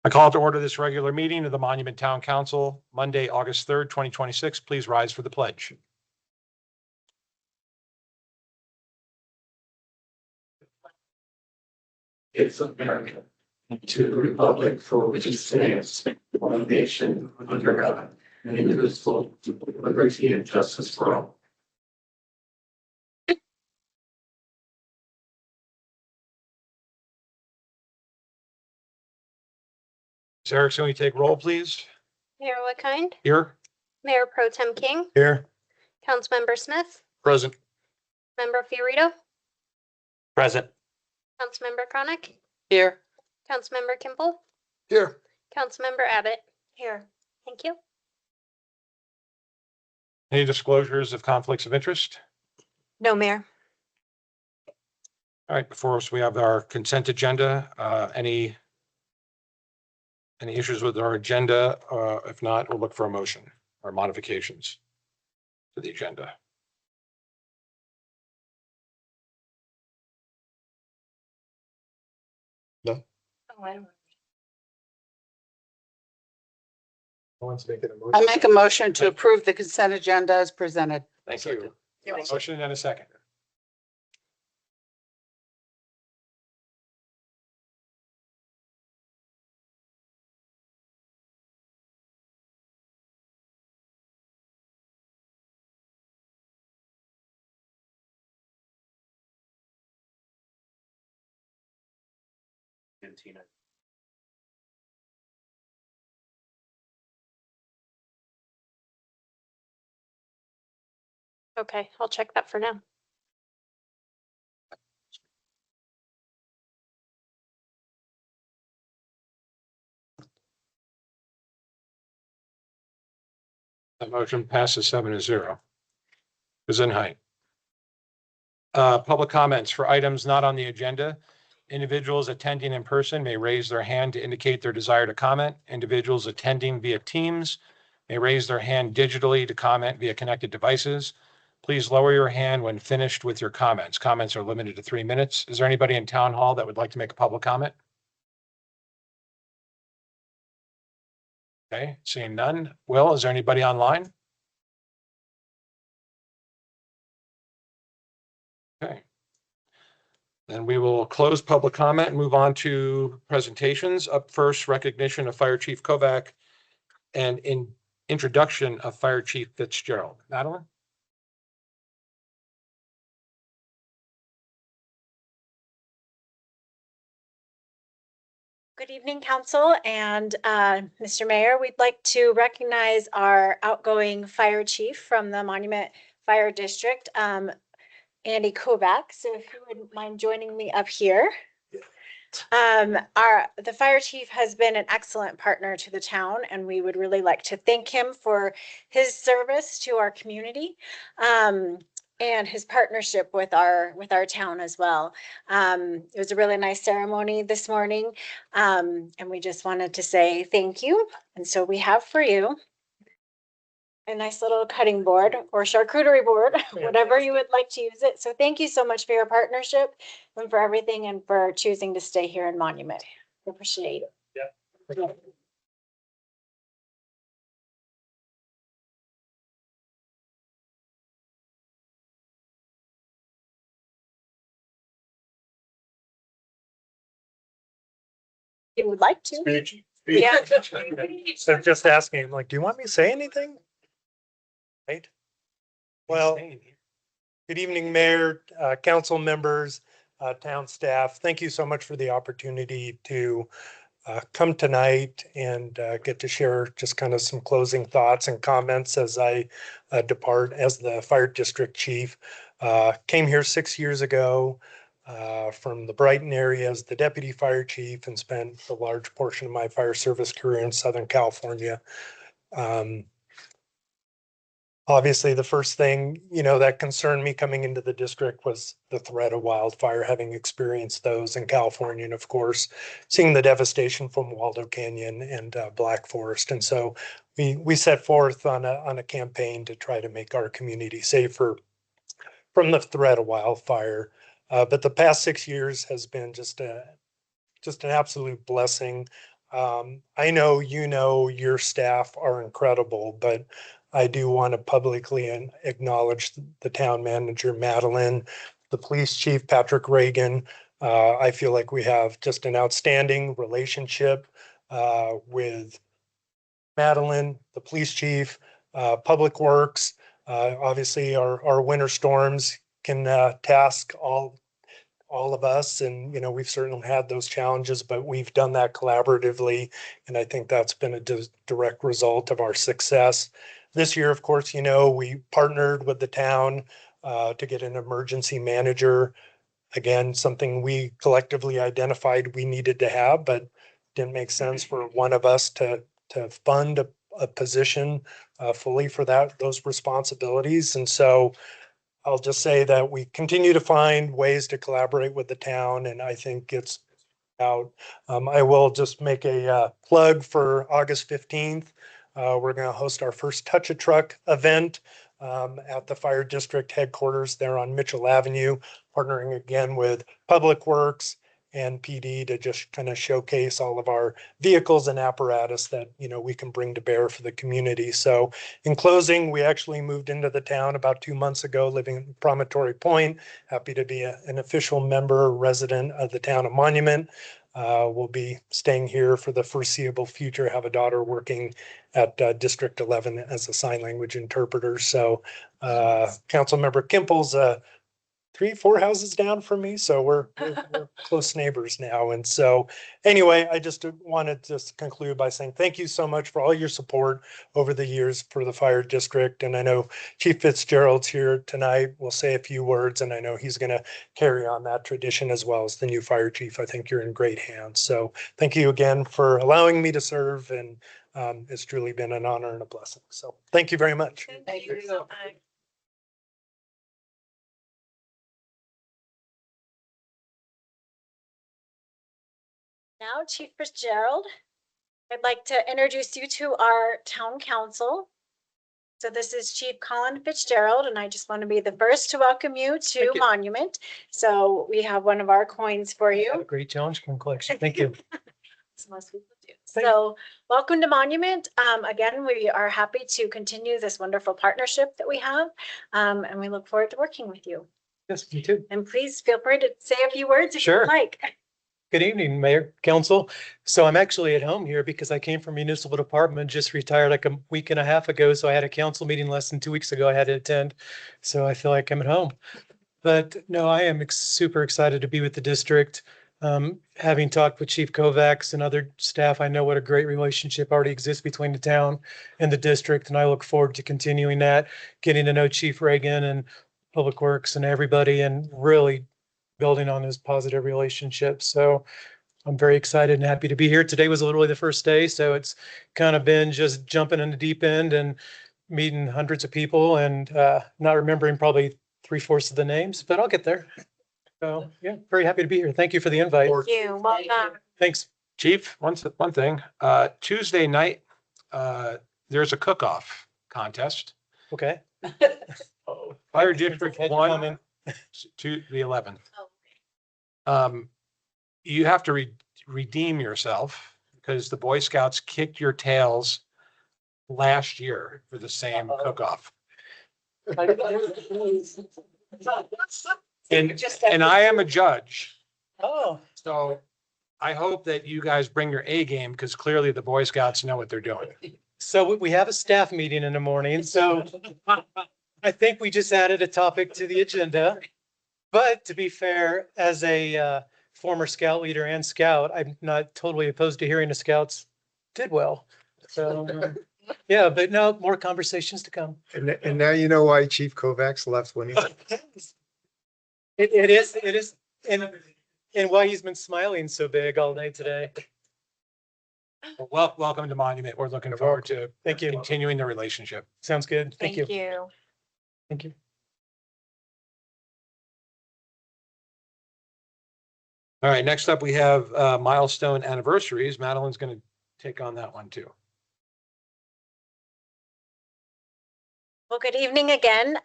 I call to order this regular meeting of the Monument Town Council, Monday, August 3rd, 2026. Please rise for the pledge. It's America, to the republic for which it stands, one nation, under God, and indivisible, with liberty and justice for all. Sarah, can we take roll, please? Mayor Whitkind, Here. Mayor Pro Tem King, Here. Councilmember Smith, Present. Member Fiorito, Present. Councilmember Chronic, Here. Councilmember Kimball, Here. Councilmember Abbott. Here. Thank you. Any disclosures of conflicts of interest? No, Mayor. All right, before us, we have our consent agenda. Any issues with our agenda? If not, we'll look for a motion or modifications to the agenda. No? No one's making a motion. I make a motion to approve the consent agenda as presented. Thank you. Motion and a second. Tina. Okay, I'll check that for now. The motion passes 7-0. Gesundheit. Public comments for items not on the agenda. Individuals attending in person may raise their hand to indicate their desire to comment. Individuals attending via Teams may raise their hand digitally to comment via connected devices. Please lower your hand when finished with your comments. Comments are limited to 3 minutes. Is there anybody in town hall that would like to make a public comment? Okay, seeing none. Will, is there anybody online? Okay. Then we will close public comment and move on to presentations. Up first, recognition of Fire Chief Kovac and introduction of Fire Chief Fitzgerald. Madeline? Good evening, Council and Mr. Mayor. We'd like to recognize our outgoing fire chief from the Monument Fire District, Andy Kovac. So if you wouldn't mind joining me up here. The fire chief has been an excellent partner to the town, and we would really like to thank him for his service to our community. And his partnership with our town as well. It was a really nice ceremony this morning, and we just wanted to say thank you. And so we have for you a nice little cutting board or charcuterie board, whatever you would like to use it. So thank you so much for your partnership and for everything and for choosing to stay here in Monument. We appreciate it. Yeah. You would like to? Speech. Yeah. So just asking, like, do you want me to say anything? Right? Well, good evening, Mayor, council members, town staff. Thank you so much for the opportunity to come tonight and get to share just kind of some closing thoughts and comments as I depart as the fire district chief. Came here 6 years ago from the Brighton area as the deputy fire chief and spent a large portion of my fire service career in Southern California. Obviously, the first thing, that concerned me coming into the district was the threat of wildfire, having experienced those in California, and of course, seeing the devastation from Waldo Canyon and Black Forest. And so we set forth on a campaign to try to make our community safer from the threat of wildfire. But the past 6 years has been just an absolute blessing. I know, your staff are incredible, but I do want to publicly acknowledge the town manager, Madeline, the police chief, Patrick Reagan. I feel like we have just an outstanding relationship with Madeline, the police chief, Public Works. Obviously, our winter storms can task all of us. And, we've certainly had those challenges, but we've done that collaboratively. And I think that's been a direct result of our success. This year, of course, we partnered with the town to get an emergency manager. Again, something we collectively identified we needed to have, but didn't make sense for one of us to fund a position fully for those responsibilities. And so I'll just say that we continue to find ways to collaborate with the town, and I think it's out. I will just make a plug for August 15th. We're going to host our first Touch a Truck event at the fire district headquarters there on Mitchell Avenue, partnering again with Public Works and PD to just kind of showcase all of our vehicles and apparatus that, we can bring to bear for the community. So in closing, we actually moved into the town about 2 months ago, living in Promontory Point. Happy to be an official member, resident of the town of Monument. We'll be staying here for the foreseeable future, have a daughter working at District 11 as a sign language interpreter. So Councilmember Kimple's 3-4 houses down from me. So we're close neighbors now. And so anyway, I just wanted to conclude by saying thank you so much for all your support over the years for the fire district. And I know Chief Fitzgerald's here tonight. We'll say a few words, and I know he's going to carry on that tradition as well as the new fire chief. I think you're in great hands. So thank you again for allowing me to serve. And it's truly been an honor and a blessing. So thank you very much. Thank you so much. Now, Chief Fitzgerald, I'd like to introduce you to our town council. So this is Chief Colin Fitzgerald, and I just want to be the first to welcome you to Thank you. Monument. So we have one of our coins for Have a you. great challenge collection. Thank you. As most people do. Thank So welcome to Monument. Again, we are happy to continue this wonderful partnership that we have, and we look forward to working with you. Yes, me too. And please feel free to say a few words if Sure. you'd like. Good evening, Mayor, Council. So I'm actually at home here because I came from municipal department, just retired like a week and a half ago. So I had a council meeting less than 2 weeks ago I had to attend. So I feel like I'm at home. But no, I am super excited to be with the district. Having talked with Chief Kovacs and other staff, I know what a great relationship already exists between the town and the district. And I look forward to continuing that, getting to know Chief Reagan and Public Works and everybody, and really building on this positive relationship. So I'm very excited and happy to be here. Today was literally the first day, so it's kind of been just jumping in the deep end and meeting hundreds of people and not remembering probably 3/4 of the names, but I'll get there. So yeah, very happy to be here. Thank you for the invite. Thank you. Welcome. Thanks. Chief, one thing, Tuesday night, there's a cook-off contest. Okay. Fire District Had 1 comment. to the 11th. Oh, You have to redeem yourself because the Boy Scouts kicked your tails last year for the same cook-off. And I am a judge, Oh, so I hope that you guys bring your A game because clearly the Boy Scouts know what they're doing. so we have a staff meeting in the morning, so I think we just added a topic to the agenda. But to be fair, as a former scout leader and scout, I'm not totally opposed to hearing the scouts did well. So, yeah, but no, more conversations to come. And now you know why Chief Kovacs left when he. It is, and why he's been smiling so big all day today. Well, welcome to Monument. We're looking forward to Thank you. continuing the relationship. Sounds good. Thank you. you. Thank you. All right, next up, we have milestone anniversaries. Madeline's going to take on that one too. well, good evening again.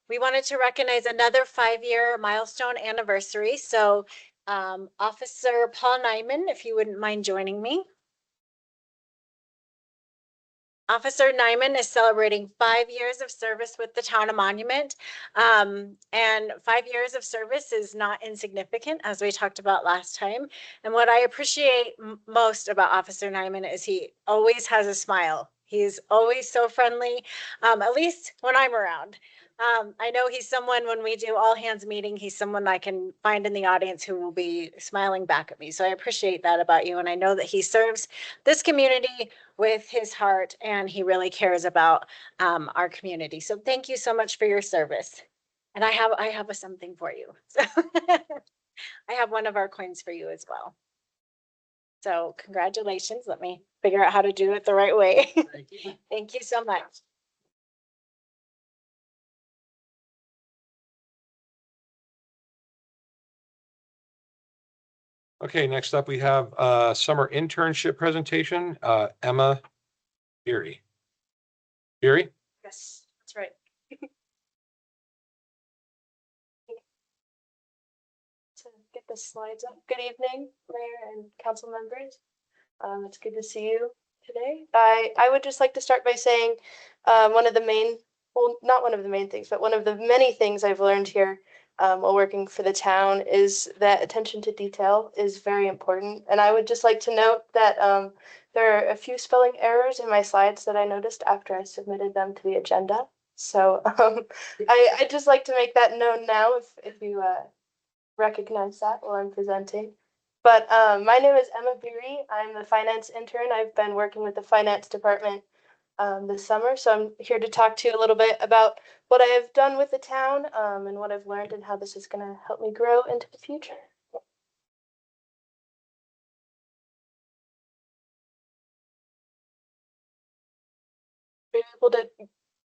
We wanted to recognize another 5-year milestone anniversary. So Officer Paul Nyman, if you wouldn't mind joining me. Officer Nyman is celebrating 5 years of service with the town of Monument. And 5 years of service is not insignificant, as we talked about last time. And what I appreciate most about Officer Nyman is he always has a smile. He's always so friendly, at least when I'm around. I know he's someone, when we do all hands meeting, he's someone I can find in the audience who will be smiling back at me. So I appreciate that about you. And I know that he serves this community with his heart, and he really cares about our community. So thank you so much for your service. And I have something for you. So I have one of our coins for you as well. So congratulations. Let me figure out how to do it the right way. Thank you so much. Okay, next up, we have summer internship presentation, Emma Beery. Beery? Yes, that's right. To get the slides up. Good evening, Mayor and council members. It's good to see you today. I would just like to start by saying one of the main, well, not one of the main things, but one of the many things I've learned here while working for the town is that attention to detail is very important. And I would just like to note that there are a few spelling errors in my slides that I noticed after I submitted them to the agenda. So I'd just like to make that known now if you recognize that while I'm presenting. But my name is Emma Beery. I'm the finance intern. I've been working with the finance department this summer. So I'm here to talk to you a little bit about what I have done with the town and what I've learned and how this is going to help me grow into the future. Are you able to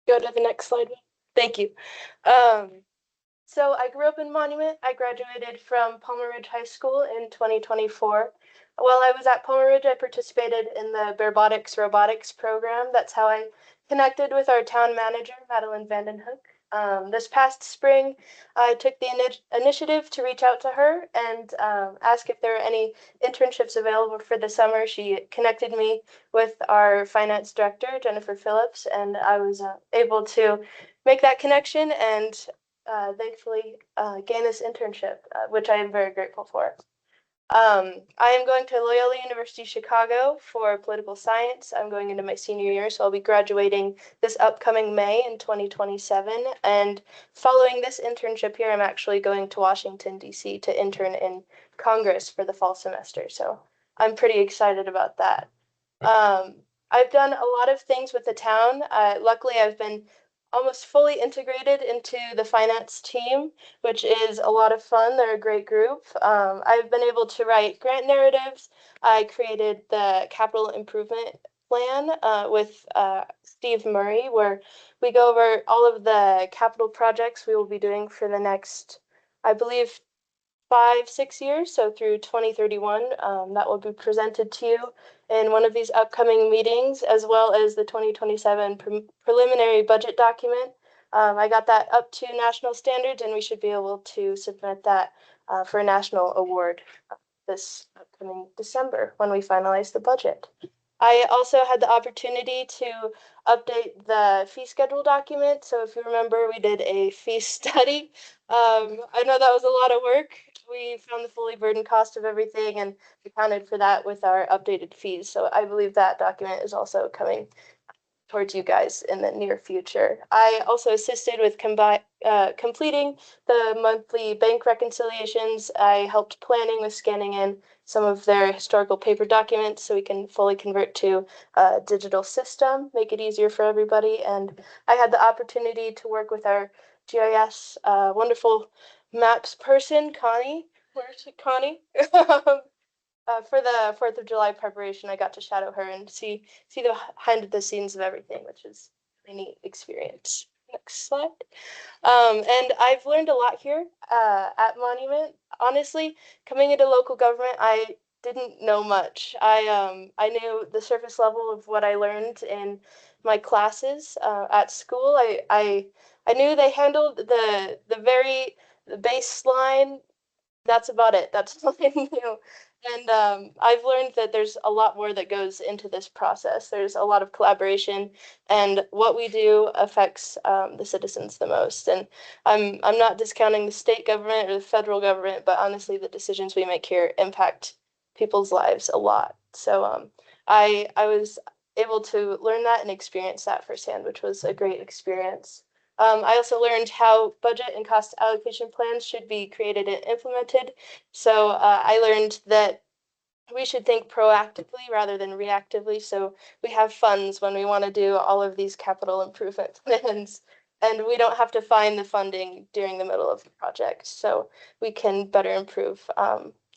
go to the next slide? Thank you. So I grew up in Monument. I graduated from Palmer Ridge High School in 2024. While I was at Palmer Ridge, I participated in the robotics program. That's how I connected with our town manager, Madeline Vandenhoek. This past spring, I took the initiative to reach out to her and ask if there are any internships available for the summer. She connected me with our finance director, Jennifer Phillips, and I was able to make that connection and thankfully gain this internship, which I am very grateful for. I am going to Loyola University Chicago for political science. I'm going into my senior year, so I'll be graduating this upcoming May in 2027. And following this internship here, I'm actually going to Washington, D.C. to intern in Congress for the fall semester. So I'm pretty excited about that. I've done a lot of things with the town. Luckily, I've been almost fully integrated into the finance team, which is a lot of fun. They're a great group. I've been able to write grant narratives. I created the capital improvement plan with Steve Murray, where we go over all of the capital projects we will be doing for the next, I believe, 5, 6 years, so through 2031. That will be presented to you in one of these upcoming meetings, as well as the 2027 preliminary budget document. I got that up to national standards, and we should be able to submit that for a national award this upcoming December when we finalize the budget. I also had the opportunity to update the fee schedule document. So if you remember, we did a fee study. I know that was a lot of work. We found the fully burdened cost of everything and accounted for that with our updated fees. So I believe that document is also coming towards you guys in the near future. I also assisted with completing the monthly bank reconciliations. I helped planning with scanning in some of their historical paper documents so we can fully convert to a digital system, make it easier for everybody. And I had the opportunity to work with our GIS wonderful maps person, Connie. Where's Connie? For the 4th of July preparation, I got to shadow her and see the behind the scenes of everything, which is a neat experience. Next slide. And I've learned a lot here at Monument. Honestly, coming into local government, I didn't know much. I knew the surface level of what I learned in my classes at school. I knew they handled the baseline that's about it. That's all I knew. And I've learned that there's a lot more that goes into this process. There's a lot of collaboration, and what we do affects the citizens the most. And I'm not discounting the state government or the federal government, but honestly, the decisions we make here impact people's lives a lot. So I was able to learn that and experience that firsthand, which was a great experience. I also learned how budget and cost allocation plans should be created and implemented. So I learned that we should think proactively rather than reactively. So we have funds when we want to do all of these capital improvement plans, and we don't have to find the funding during the middle of the project. So we can better improve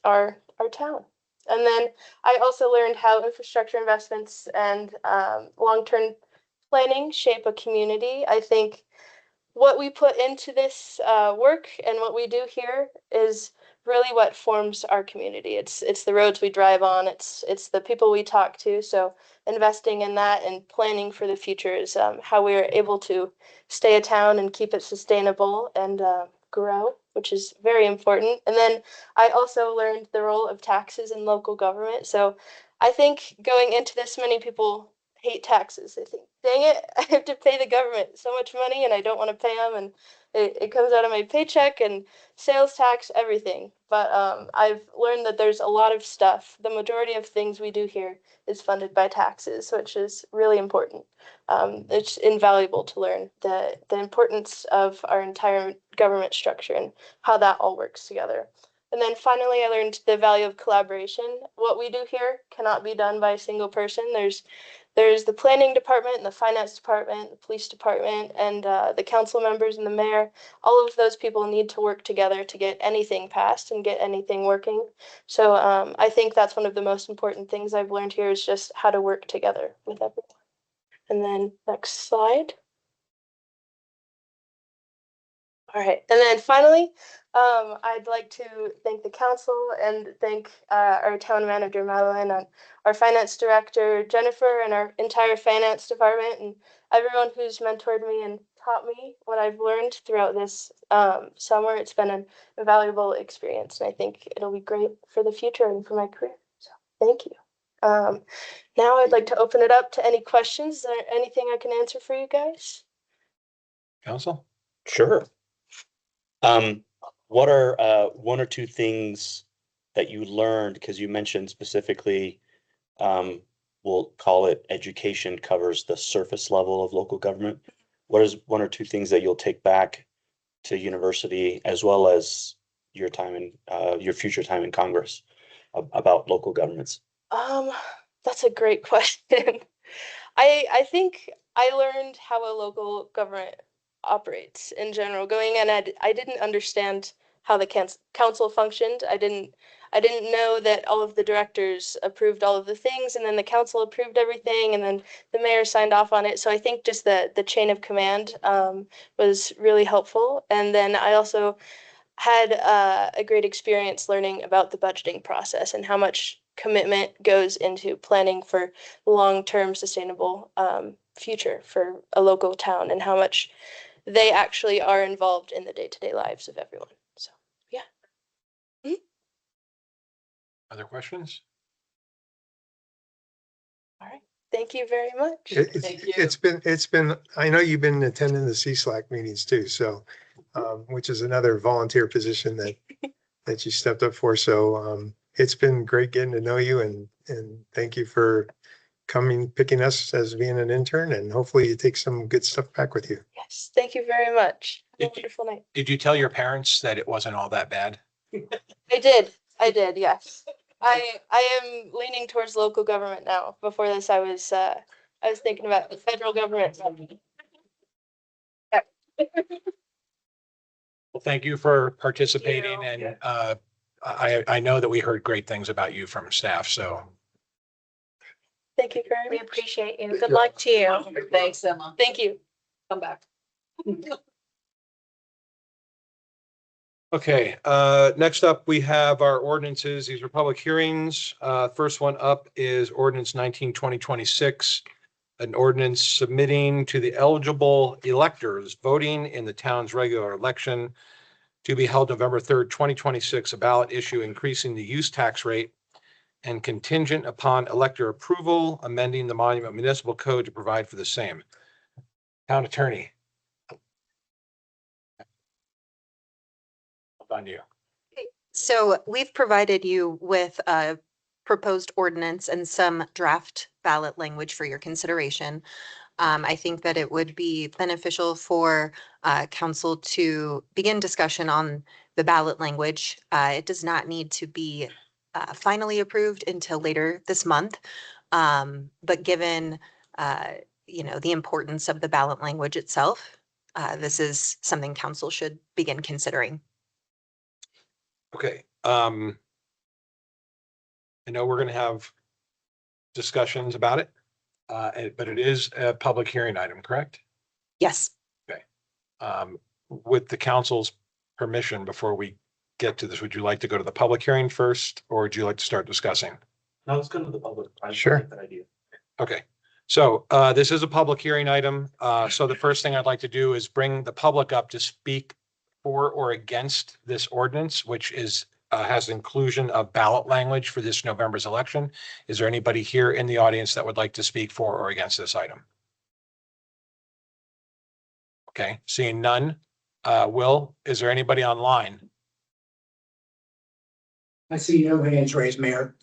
our town. And then I also learned how infrastructure investments and long-term planning shape a community. I think what we put into this work and what we do here is really what forms our community. It's the roads we drive on. It's the people we talk to. So investing in that and planning for the future is how we are able to stay a town and keep it sustainable and grow, which is very important. And then I also learned the role of taxes in local government. So I think going into this, many people hate taxes. They think, dang it, I have to pay the government so much money and I don't want to pay them. And it comes out of my paycheck and sales tax, everything. But I've learned that there's a lot of stuff. The majority of things we do here is funded by taxes, which is really important. It's invaluable to learn the importance of our entire government structure and how that all works together. And then finally, I learned the value of collaboration. What we do here cannot be done by a single person. There's the planning department and the finance department, the police department, and the council members and the mayor. All of those people need to work together to get anything passed and get anything working. So I think that's one of the most important things I've learned here is just how to work together with everyone. And then next slide. All right, and then finally, I'd like to thank the council and thank our town manager, Madeline, and our finance director, Jennifer, and our entire finance department, and everyone who's mentored me and taught me what I've learned throughout this summer. It's been an invaluable experience, and I think it'll be great for the future and for my career. So thank you. Now I'd like to open it up to any questions. Is there anything I can answer for you guys? Council? Sure. What are one or two things that you learned? Because you mentioned specifically, we'll call it education covers the surface level of local government. What is one or two things that you'll take back to university as well as your time in your future time in Congress about local governments? That's a great question. I think I learned how a local government operates in general. Going in, I didn't understand how the council functioned. I didn't know that all of the directors approved all of the things, and then the council approved everything, and then the mayor signed off on it. So I think just the chain of command was really helpful. And then I also had a great experience learning about the budgeting process and how much commitment goes into planning for long-term sustainable future for a local town and how much they actually are involved in the day-to-day lives of everyone. So, yeah. Other questions? All right. Thank you very much. It's been, I know you've been attending the CSLAC meetings too, so, which is another volunteer position that you stepped up for. So, it's been great getting to know you and thank you for picking us as being an intern, and hopefully you take some good stuff back with you. Yes, thank you very much. Have a wonderful night. Did you tell your parents that it wasn't all that bad? I did, yes. I am leaning towards local government now. Before this, I was thinking about the federal government. Well, thank you for participating, and I know that we heard great things about you from staff, so. Thank you very We much. appreciate you. Good luck to you. Thanks, Emma. Thank you. Come back. Okay, next up, we have our ordinances. These are public hearings. First one up is ordinance 19/2026, an ordinance submitting to the eligible electors voting in the town's regular election to be held November 3rd, 2026, a ballot issue increasing the use tax rate and contingent upon elector approval, amending the Monument Municipal Code to provide for the same. Town Attorney. On you. So we've provided you with a proposed ordinance and some draft ballot language for your consideration. I think that it would be beneficial for council to begin discussion on the ballot language. It does not need to be finally approved until later this month. But given the importance of the ballot language itself, this is something council should begin considering. Okay. I know we're going to have discussions about it, but it is a public hearing item, correct? Yes. With the council's permission, before we get to this, would you like to go to the public hearing first, or would you like to start discussing? No, let's go to the public. Sure. like that idea. Okay, so this is a public hearing item. So the first thing I'd like to do is bring the public up to speak for or against this ordinance, which is has inclusion of ballot language for this November's election. Is there anybody here in the audience that would like to speak for or against this item? Okay, seeing none. Will, is there anybody online? I see no hands raised, Mayor.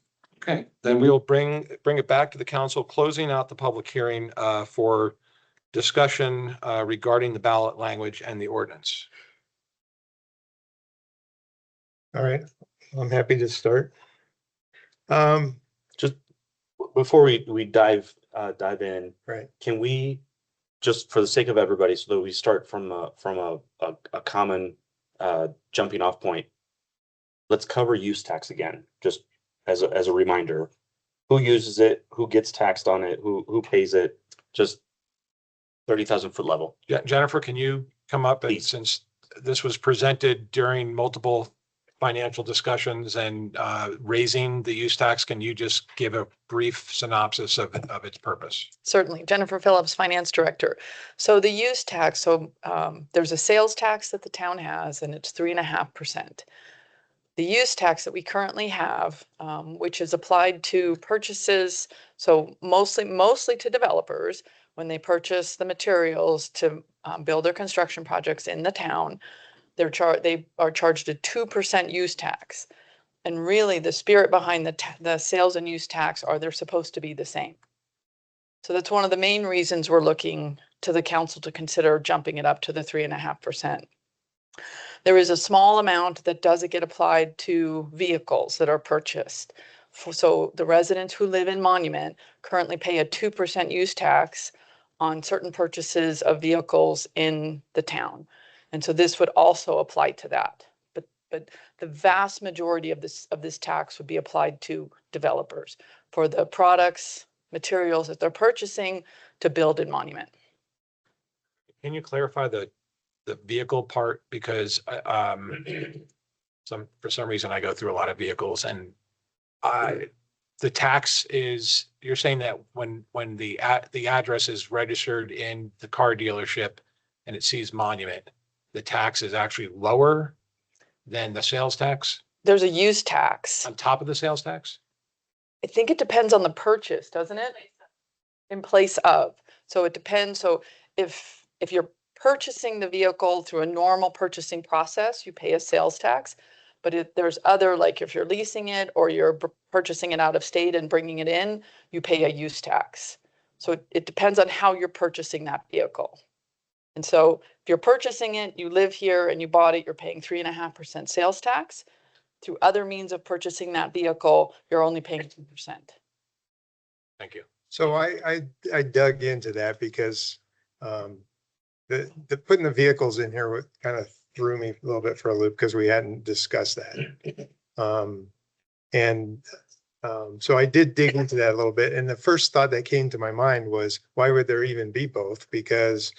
Okay, then we'll bring it back to the council, closing out the public hearing for discussion regarding the ballot language and the ordinance. All right, I'm happy to start. Just before we dive in, Right. can we, just for the sake of everybody, so that we start from a common jumping off point, let's cover use tax again, just as a reminder. Who uses it? Who gets taxed on it? Who pays it? Just 30,000-foot level. Jennifer, can you come up, and Please. since this was presented during multiple financial discussions and raising the use tax, can you just give a brief synopsis of its purpose? Certainly. Jennifer Phillips, Finance Director. So the use tax, there's a sales tax that the town has, and it's 3.5%. The use tax that we currently have, which is applied to purchases, so mostly to developers, when they purchase the materials to build their construction projects in the town, they are charged a 2% use tax. And really, the spirit behind the sales and use tax are they're supposed to be the same. So that's one of the main reasons we're looking to the council to consider jumping it up to the 3.5%. There is a small amount that does get applied to vehicles that are purchased. So the residents who live in Monument currently pay a 2% use tax on certain purchases of vehicles in the town. And so this would also apply to that. But the vast majority of this tax would be applied to developers for the products, materials that they're purchasing to build in Monument. Can you clarify the vehicle part? Because for some reason I go through a lot of vehicles, and the tax is, you're saying that when the address is registered in the car dealership and it sees Monument, the tax is actually lower than the sales tax There's a use tax. on top of the sales tax? I think it depends on the purchase, doesn't it? In place of. So it depends. So if you're purchasing the vehicle through a normal purchasing process, you pay a sales tax. But if there's other, like if you're leasing it or you're purchasing it out of state and bringing it in, you pay a use tax. So it depends on how you're purchasing that vehicle. And so if you're purchasing it, you live here and you bought it, you're paying 3.5% sales tax. Through other means of purchasing that vehicle, you're only paying 2%. Thank you. So I dug into that because the putting the vehicles in here kind of threw me a little bit for a loop because we hadn't discussed that. So I did dig into that a little bit. And the first thought that came to my mind was, why would there even be both? Because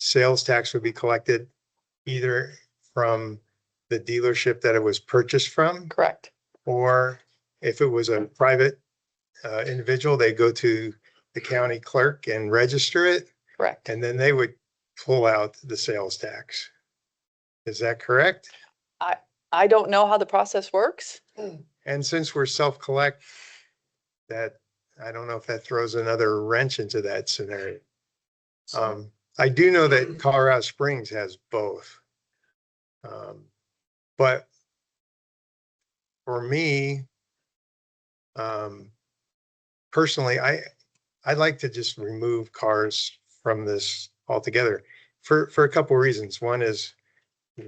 sales tax would be collected either from the dealership that it was purchased from, Correct. or if it was a private individual, they go to the county clerk and register it, Correct. and then they would pull out the sales tax. Is that correct? I don't know how the process works. And since we're self-collect, that, I don't know if that throws another wrench into that scenario. I do know that Colorado Springs has both. But for me, personally, I'd like to just remove cars from this altogether for a couple of reasons. One is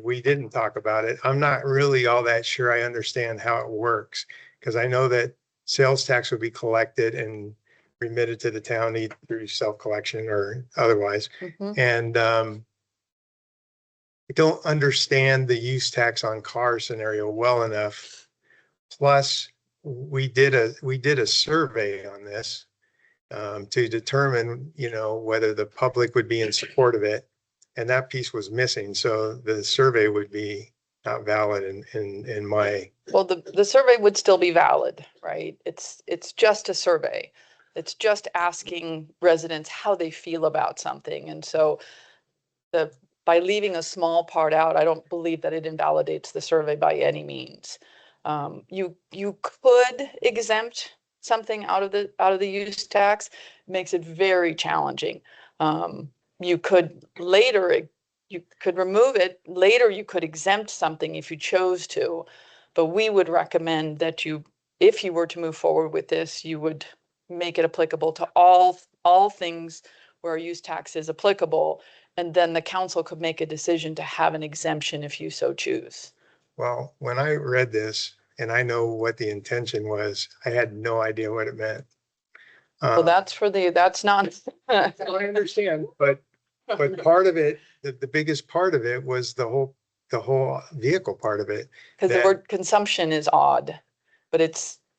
we didn't talk about it. I'm not really all that sure I understand how it works, because I know that sales tax would be collected and remitted to the town either through self-collection or otherwise. Mhm. And I don't understand the use tax on car scenario well enough. Plus, we did a survey on this to determine, whether the public would be in support of it. And that piece was missing. So the survey would be not valid in my, Well, the survey would still be valid, right? It's just a survey. It's just asking residents how they feel about something. And so by leaving a small part out, I don't believe that it invalidates the survey by any means. You could exempt something out of the use tax, makes it very challenging. You could later, you could remove it. Later, you could exempt something if you chose to, but we would recommend that if you were to move forward with this, you would make it applicable to all things where a use tax is applicable. And then the council could make a decision to have an exemption if you so choose. well, when I read this and I know what the intention was, I had no idea what it meant. Well, that's not. I understand, but part of it, the biggest part of it was the whole vehicle part of it. Because the that word consumption is odd, but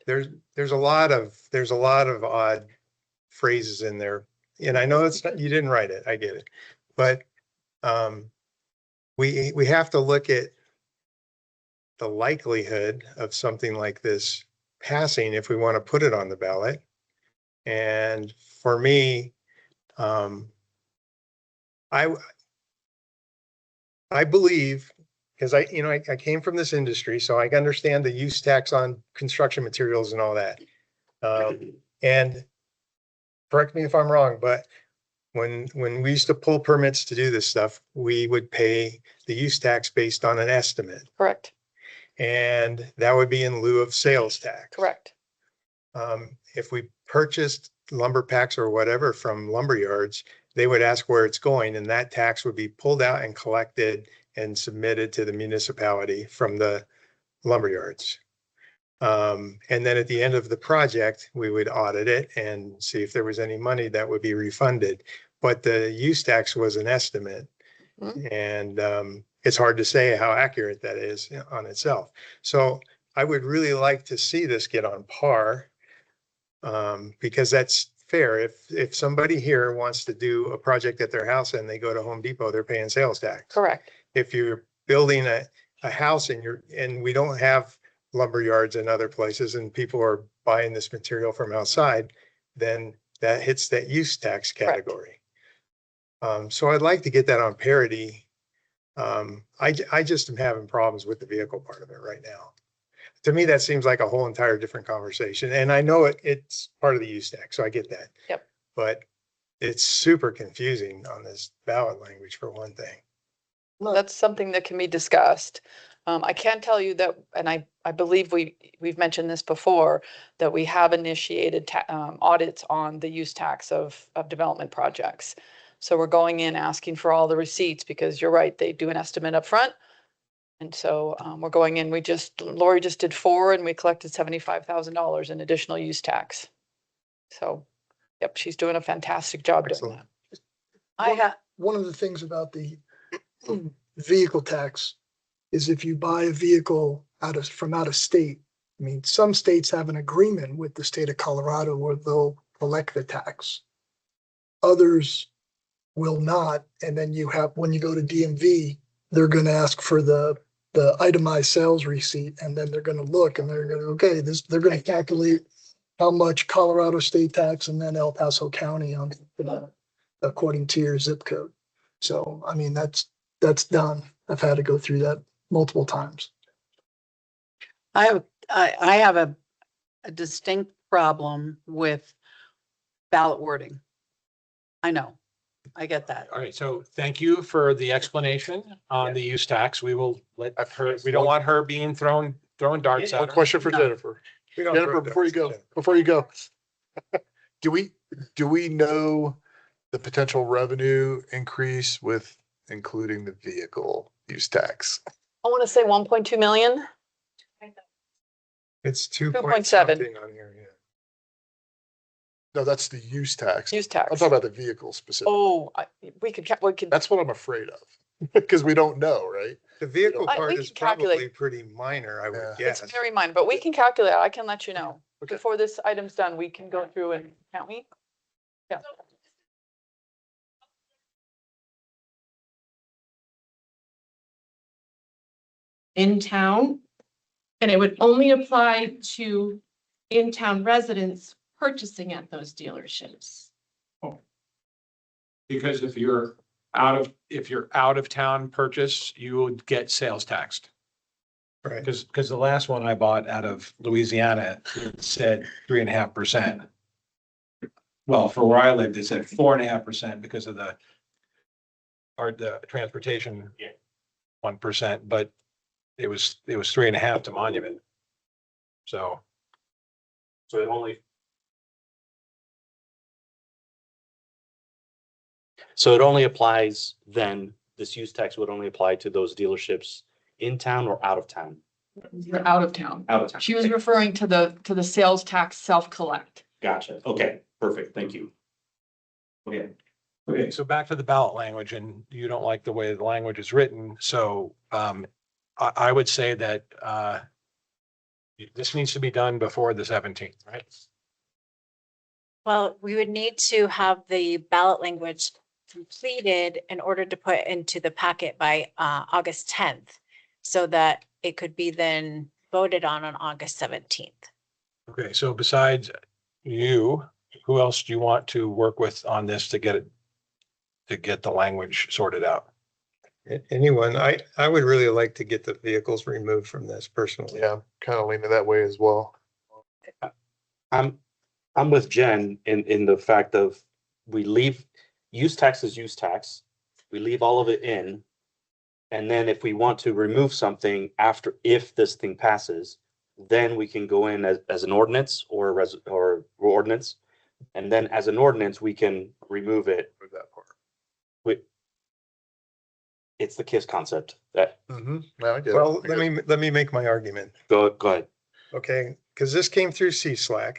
there's a lot of odd phrases in there. And I know you didn't write it, I get it. But we have to look at the likelihood of something like this passing if we want to put it on the ballot. And for me, I believe, because I came from this industry, so I understand the use tax on construction materials and all that. And correct me if I'm wrong, but when we used to pull permits to do this stuff, we would pay the use tax based on an estimate. correct, And that would be in lieu of sales tax. correct. If we purchased lumber packs or whatever from lumber yards, they would ask where it's going, and that tax would be pulled out and collected and submitted to the municipality from the lumber yards. And then at the end of the project, we would audit it and see if there was any money that would be refunded. But the use tax was an estimate. And it's hard to say how accurate that is on itself. So I would really like to see this get on par, because that's fair. If somebody here wants to do a project at their house and they go to Home Depot, they're paying sales tax. Correct. If you're building a house and we don't have lumber yards in other places and people are buying this material from outside, then that hits that use tax category. So I'd like to get that on parity. I just am having problems with the vehicle part of it right now. To me, that seems like a whole entire different conversation. And I know it's part of the use tax, so I get that. Yep. But it's super confusing on this ballot language for one thing. That's something that can be discussed. I can tell you that, and I believe we've mentioned this before, that we have initiated audits on the use tax of development projects. So we're going in asking for all the receipts, because you're right, they do an estimate up front. And so we're going in, Lori just did 4 and we collected $75,000 in additional use tax. So, yep, she's doing a fantastic job doing that. One of the things about the vehicle tax is if you buy a vehicle from out of state, I mean, some states have an agreement with the state of Colorado where they'll collect the tax. Others will not. And then when you go to DMV, they're going to ask for the itemized sales receipt, and then they're going to look and they're going to, they're going to calculate how much Colorado state tax and then El Paso County on according to your zip code. So, I mean, that's done. I've had to go through that multiple times. I have a distinct problem with ballot wording. I know, I get that. All right, so thank you for the explanation on the use tax. We will let her, we don't want her being throwing darts One at her. question for No. Jennifer. We don't Jennifer, throw before you darts, go, before you go. Do we know the potential revenue increase with including the vehicle use tax? I want to say 1.2 million. It's 2 2.7. something on here, yeah. No, that's the use tax. Use I'm tax. talking about the vehicle specifically. Oh, we could, That's what I'm afraid of, because we don't know, right? The vehicle we part can is calculate. probably pretty minor, I would Yeah. it's guess. very minor, but we can calculate. I can let you know. Okay. Before this item's done, we can go through and, can't we? Yeah. In town. And it would only apply to in-town residents purchasing at those dealerships. Because if you're out of town purchase, you would get sales taxed. Right. Because the last one I bought out of Louisiana, it said 3.5%. Well, for where I lived, it said 4.5% because of the transportation 1%, but it was 3.5 to Monument. So it only. So it only applies then, this use tax would only apply to those dealerships in town or out of town? You're out of town. Out of town. She was referring to the sales tax self-collect. Gotcha. Okay, perfect. Thank you. Okay. Okay, so back to the ballot language, and you don't like the way the language is written, so I would say that this needs to be done before the 17th, right? Well, we would need to have the ballot language completed in order to put into the packet by August 10th, so that it could be then voted on August 17th. Okay, so besides you, who else do you want to work with on this to get the language sorted out? Anyone, I would really like to get the vehicles removed from this personally. Yeah, I'm kind of leaning that way as well. I'm with Jen in the fact of we leave use tax is use tax. We leave all of it in. And then if we want to remove something after, if this thing passes, then we can go in as an ordinance or ordinance. And then as an ordinance, we can remove it. Move that part. It's the KISS concept that Mm-hmm. No, I get it. Well, I get it. let me make my argument. go ahead. Okay, because this came through CSLAC,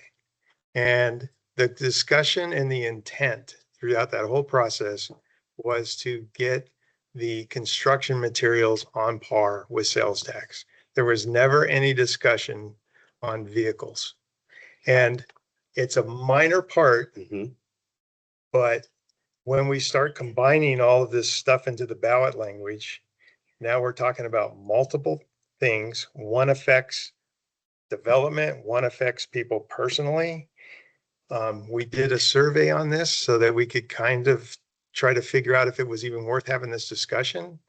and the discussion and the intent throughout that whole process was to get the construction materials on par with sales tax. There was never any discussion on vehicles. And it's a minor part, Mhm. but when we start combining all of this stuff into the ballot language, now we're talking about multiple things. One affects development, one affects people personally. We did a survey on this so that we could kind of try to figure out if it was even worth having this discussion.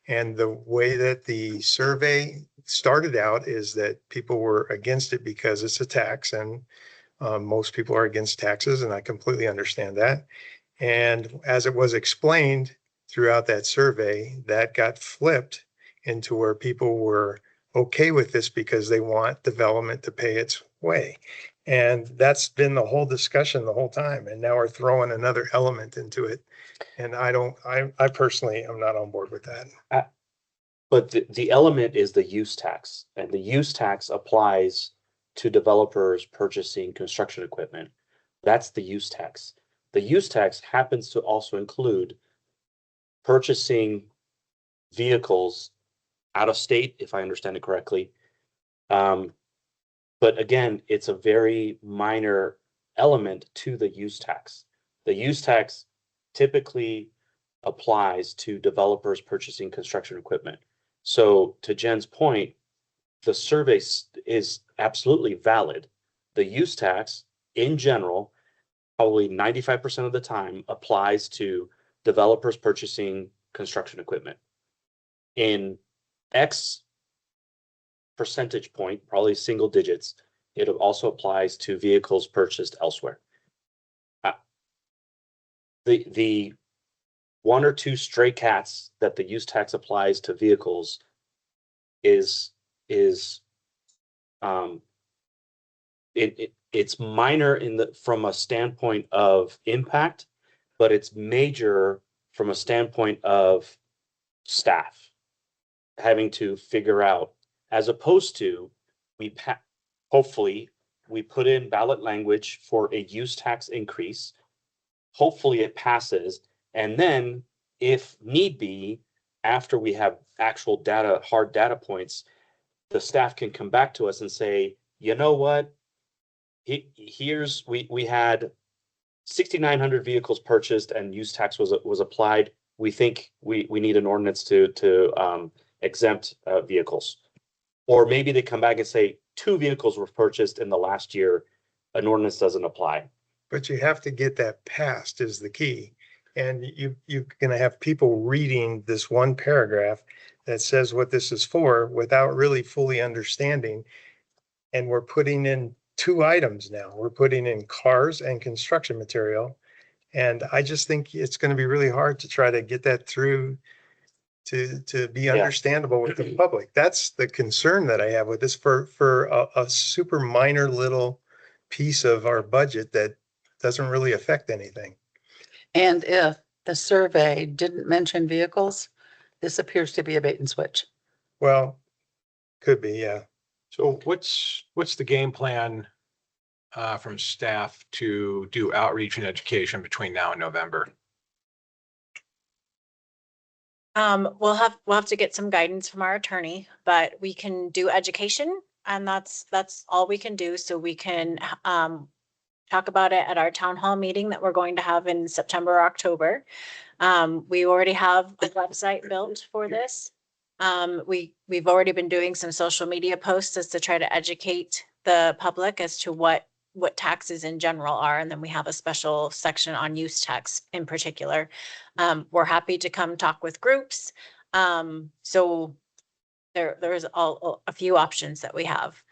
And the way that the survey started out is that people were against it because it's a tax, and most people are against taxes, and I completely understand that. And as it was explained throughout that survey, that got flipped into where people were okay with this because they want development to pay its way. And that's been the whole discussion the whole time. And now we're throwing another element into it. And I personally am not on board with that. But the element is the use tax, and the use tax applies to developers purchasing construction equipment. That's the use tax. The use tax happens to also include purchasing vehicles out of state, if I understand it correctly. But again, it's a very minor element to the use tax. The use tax typically applies to developers purchasing construction equipment. So to Jen's point, the survey is absolutely valid. The use tax in general, probably 95% of the time, applies to developers purchasing construction equipment. in X percentage point, probably single digits, it also applies to vehicles purchased elsewhere. The one or two stray cats that the use tax applies to vehicles is it's minor from a standpoint of impact, but it's major from a standpoint of staff having to figure out, as opposed to hopefully we put in ballot language for a use tax increase. Hopefully it passes. And then if need be, after we have actual data, hard data points, the staff can come back to us and say, you know what? We had 6,900 vehicles purchased and use tax was applied. We think we need an ordinance to exempt vehicles. Or maybe they come back and say 2 vehicles were purchased in the last year, an ordinance doesn't apply. But you have to get that passed is the key. And you're going to have people reading this one paragraph that says what this is for without really fully understanding. And we're putting in 2 items now. We're putting in cars and construction material. And I just think it's going to be really hard to try to get that through to be understandable with the public. That's the concern that I have with this for a super minor little piece of our budget that doesn't really affect anything. And if the survey didn't mention vehicles, this appears to be a bait and switch. Well, could be, yeah. So what's the game plan from staff to do outreach and education between now and November? We'll have to get some guidance from our attorney, but we can do education, and that's all we can do. So we can talk about it at our town hall meeting that we're going to have in September or October. We already have a website built for this. We've already been doing some social media posts as to try to educate the public as to what taxes in general are. And then we have a special section on use tax in particular. We're happy to come talk with groups. So there's a few options that we have.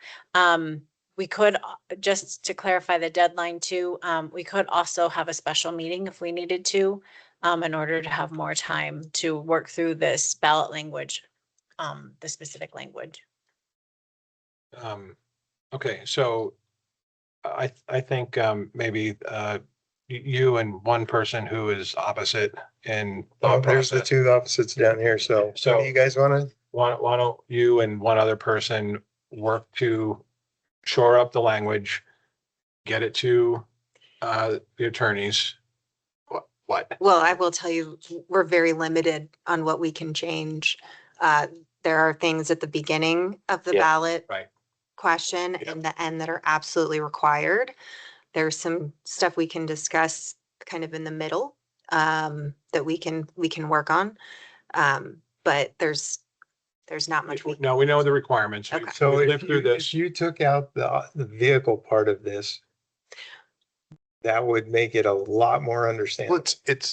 We could, just to clarify the deadline too, we could also have a special meeting if we needed to, in order to have more time to work through this ballot language, the specific language. Okay, so I think maybe you and one person who is opposite in thought There's the process. 2 opposites down here. So what do you guys want to? Why don't you and one other person work to shore up the language, get it to the attorneys? What? Well, I will tell you, we're very limited on what we can change. There are things at the beginning of the ballot Right. question and the end that are absolutely required. There's some stuff we can discuss kind of in the middle that we can work on. But there's not much. No, we know the requirements. Okay. So We if lived through this. you took out the vehicle part of this, that would make it a lot more understandable,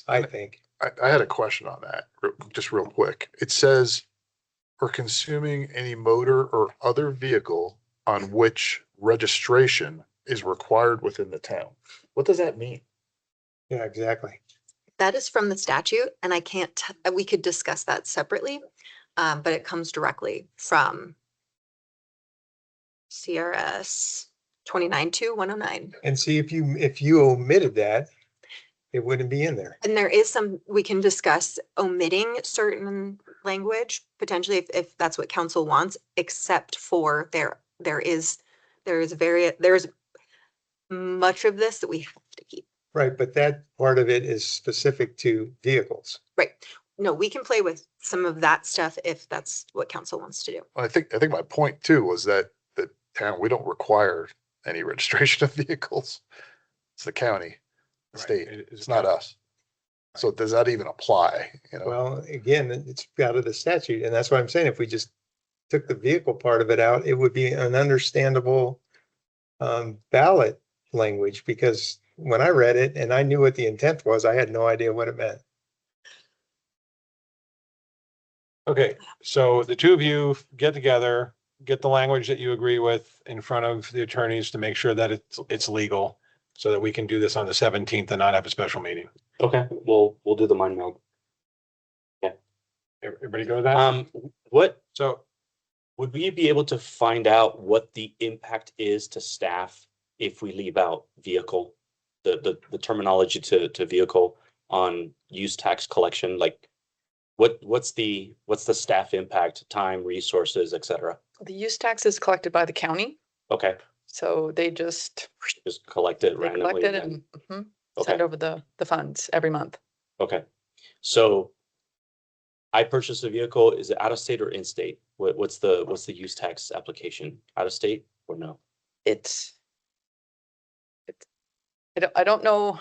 I think. I had a question on that, just real quick. It says, for consuming any motor or other vehicle on which registration is required within the town. What does that mean? Yeah, exactly. That is from the statute, and I can't, we could discuss that separately, but it comes directly from CRS 29-109. And see, if you omitted that, it wouldn't be in there. And there is some, we can discuss omitting certain language, potentially if that's what council wants, except for there's much of this that we have to keep. Right, but that part of it is specific to vehicles. Right. No, we can play with some of that stuff if that's what council wants to do. I think my point too was that the town, we don't require any registration of vehicles. It's the county, the state. It's not us. So does that even apply? You know? Well, again, it's out of the statute, and that's what I'm saying. If we just took the vehicle part of it out, it would be an understandable ballot language, because when I read it and I knew what the intent was, I had no idea what it meant. Okay, so the two of you get together, get the language that you agree with in front of the attorneys to make sure that it's legal, so that we can do this on the 17th and not have a special meeting. Okay, we'll do the mind meld. Everybody go with that? What So would we be able to find out what the impact is to staff if we leave out vehicle, the terminology to vehicle on use tax collection? Like, what's the staff impact, time, resources, et cetera? The use tax is collected by the county, Okay, so they just collect it they collect randomly. it then- and Okay. send over the funds every month. Okay, so I purchased a vehicle, is it out of state or in state? What's the use tax application? Out of state or no? It's I don't know.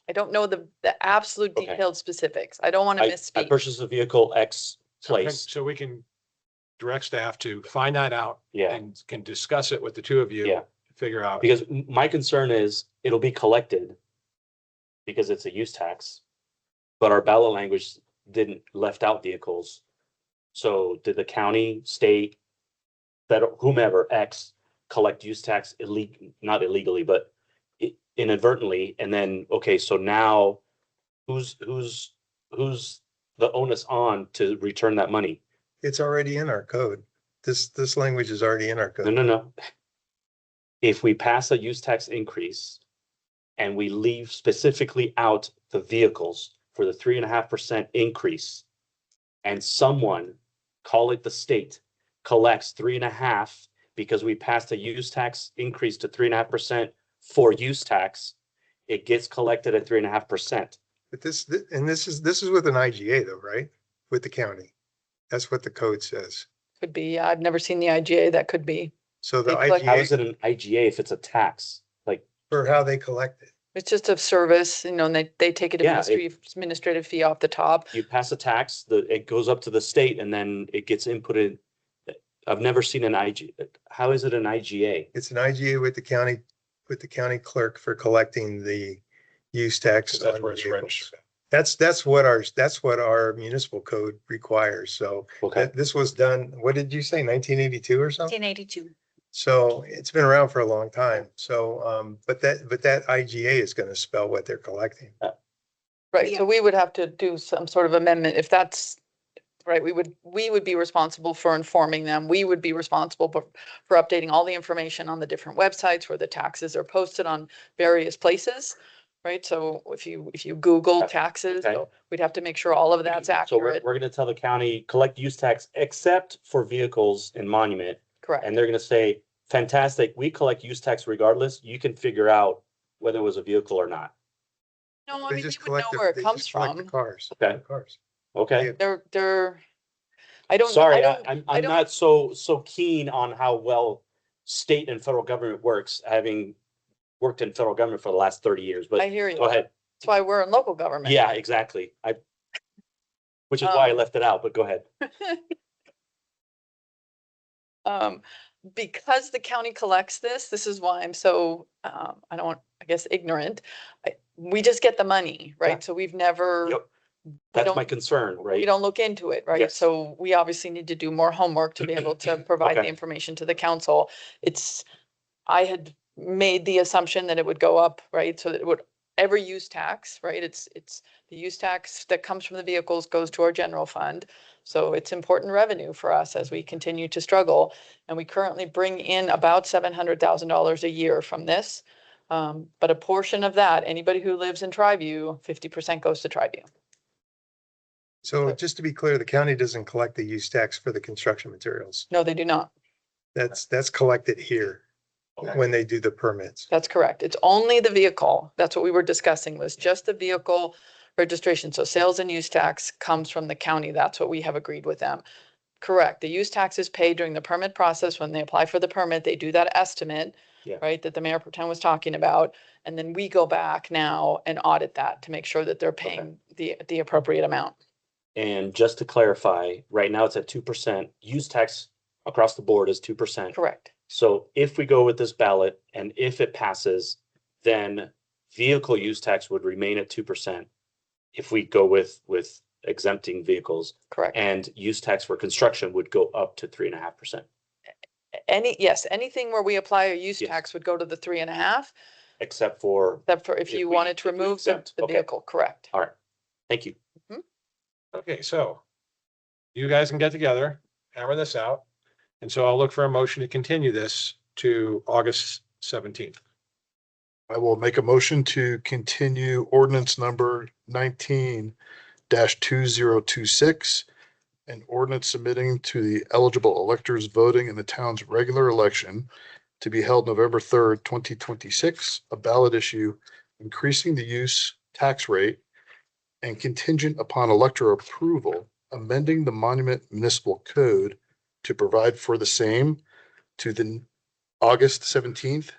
I don't know the absolute Okay. detailed specifics. I don't want to I misspeak. purchased a vehicle X place. so we can direct staff to find that out. Yeah. And can discuss it with the two of you. Yeah. Figure out. Because my concern is it'll be collected because it's a use tax, but our ballot language didn't left out vehicles. So did the county, state, federal, whomever X collect use tax not illegally, but inadvertently? And then, okay, so now who's the onus on to return that money? It's already in our code. This language is already in our code. No. If we pass a use tax increase and we leave specifically out the vehicles for the 3.5% increase, and someone, call it the state, collects 3.5 because we passed a use tax increase to 3.5% for use tax, it gets collected at 3.5%. But this is with an IGA though, right? With the county. That's what the code says. Could be. I've never seen the IGA. That could be. So the They collect- How is IGA, it an IGA if it's a tax? Like, for how they collect it. It's just a service, and they take an Yeah, administrative fee off the top. you pass a tax, it goes up to the state and then it gets inputted. I've never seen an IG. How is it an IGA? It's an IGA with the county clerk for collecting the use tax. That's on where it's vehicles. registered. That's what our municipal code requires. So Okay. this was done, what did you say, 1982 or something? 1982. So it's been around for a long time. So, but that IGA is going to spell what they're collecting. Right, so we would have to do some sort of amendment if that's, right, we would be responsible for informing them. We would be responsible for updating all the information on the different websites where the taxes are posted on various places. Right, so if you Google taxes, Okay. so we'd have to make sure all of that's So we're accurate. gonna tell the county, collect use tax except for vehicles and monument. Correct. And they're gonna say, fantastic, we collect use tax regardless. You can figure out whether it was a vehicle or not. No, I They mean, we just would know collect where it they comes just collect the from. cars. Okay. The cars. Okay. They're, I don't. Sorry, I I'm don't- not so keen on how well state and federal government works, having worked in federal government for the last 30 years, but I hear you. go ahead. That's why we're in local government. Yeah, exactly. Which is why I left it out, but go ahead. Because the county collects this is why I'm so, I guess, ignorant. We just get the money, Yeah. right? So we've never. Yep. we That's don't- my concern, We right? don't look into it, right? Yes. So we obviously need to do more homework to be able to provide the Okay. information to the council. I had made the assumption that it would go up, right? So that it would, every use tax, right? It's the use tax that comes from the vehicles goes to our general fund. So it's important revenue for us as we continue to struggle. And we currently bring in about $700,000 a year from this. But a portion of that, anybody who lives in Triview, 50% goes to Triview. So just to be clear, the county doesn't collect the use tax for the construction materials. No, they do not. That's collected here when they do the permits. That's correct. It's only the vehicle. That's what we were discussing, was just the vehicle registration. So sales and use tax comes from the county. That's what we have agreed with them. Correct. The use tax is paid during the permit process. When they apply for the permit, they do that estimate, Yeah. right, that the Mayor Pro Tem was talking about. And then we go back now and audit that to make sure that they're paying the appropriate amount. And just to clarify, right now it's at 2%. Use tax across the board is 2%. Correct. So if we go with this ballot and if it passes, then vehicle use tax would remain at 2%. If we go with exempting vehicles. Correct. And use tax for construction would go up to 3.5%, Yes, anything where we apply a use Yes. tax would go to the 3.5, except for, except for if If you we- wanted to if we remove the exempt, the okay. vehicle, correct? all right, thank you. Okay, so you guys can get together, hammer this out. And so I'll look for a motion to continue this to August 17th. I will make a motion to continue ordinance number 19-2026. An ordinance submitting to the eligible electors voting in the town's regular election to be held November 3rd, 2026, a ballot issue increasing the use tax rate and contingent upon elector approval, amending the Monument Municipal Code to provide for the same to the August 17th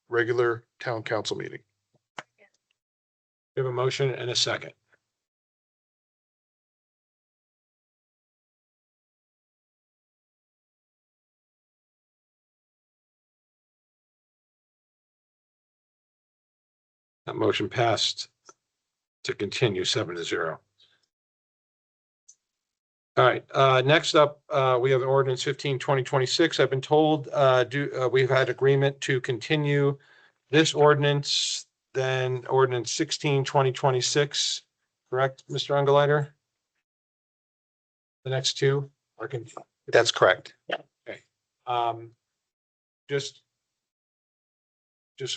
regular town council meeting. We have a motion and a second. That motion passed to continue 7-0. All right, next up, we have ordinance 15-2026. I've been told, we've had agreement to continue this ordinance, then ordinance 16-2026. Correct, Mr. Ungelleider? The next two are. That's correct. Okay. Just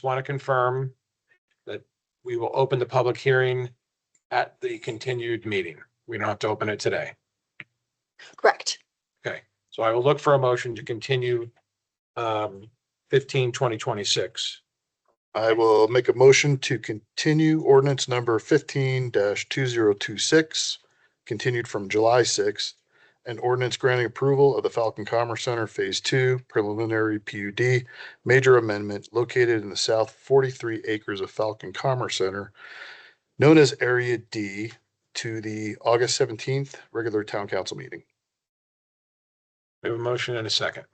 want to confirm that we will open the public hearing at the continued meeting. We don't have to open it today. Correct. Okay, so I will look for a motion to continue 15-2026. I will make a motion to continue ordinance number 15-2026, continued from July 6th, an ordinance granting approval of the Falcon Commerce Center Phase 2 preliminary PUD major amendment located in the south 43 acres of Falcon Commerce Center, known as Area D, to the August 17th regular town council meeting. We have a motion and a second.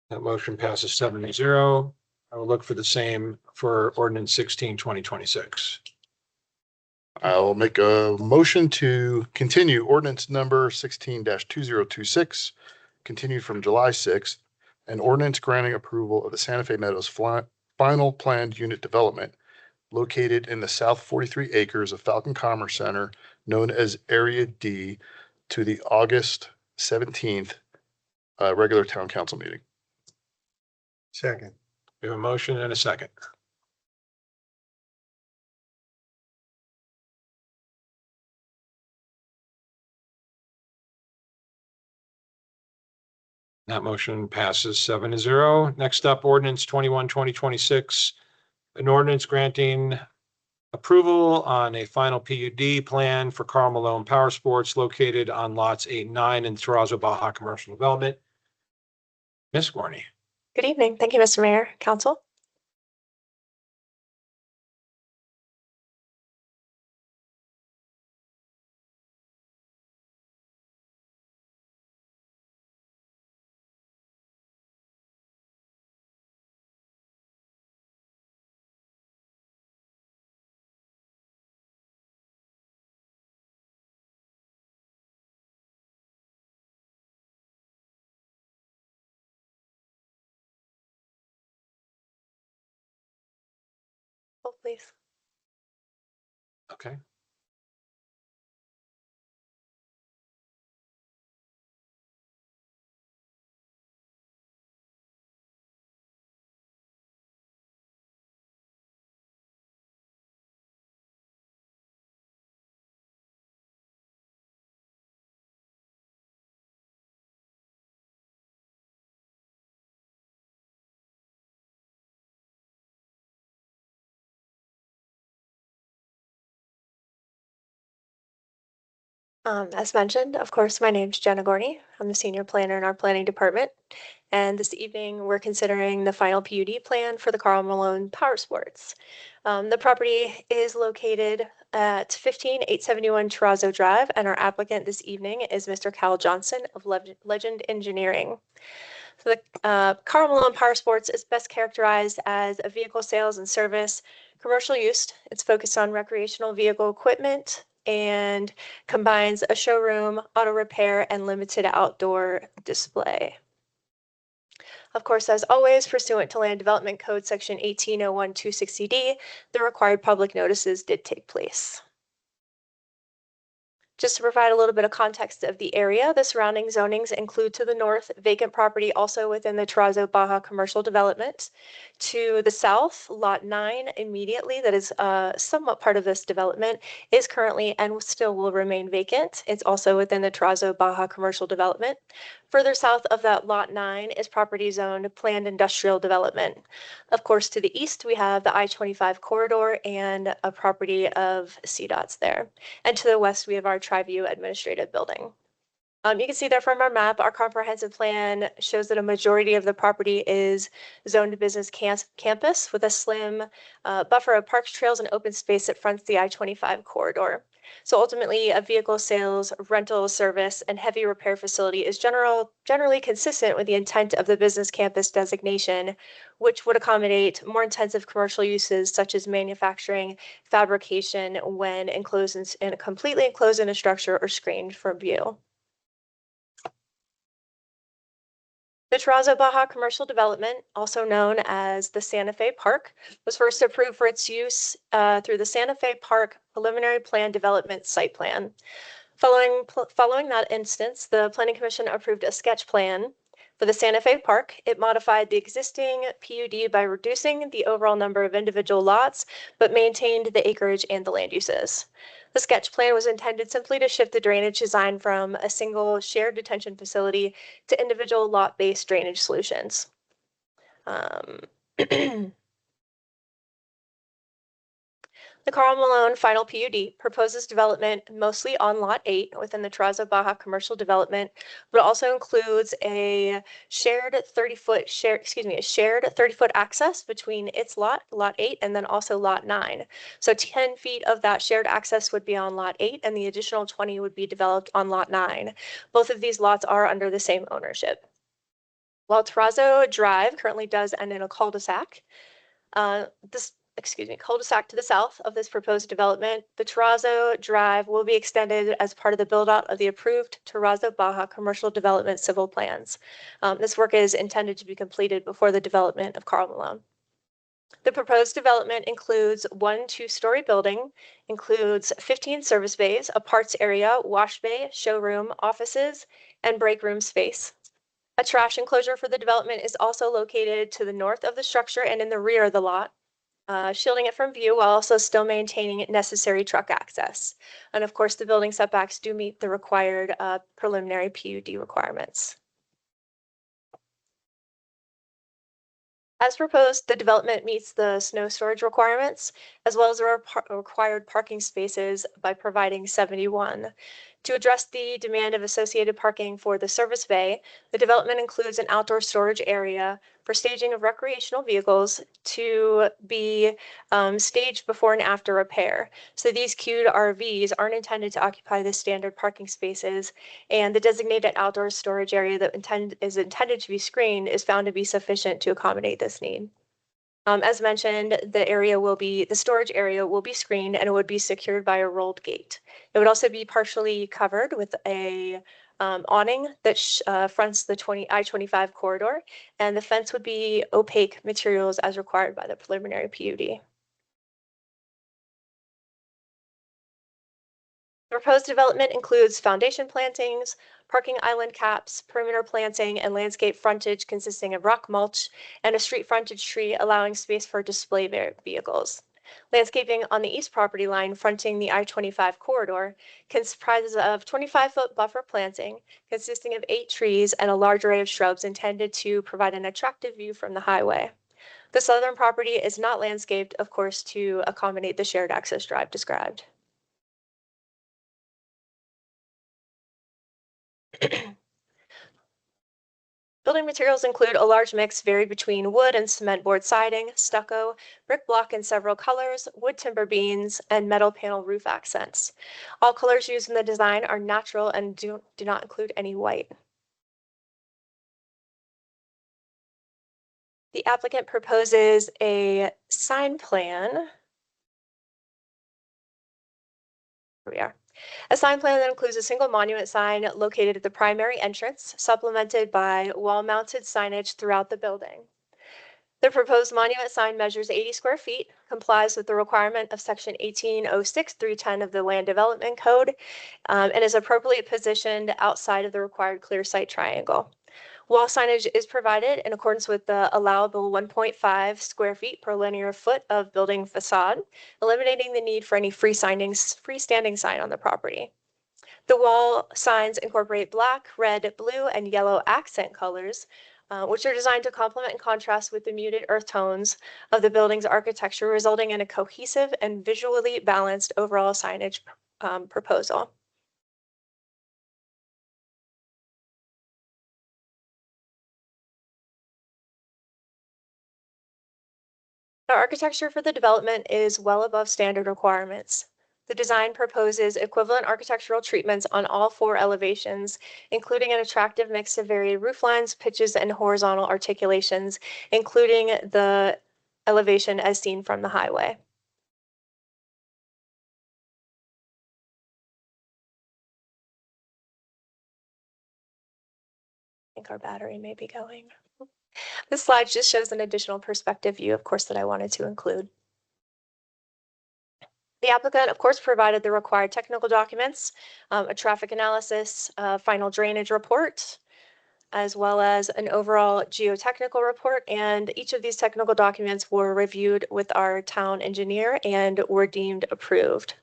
That motion passes 7-0. I will look for the same for ordinance 16-2026. I'll make a motion to continue ordinance number 16-2026, continued from July 6th, an ordinance granting approval of the Santa Fe Meadows final planned unit development located in the south 43 acres of Falcon Commerce Center, known as Area D, to the August 17th regular town council meeting. Second. We have a motion and a second. That motion passes 7-0. Next up, ordinance 21-2026, an ordinance granting approval on a final PUD plan for Carl Malone Power Sports located on lots 8 and 9 in Terrazzo Baja Commercial Development. Ms. Gorney. Good evening. Thank you, Mr. Mayor, Council. Hold, please. Okay. As mentioned, of course, my name's Jenna Gorney. I'm the senior planner in our planning department. And this evening, we're considering the final PUD plan for the Carl Malone Power Sports. The property is located at 15871 Terrazzo Drive, and our applicant this evening is Mr. Cal Johnson of Legend Engineering. So the Carl Malone Power Sports is best characterized as a vehicle sales and service commercial use. It's focused on recreational vehicle equipment and combines a showroom, auto repair, and limited outdoor display. Of course, as always, pursuant to Land Development Code Section 1801260D, the required public notices did take place. Just to provide a little bit of context of the area, the surrounding zonings include to the north, vacant property also within the Terrazzo Baja commercial development. To the south, Lot 9 immediately, that is somewhat part of this development, is currently and still will remain vacant. It's also within the Terrazzo Baja commercial development. Further south of that Lot 9 is property zoned planned industrial development. Of course, to the east, we have the I-25 corridor and a property of CDOTs there. And to the west, we have our Triview Administrative Building. You can see there from our map, our comprehensive plan shows that a majority of the property is zoned to business campus with a slim buffer of parks, trails, and open space that fronts the I-25 corridor. So ultimately, a vehicle sales, rental service, and heavy repair facility is generally consistent with the intent of the business campus designation, which would accommodate more intensive commercial uses such as manufacturing, fabrication when completely enclosed in a structure or screened from view. The Terrazzo Baja Commercial Development, also known as the Santa Fe Park, was first approved for its use through the Santa Fe Park Preliminary Plan Development Site Plan. Following that instance, the Planning Commission approved a sketch plan for the Santa Fe Park. It modified the existing PUD by reducing the overall number of individual lots, but maintained the acreage and the land uses. The sketch plan was intended simply to shift the drainage design from a single shared detention facility to individual lot-based drainage solutions. The Carl Malone final PUD proposes development mostly on Lot 8 within the Terrazzo Baja commercial development, but also includes a shared 30-foot access between its lot 8, and then also Lot 9. So 10 feet of that shared access would be on Lot 8, and the additional 20 would be developed on Lot 9. Both of these lots are under the same ownership. While Terrazzo Drive currently does end in a cul-de-sac, cul-de-sac to the south of this proposed development, the Terrazzo Drive will be extended as part of the build-out of the approved Terrazzo Baja commercial development civil plans. This work is intended to be completed before the development of Carl Malone. The proposed development includes one 2-story building, includes 15 service bays, a parts area, wash bay, showroom, offices, and break room space. A trash enclosure for the development is also located to the north of the structure and in the rear of the lot, shielding it from view while also still maintaining necessary truck access. And of course, the building setbacks do meet the required preliminary PUD requirements. As proposed, the development meets the snow storage requirements, as well as the required parking spaces by providing 71. To address the demand of associated parking for the service bay, the development includes an outdoor storage area for staging of recreational vehicles to be staged before and after repair. So these queued RVs aren't intended to occupy the standard parking spaces, and the designated outdoor storage area that is intended to be screened is found to be sufficient to accommodate this need. As mentioned, the storage area will be screened and it would be secured by a rolled gate. It would also be partially covered with a awning that fronts the I-25 corridor, and the fence would be opaque materials as required by the preliminary PUD. The proposed development includes foundation plantings, parking island caps, perimeter planting, and landscape frontage consisting of rock mulch and a street frontage tree allowing space for display vehicles. Landscaping on the east property line fronting the I-25 corridor comprises of 25-foot buffer planting consisting of 8 trees and a large array of shrubs intended to provide an attractive view from the highway. The southern property is not landscaped, of course, to accommodate the shared access drive described. Building materials include a large mix varied between wood and cement board siding, stucco, brick block in several colors, wood timber beams, and metal panel roof accents. All colors used in the design are natural and do not include any white. The applicant proposes a sign plan. Here we are. A sign plan that includes a single monument sign located at the primary entrance, supplemented by wall-mounted signage throughout the building. The proposed monument sign measures 80 square feet, complies with the requirement of section 1806-310 of the Land Development Code, and is appropriately positioned outside of the required clear sight triangle. Wall signage is provided in accordance with the allowable 1.5 square feet per linear foot of building facade, eliminating the need for any freestanding sign on the property. The wall signs incorporate black, red, blue, and yellow accent colors, which are designed to complement and contrast with the muted earth tones of the building's architecture, resulting in a cohesive and visually balanced overall signage proposal. The architecture for the development is well above standard requirements. The design proposes equivalent architectural treatments on all 4 elevations, including an attractive mix of varied roof lines, pitches, and horizontal articulations, including the elevation as seen from the highway. I think our battery may be going. This slide just shows an additional perspective view, of course, that I wanted to include. The applicant, of course, provided the required technical documents, a traffic analysis, final drainage report, as well as an overall geotechnical report. And each of these technical documents were reviewed with our town engineer and were deemed approved.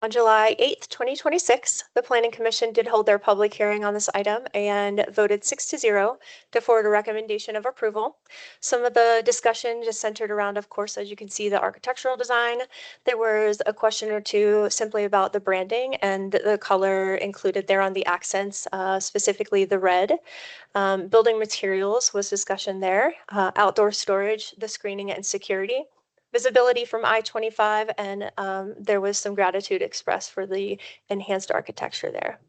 On July 8th, 2026, the Planning Commission did hold their public hearing on this item and voted 6-0 to forward a recommendation of approval. Some of the discussion just centered around, of course, as you can see, the architectural design. There was a question or two simply about the branding and the color included there on the accents, specifically the red. Building materials was discussion there, outdoor storage, the screening and security. Visibility from I-25, and there was some gratitude expressed for the enhanced architecture there.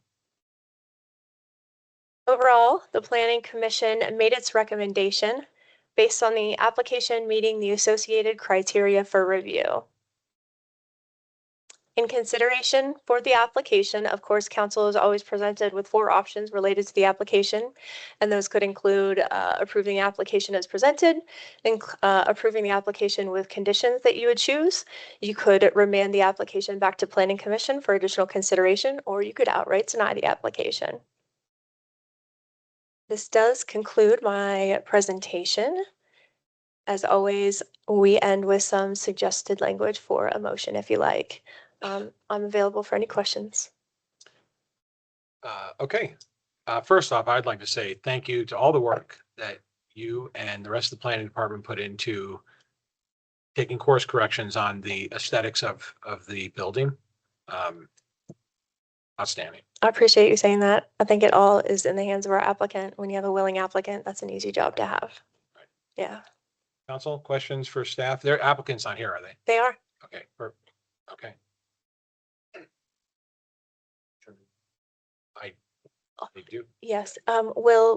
Overall, the Planning Commission made its recommendation based on the application meeting the associated criteria for review. In consideration for the application, of course, council is always presented with 4 options related to the application, and those could include approving the application as presented, approving the application with conditions that you would choose. You could remand the application back to Planning Commission for additional consideration, or you could outright deny the application. This does conclude my presentation. As always, we end with some suggested language for a motion if you like. I'm available for any questions. Okay. First off, I'd like to say thank you to all the work that you and the rest of the planning department put into taking course corrections on the aesthetics of the building. Outstanding. I appreciate you saying that. I think it all is in the hands of our applicant. When you have a willing applicant, that's an easy job to have. Right. Yeah, Council, questions for staff? Their applicants on here, are they? they are. Okay, perfect. Okay. They do. Yes.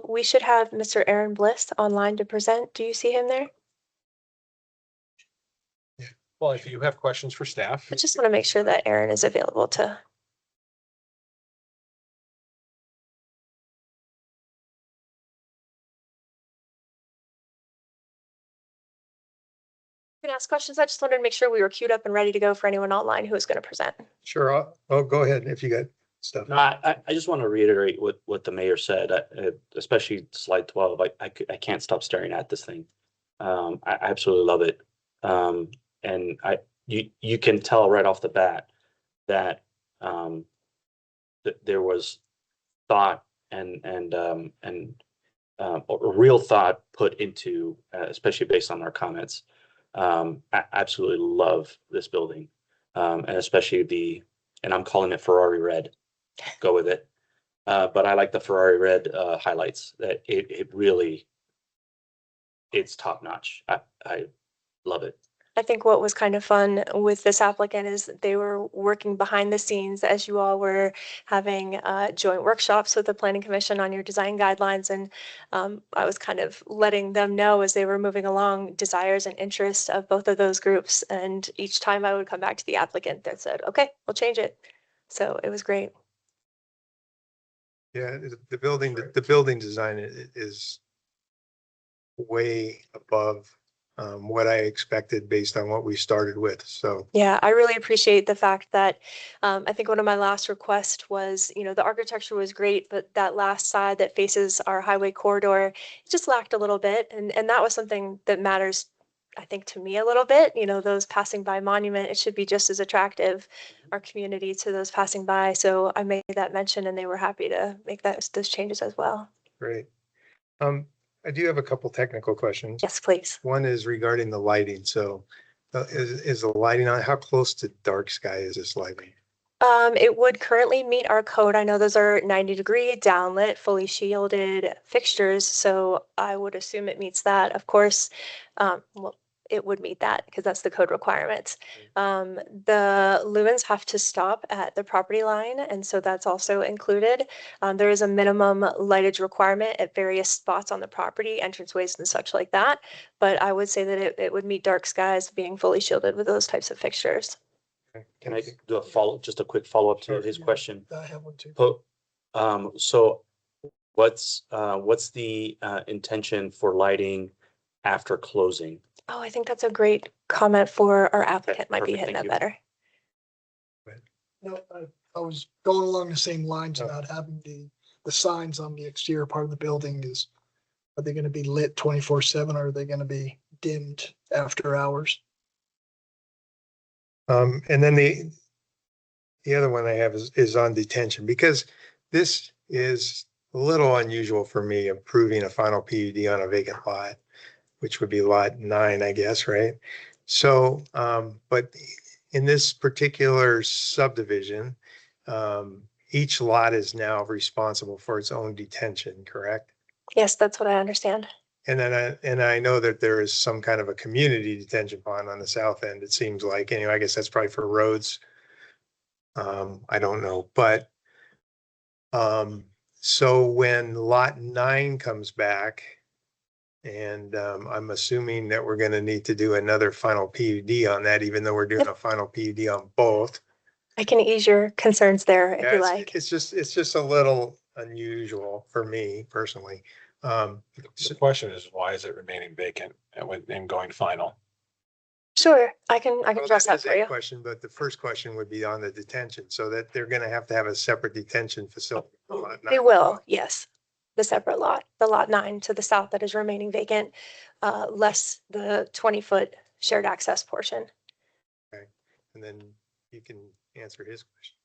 We should have Mr. Aaron Bliss online to present. Do you see him there? Well, if you have questions for staff. I just want to make sure that Aaron is available to. You can ask questions. I just wanted to make sure we were queued up and ready to go for anyone online who is going to present. Sure. I'll go ahead if you got stuff. No, I just want to reiterate what the mayor said, especially slide 12. I can't stop staring at this thing. I absolutely love it. And you can tell right off the bat that there was thought and a real thought put into, especially based on our comments. I absolutely love this building, and especially and I'm calling it Ferrari red. Go with it. But I like the Ferrari red highlights. That it really, it's top notch. I love it. I think what was kind of fun with this applicant is that they were working behind the scenes as you all were having joint workshops with the planning commission on your design guidelines. And I was kind of letting them know as they were moving along desires and interests of both of those groups. And each time I would come back to the applicant that said, okay, we'll change it. So it was great. Yeah, the building design is way above what I expected based on what we started with. So Yeah, I really appreciate the fact that I think one of my last requests was, you know, the architecture was great, but that last side that faces our highway corridor, it just lacked a little bit. And that was something that matters, I think, to me a little bit. You know, those passing by monument, it should be just as attractive, our community, to those passing by. So I made that mention and they were happy to make those changes as well. great. I do have a couple technical questions. Yes, please. One is regarding the lighting. So is the lighting on, how close to dark sky is this lighting? It would currently meet our code. I know those are 90-degree downlit, fully shielded fixtures, so I would assume it meets that. Of course, well, it would meet that because that's the code requirements. The lumens have to stop at the property line, and so that's also included. There is a minimum lightage requirement at various spots on the property, entranceways and such like that. But I would say that it would meet dark skies being fully shielded with those types of fixtures. Can I do just a quick follow-up to his question? I have one too. So what's the intention for lighting after closing? Oh, I think that's a great comment for our applicant. Might be perfect, hitting thank that you. better. No, I was going along the same lines about having the signs on the exterior part of the building are they gonna be lit 24/7 or are they gonna be dimmed after hours? And then the other one I have is on detention, because this is a little unusual for me, approving a final PUD on a vacant lot, which would be lot 9, I guess, right? So, but in this particular subdivision, each lot is now responsible for its own detention, correct? Yes, that's what I understand. And then I know that there is some kind of a community detention pond on the south end, it seems like. Anyway, I guess that's probably for roads. I don't know, but so when lot 9 comes back, and I'm assuming that we're gonna need to do another final PUD on that, even though we're doing a final PUD on both. I can ease your concerns there if Yeah, you it's- like. It's just a little unusual for me personally. The question is, why is it remaining vacant and going final? Sure, I can Well, address that is for a you. question, but the first question would be on the detention, so that they're gonna have to have a separate detention facility. for lot They 9. will, yes. The separate lot, the lot 9 to the south that is remaining vacant, less the 20-foot shared access portion. Okay, and then you can answer his question.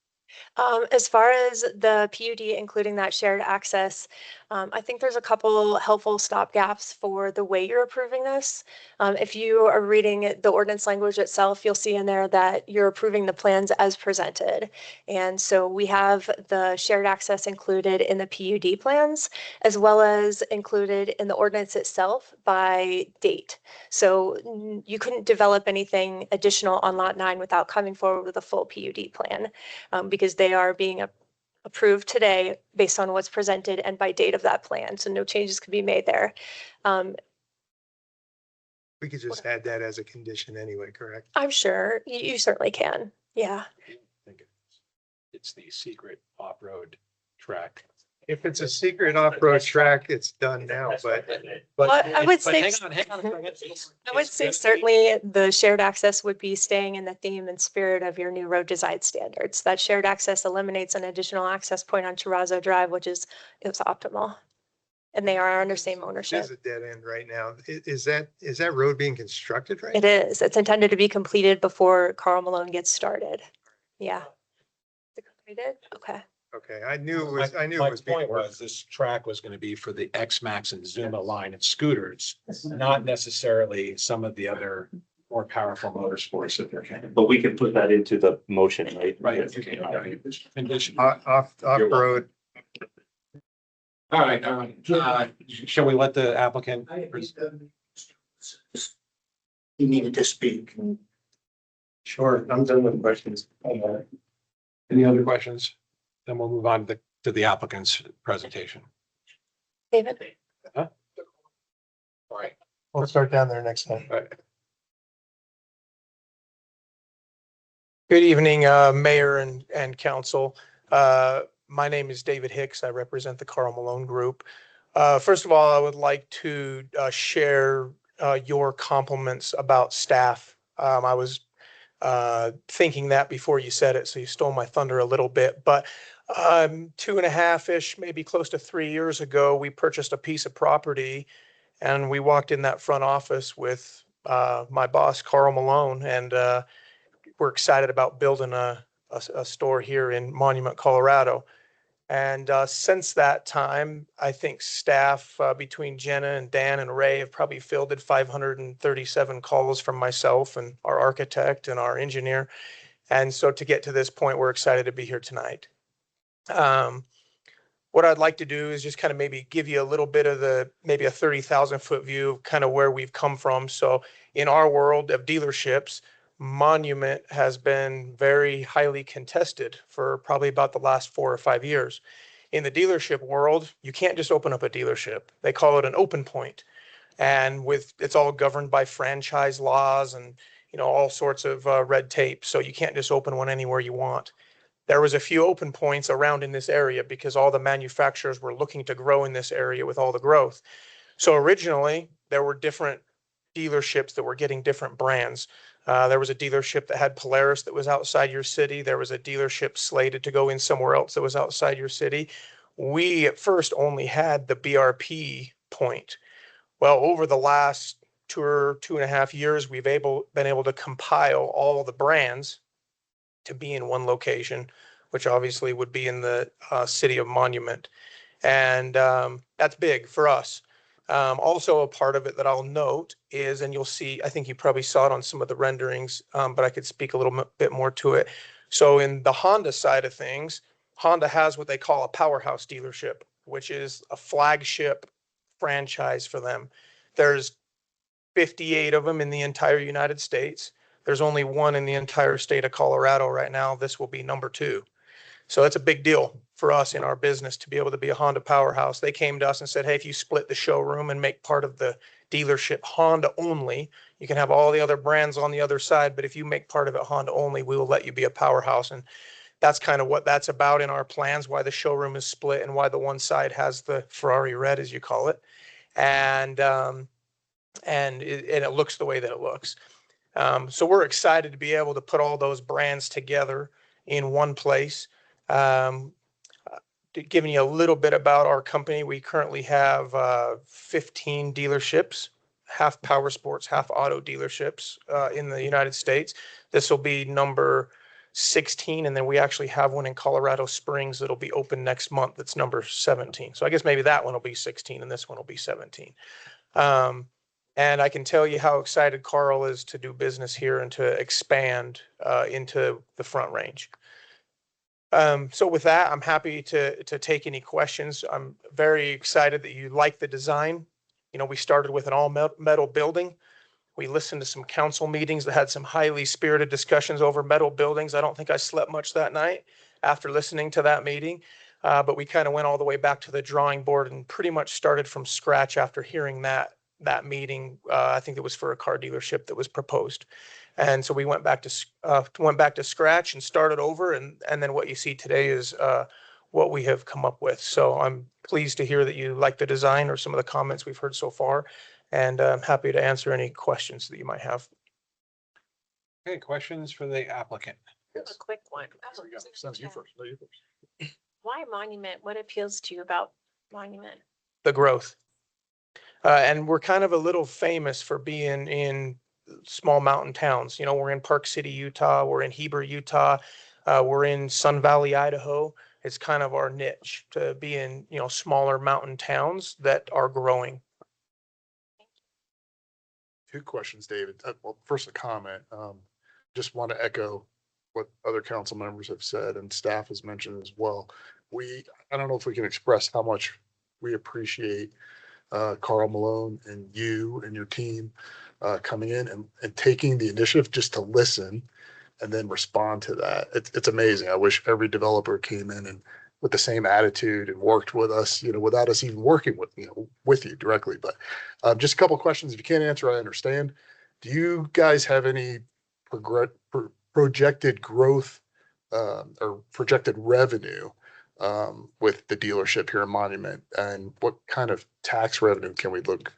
As far as the PUD, including that shared access, I think there's a couple helpful stopgaps for the way you're approving this. If you are reading the ordinance language itself, you'll see in there that you're approving the plans as presented. And so we have the shared access included in the PUD plans, as well as included in the ordinance itself by date. So you couldn't develop anything additional on lot 9 without coming forward with a full PUD plan, because they are being approved today based on what's presented and by date of that plan. So no changes could be made there. We could just add that as a condition anyway, correct? I'm sure you certainly can. Yeah. I think it's the secret off-road track. If it's a secret off-road track, it's done now, but. Well, I would say, Hang on a second. I would say certainly the shared access would be staying in the theme and spirit of your new road design standards. That shared access eliminates an additional access point on Terrazzo Drive, which is optimal. And they are under same It ownership. is a dead end right now. Is that road being constructed right? It is. It's intended to be completed before Carl Malone gets started. Yeah. Is it completed? Okay. Okay, I knew it was, My being point worked. was this track was going to be for the X-Max and Zuma line of scooters, not necessarily some of the other more powerful motorsports that they're. But we can put that into the motion, right? Right. Okay, all right. Condition. Off-road. All right. Shall we let the applicant? He needed to speak. Sure, I'm done with questions. Any other questions? Then we'll move on to the applicant's presentation. David? Huh? All right. We'll start down there next time. All right. Good evening, Mayor and Council. My name is David Hicks. I represent the Carl Malone Group. First of all, I would like to share your compliments about staff. I was thinking that before you said it, so you stole my thunder a little bit. But 2.5-ish, maybe close to 3 years ago, we purchased a piece of property, and we walked in that front office with my boss, Carl Malone, and we're excited about building a store here in Monument, Colorado. And since that time, I think staff between Jenna and Dan and Ray have probably fielded 537 calls from myself and our architect and our engineer. And so to get to this point, we're excited to be here tonight. What I'd like to do is just kind of maybe give you a little bit of maybe a 30,000-foot view of kind of where we've come from. So in our world of dealerships, Monument has been very highly contested for probably about the last 4 or 5 years. In the dealership world, you can't just open up a dealership. They call it an open point. And it's all governed by franchise laws and, all sorts of red tape. So you can't just open one anywhere you want. There was a few open points around in this area because all the manufacturers were looking to grow in this area with all the growth. So originally, there were different dealerships that were getting different brands. There was a dealership that had Polaris that was outside your city. There was a dealership slated to go in somewhere else that was outside your city. We at first only had the BRP point. Well, over the last 2.5 years, we've been able to compile all the brands to be in one location, which obviously would be in the city of Monument. And that's big for us. Also a part of it that I'll note is, and you'll see, I think you probably saw it on some of the renderings, but I could speak a little bit more to it. So in the Honda side of things, Honda has what they call a powerhouse dealership, which is a flagship franchise for them. There's 58 of them in the entire United States. There's only one in the entire state of Colorado right now. This will be number 2. So that's a big deal for us in our business to be able to be a Honda powerhouse. They came to us and said, hey, if you split the showroom and make part of the dealership Honda only, you can have all the other brands on the other side, but if you make part of it Honda only, we will let you be a powerhouse. And that's kind of what that's about in our plans, why the showroom is split and why the one side has the Ferrari red, as you call it. And it looks the way that it looks. So we're excited to be able to put all those brands together in one place. Giving you a little bit about our company, we currently have 15 dealerships, half power sports, half auto dealerships in the United States. This will be number 16, and then we actually have one in Colorado Springs that'll be open next month. That's number 17. So I guess maybe that one will be 16 and this one will be 17. And I can tell you how excited Carl is to do business here and to expand into the Front Range. So with that, I'm happy to take any questions. I'm very excited that you like the design. We started with an all metal building. We listened to some council meetings that had some highly spirited discussions over metal buildings. I don't think I slept much that night after listening to that meeting. But we kind of went all the way back to the drawing board and pretty much started from scratch after hearing that meeting. I think it was for a car dealership that was proposed. And so we went back to scratch and started over. And then what you see today is what we have come up with. So I'm pleased to hear that you like the design or some of the comments we've heard so far. And I'm happy to answer any questions that you might have. Okay, questions for the applicant? A quick one. You first. Why Monument? What appeals to you about Monument? The growth. And we're kind of a little famous for being in small mountain towns. We're in Park City, Utah. We're in Heber, Utah. We're in Sun Valley, Idaho. It's kind of our niche to be in, smaller mountain towns that are growing. 2 questions, David. Well, first a comment. Just want to echo what other council members have said and staff has mentioned as well. I don't know if we can express how much we appreciate Carl Malone and you and your team coming in and taking the initiative just to listen and then respond to that. It's amazing. I wish every developer came in and with the same attitude and worked with us, without us even working with you directly. But just a couple of questions. If you can't answer, I understand. Do you guys have any projected growth or projected revenue with the dealership here in Monument? And what kind of tax revenue can we look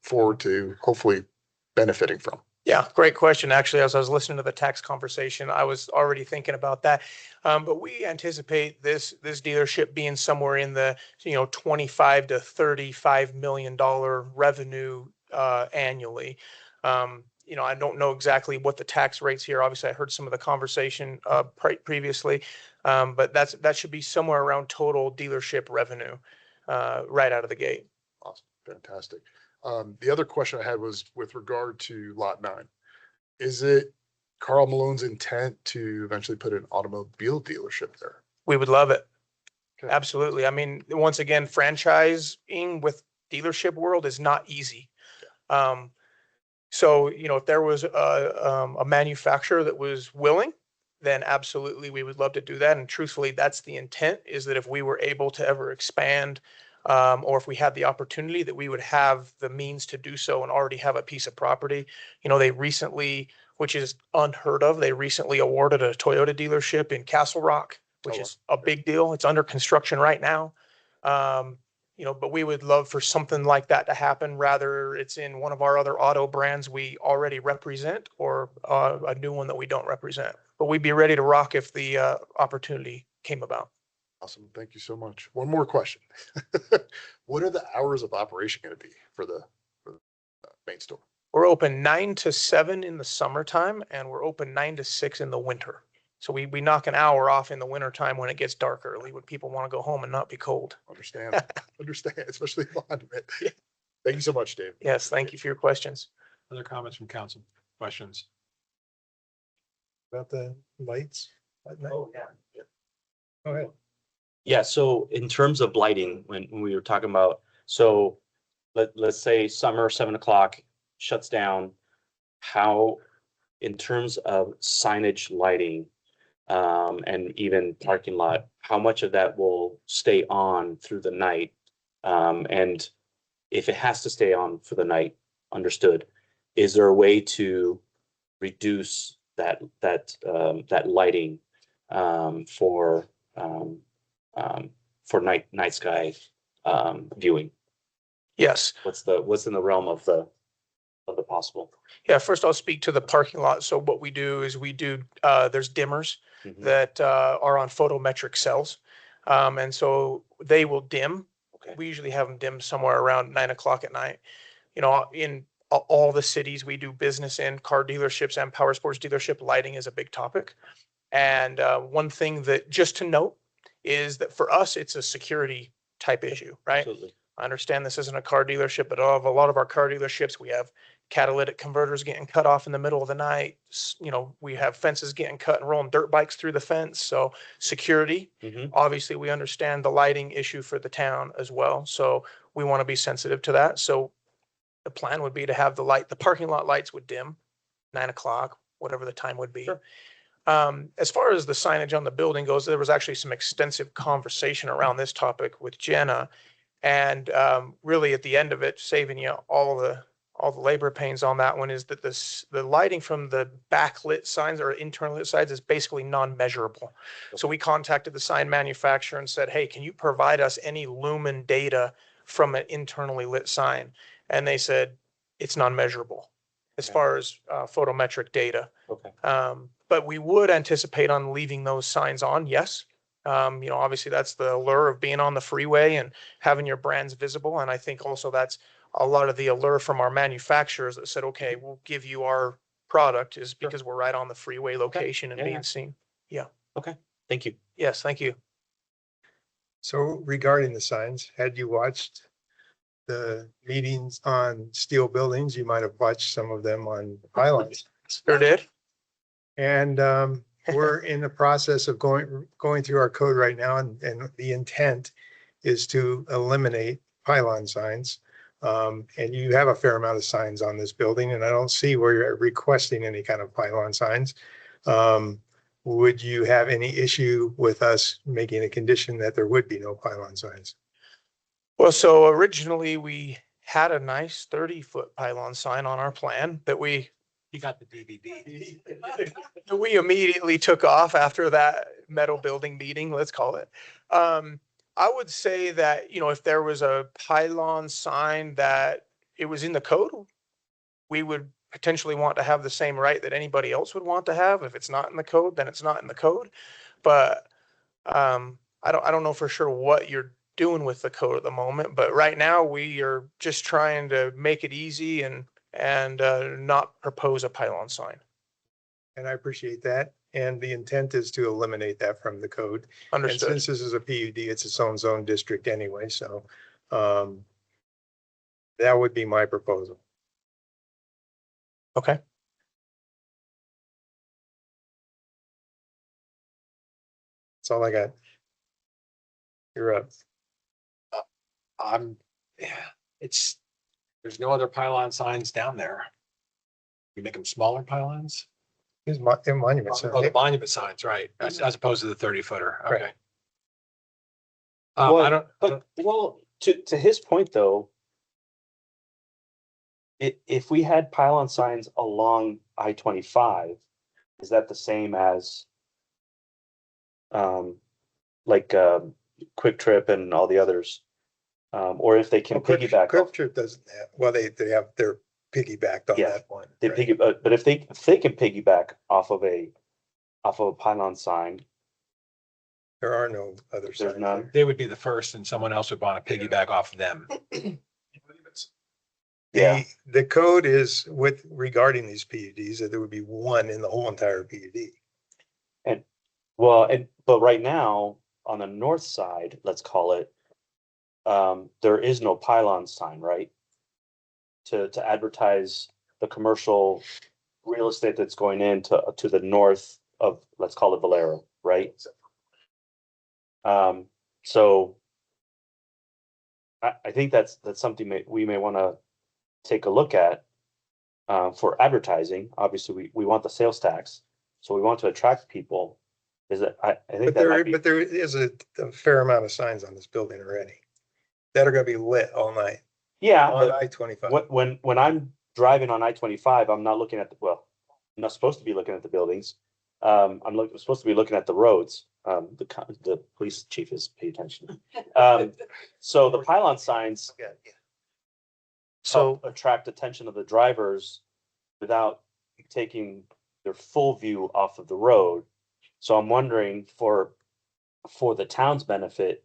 forward to hopefully benefiting from? Yeah, great question. Actually, as I was listening to the tax conversation, I was already thinking about that. But we anticipate this dealership being somewhere in the 25 to $35 million revenue annually. I don't know exactly what the tax rates here. Obviously, I heard some of the conversation previously, but that should be somewhere around total dealership revenue right out of the gate. Awesome, fantastic. The other question I had was with regard to Lot 9. Is it Carl Malone's intent to eventually put an automobile dealership there? We would love it. Okay. Absolutely. I mean, once again, franchising with dealership world is not easy. So, if there was a manufacturer that was willing, then absolutely we would love to do that. And truthfully, that's the intent, is that if we were able to ever expand, or if we had the opportunity, that we would have the means to do so and already have a piece of property. They recently, which is unheard of, they recently awarded a Toyota dealership in Castle Rock, which is a big deal. It's under construction right now. But we would love for something like that to happen, rather it's in one of our other auto brands we already represent, or a new one that we don't represent. But we'd be ready to rock if the opportunity came about. Awesome. Thank you so much. One more question. What are the hours of operation going to be for the main store? We're open 9 to 7 in the summertime, and we're open 9 to 6 in the winter. So we knock an hour off in the wintertime when it gets dark early, when people want to go home and not be cold. Understand, especially Monument. Yeah. Thank you so much, Dave. Yes, thank you for your questions. Other comments from council? Questions? About the lights at night? Oh, yeah. Go ahead. Yeah, so in terms of lighting, when we were talking about, so let's say summer, 7 o'clock shuts down, how, in terms of signage lighting, and even parking lot, how much of that will stay on through the night? And if it has to stay on for the night, understood, is there a way to reduce that lighting for night sky viewing? Yes. What's in the realm of the possible? Yeah, first I'll speak to the parking lot. So what we do is there's dimmers that are on photometric cells. And so they will dim. Okay. We usually have them dim somewhere around 9 o'clock at night. In all the cities we do business in, car dealerships and power sports dealership, lighting is a big topic. And one thing that just to note is that for us, it's a security type issue, right? Absolutely. I understand this isn't a car dealership, but of a lot of our car dealerships, we have catalytic converters getting cut off in the middle of the night. We have fences getting cut and rolling dirt bikes through the fence. So security, obviously we understand the lighting issue for the town as well. So we want to be sensitive to that. So the plan would be to have the parking lot lights would dim 9 o'clock, whatever the time would be. Sure. As far as the signage on the building goes, there was actually some extensive conversation around this topic with Jenna. And really at the end of it, saving you all the labor pains on that one, is that the lighting from the backlit signs or internal lit signs is basically non-measurable. So we contacted the sign manufacturer and said, hey, can you provide us any lumen data from an internally lit sign? And they said, it's non-measurable as far as photometric data. Okay. But we would anticipate on leaving those signs on, yes. Obviously that's the allure of being on the freeway and having your brands visible. And I think also that's a lot of the allure from our manufacturers that said, okay, we'll give you our product, is because we're right on the freeway location and being seen. Yeah. Okay. Thank you. Yes, thank you. So regarding the signs, had you watched the meetings on steel buildings, you might have watched some of them on pylons. Sure did. And we're in the process of going through our code right now, and the intent is to eliminate pylon signs. And you have a fair amount of signs on this building, and I don't see where you're requesting any kind of pylon signs. Would you have any issue with us making a condition that there would be no pylon signs? Well, so originally we had a nice 30-foot pylon sign on our plan that we You got the DVD. we immediately took off after that metal building meeting, let's call it. I would say that, you know, if there was a pylon sign that it was in the code, we would potentially want to have the same right that anybody else would want to have. If it's not in the code, then it's not in the code. But I don't know for sure what you're doing with the code at the moment, but right now we are just trying to make it easy and not propose a pylon sign. And I appreciate that. And the intent is to eliminate that from the code. And Understood. since this is a PUD, it's its own zone district anyway, so that would be my proposal. Okay. That's all I got. You're up. There's no other pylon signs down there. You make them smaller pylons? Here's monument sign. Oh, the monument signs, right, as opposed to the 30-footer. Right. Okay. Well, I don't, Well, to his point though, if we had pylon signs along I-25, is that the same as like Quick Trip and all the others? Or if they can piggyback Quick off, Trip doesn't have, well, they have, they're piggybacked on Yeah, that one. they right? but if they can piggyback off of a pylon sign, There are no other there's signs. none. they would be the first and someone else would want to piggyback off of them. Yeah. The code is with regarding these PUDs that there would be one in the whole entire PUD. But right now, on the north side, let's call it, there is no pylon sign, right? To advertise the commercial real estate that's going into to the north of, let's call it Valero, right? So I think that's something we may want to take a look at for advertising. Obviously, we want the sales tax, so we want to attract people. Is that I think that might be. But there is a fair amount of signs on this building already that are gonna be lit all night Yeah, on but I-25. when I'm driving on I-25, I'm not looking at I'm not supposed to be looking at the buildings. I'm supposed to be looking at the roads. The police chief is paying attention. So the pylon signs help attract attention of the drivers without taking their full view off of the road. So I'm wondering for the town's benefit,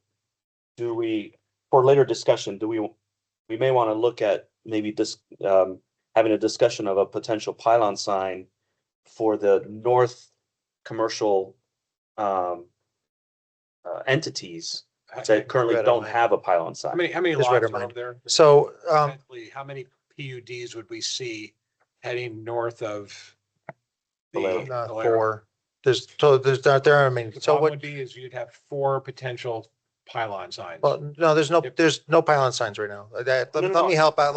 for later discussion, we may want to look at maybe this, having a discussion of a potential pylon sign for the north commercial entities that currently don't have a pylon sign. How many Just lots read her are mind. over there? So, Potentially, how many PUDs would we see heading north of Valero. four. There's not there, I mean, The so problem what, would be is you'd have 4 potential pylon signs. well, no, there's no pylon signs right now. Let No. me help out,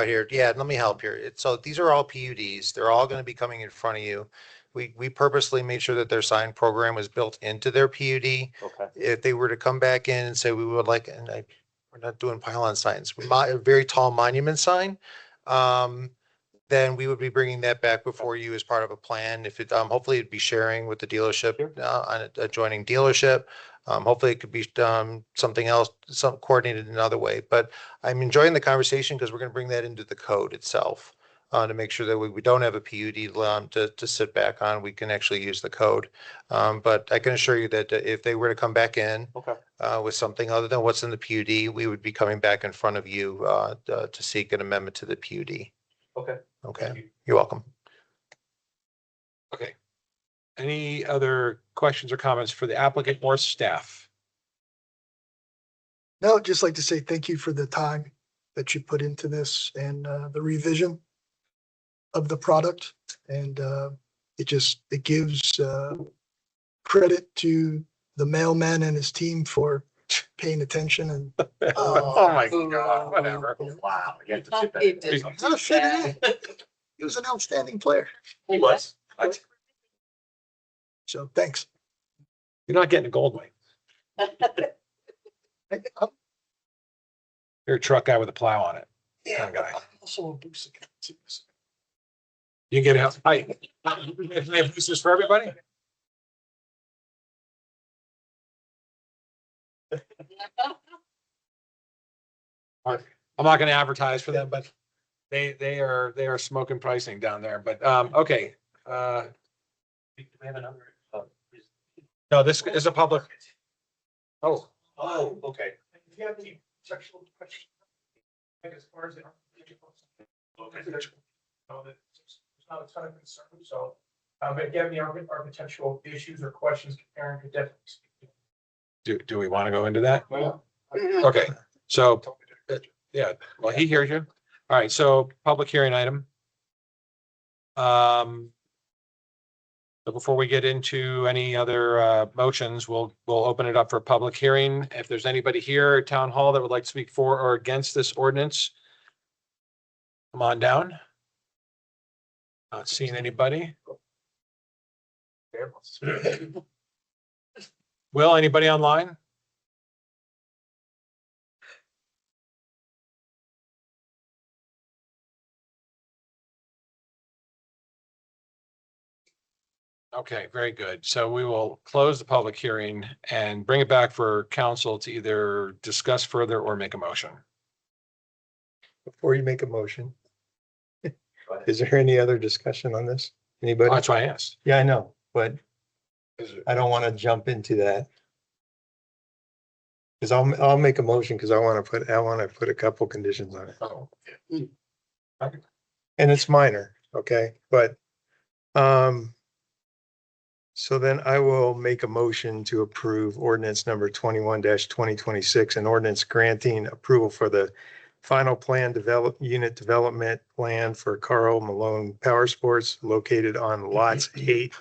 here. Yeah, let me help here. So these are all PUDs. They're all gonna be coming in front of you. We purposely made sure that their sign program was built into their PUD. Okay. If they were to come back in and say, we would like, we're not doing pylon signs, a very tall monument sign, then we would be bringing that back before you as part of a plan. If it, hopefully it'd be sharing with the dealership, on an adjoining dealership. Hopefully it could be, something else, coordinated another way, but I'm enjoying the conversation because we're going to bring that into the code itself. To make sure that we don't have a PUD to sit back on, we can actually use the code. But I can assure you that if they were to come back in Okay. with something other than what's in the PUD, we would be coming back in front of you to seek an amendment to the PUD. Okay. Okay, you're welcome. Okay. Any other questions or comments for the applicant or staff? No, I'd just like to say thank you for the time that you put into this and the revision of the product. And it gives credit to the mailman and his team for paying attention and. Oh my God, whatever. Wow. You have to sit He back. did. Not a fit in. He was an outstanding player. He was. So thanks. You're not getting a gold wing. I'm You're a truck guy with a plow on it. Kind of guy. also a booster. You can get out. Hi. Can I have boosters for everybody? I'm not gonna advertise for them, but they are smoking pricing down there, but, okay. We have another. No, this is a public. Oh, Oh, okay. If you have any sexual questions, as far as the architectural, there's not a ton of concern, so, but if you have any architectural issues or questions, Karen could definitely speak. do we want to go into that? Well, Okay, so, yeah, well, he hears you. All right, so public hearing item. So before we get into any other motions, we'll open it up for public hearing. If there's anybody here at Town Hall that would like to speak for or against this ordinance, come on down. Not seeing anybody. Will, anybody online? Okay, very good. So we will close the public hearing and bring it back for council to either discuss further or make a motion. Before you make a motion, is there any other discussion on this? Anybody? That's why I asked. Yeah, I know, but I don't want to jump into that. Cause I'll make a motion because I want to put a couple conditions on it. Oh, And it's minor, okay, but, so then I will make a motion to approve ordinance number 21-2026, an ordinance granting approval for the final plan unit development plan for Carl Malone Power Sports located on lots 8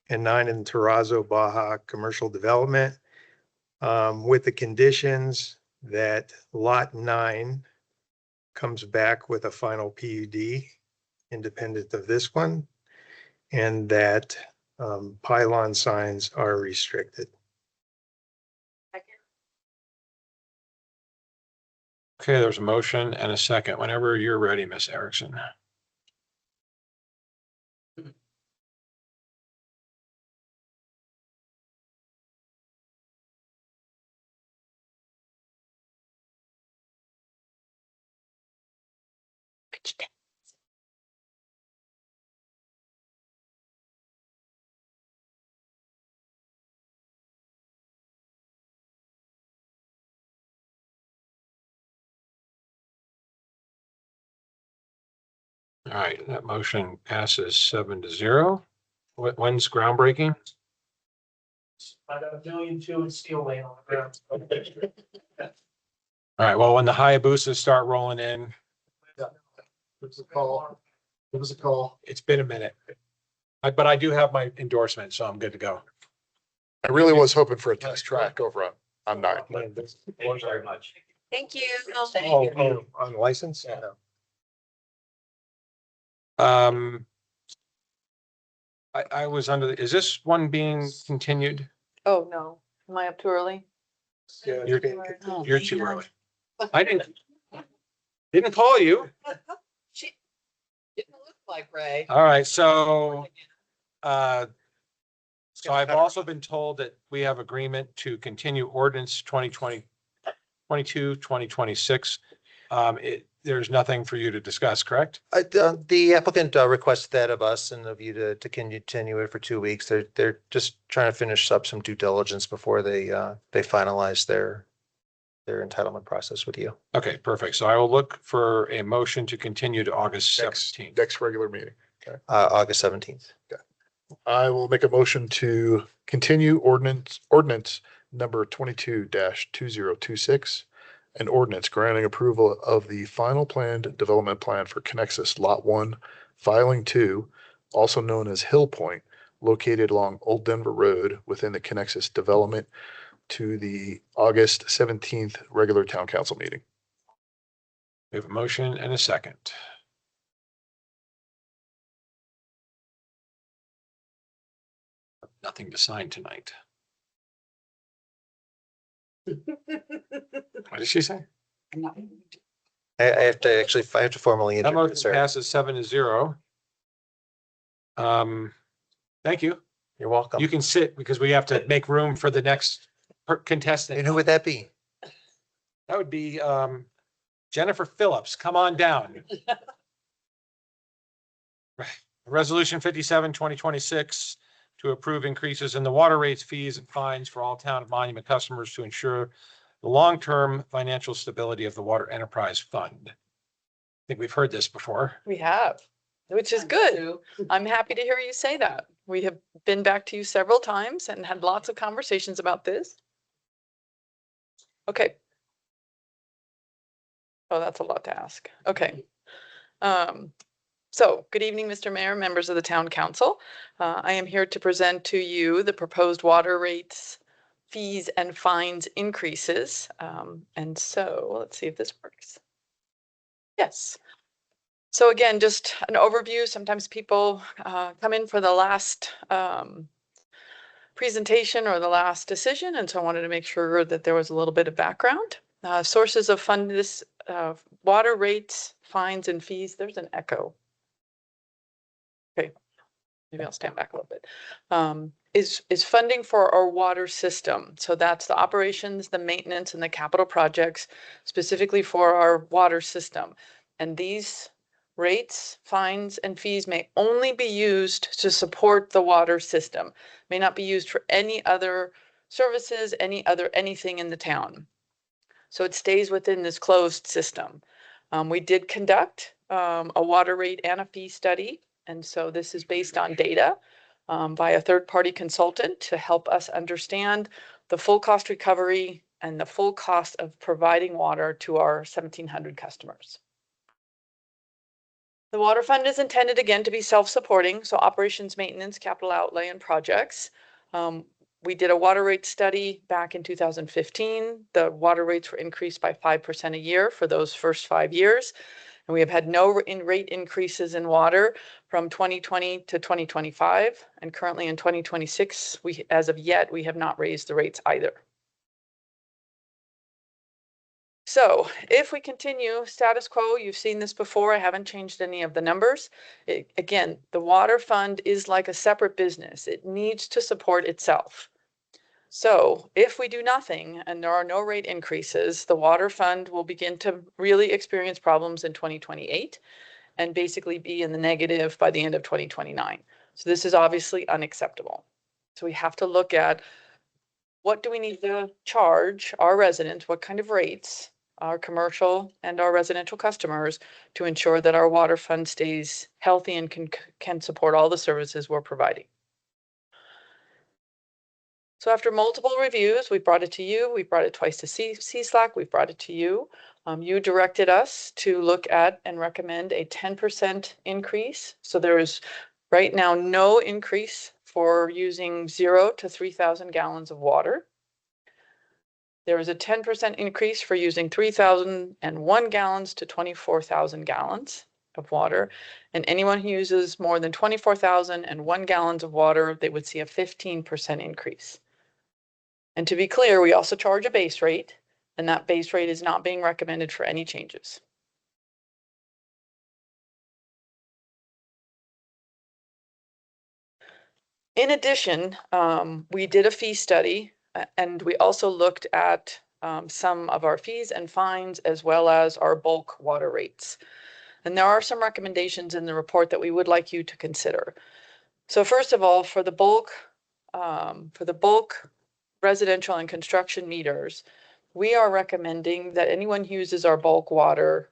and 9 in Terrazzo, Baja Commercial Development. With the conditions that lot 9 comes back with a final PUD independent of this one, and that pylon signs are restricted. okay, there's a motion and a second. Whenever you're ready, Miss Erickson. All right, that motion passes 7-0. When's groundbreaking? I got $1.2 million in steel laying on the ground. All right, well, when the Hayabusas start rolling in, Give us a call. Give us a call. it's been a minute. But I do have my endorsement, so I'm good to go. I really was hoping for a test track over on 9. Thank you very much. Thank you. Oh, on license? Yeah. No. I was under, is this one being continued? Oh, no. Am I up too early? Yeah, You're- Oh, You're too early. I didn't call you. She didn't look like Ray. All right, so I've also been told that we have agreement to continue ordinance 2026. There's nothing for you to discuss, correct? The applicant requested that of us and of you to continue it for 2 weeks. They're just trying to finish up some due diligence before they finalize their entitlement process with you. Okay, perfect. So I will look for a motion to continue to August Next 17th. regular meeting. August 17th. I will make a motion to continue ordinance number 22-2026. An ordinance granting approval of the final planned development plan for Connexus Lot 1, Filing 2, also known as Hill Point, located along Old Denver Road within the Connexus Development to the August 17th regular town council meeting. We have a motion and a second. Nothing to sign tonight. What did she say? I have to actually, I have to formally That introduce motion her. passes 7-0. Thank you. You're welcome. You can sit because we have to make room for the next contestant. And who would that be? That would be Jennifer Phillips. Come on down. Resolution 57, 2026 to approve increases in the water rates, fees, and fines for all town and monument customers to ensure the long-term financial stability of the Water Enterprise Fund. I think we've heard this before. We have, which is good. I'm happy to hear you say that. We have been back to you several times and had lots of conversations about this. Okay. Oh, that's a lot to ask. Okay. So good evening, Mr. Mayor, members of the Town Council. I am here to present to you the proposed water rates, fees, and fines increases. And so let's see if this works. Yes. So again, just an overview. Sometimes people come in for the last presentation or the last decision. And so I wanted to make sure that there was a little bit of background. Sources of fund this water rates, fines, and fees. There's an echo. Okay, maybe I'll stand back a little bit. Is funding for our water system. So that's the operations, the maintenance, and the capital projects specifically for our water system. And these rates, fines, and fees may only be used to support the water system, may not be used for any other services, anything in the town. So it stays within this closed system. We did conduct a water rate and a fee study. And so this is based on data by a third-party consultant to help us understand the full cost recovery and the full cost of providing water to our 1,700 customers. The water fund is intended again to be self-supporting, so operations, maintenance, capital outlay, and projects. We did a water rate study back in 2015. The water rates were increased by 5% a year for those first 5 years. And we have had no rate increases in water from 2020 to 2025. And currently in 2026, as of yet, we have not raised the rates either. So if we continue status quo, you've seen this before, I haven't changed any of the numbers. Again, the water fund is like a separate business. It needs to support itself. So if we do nothing and there are no rate increases, the water fund will begin to really experience problems in 2028 and basically be in the negative by the end of 2029. So this is obviously unacceptable. So we have to look at what do we need to charge our residents, what kind of rates, our commercial and our residential customers, to ensure that our water fund stays healthy and can support all the services we're providing. So after multiple reviews, we brought it to you. We brought it twice to CSLAC. We brought it to you. You directed us to look at and recommend a 10% increase. So there is right now no increase for using 0 to 3,000 gallons of water. There is a 10% increase for using 3,001 gallons to 24,000 gallons of water. And anyone who uses more than 24,001 gallons of water, they would see a 15% increase. And to be clear, we also charge a base rate, and that base rate is not being recommended for any changes. In addition, we did a fee study, and we also looked at some of our fees and fines as well as our bulk water rates. And there are some recommendations in the report that we would like you to consider. So first of all, for the bulk residential and construction meters, we are recommending that anyone who uses our bulk water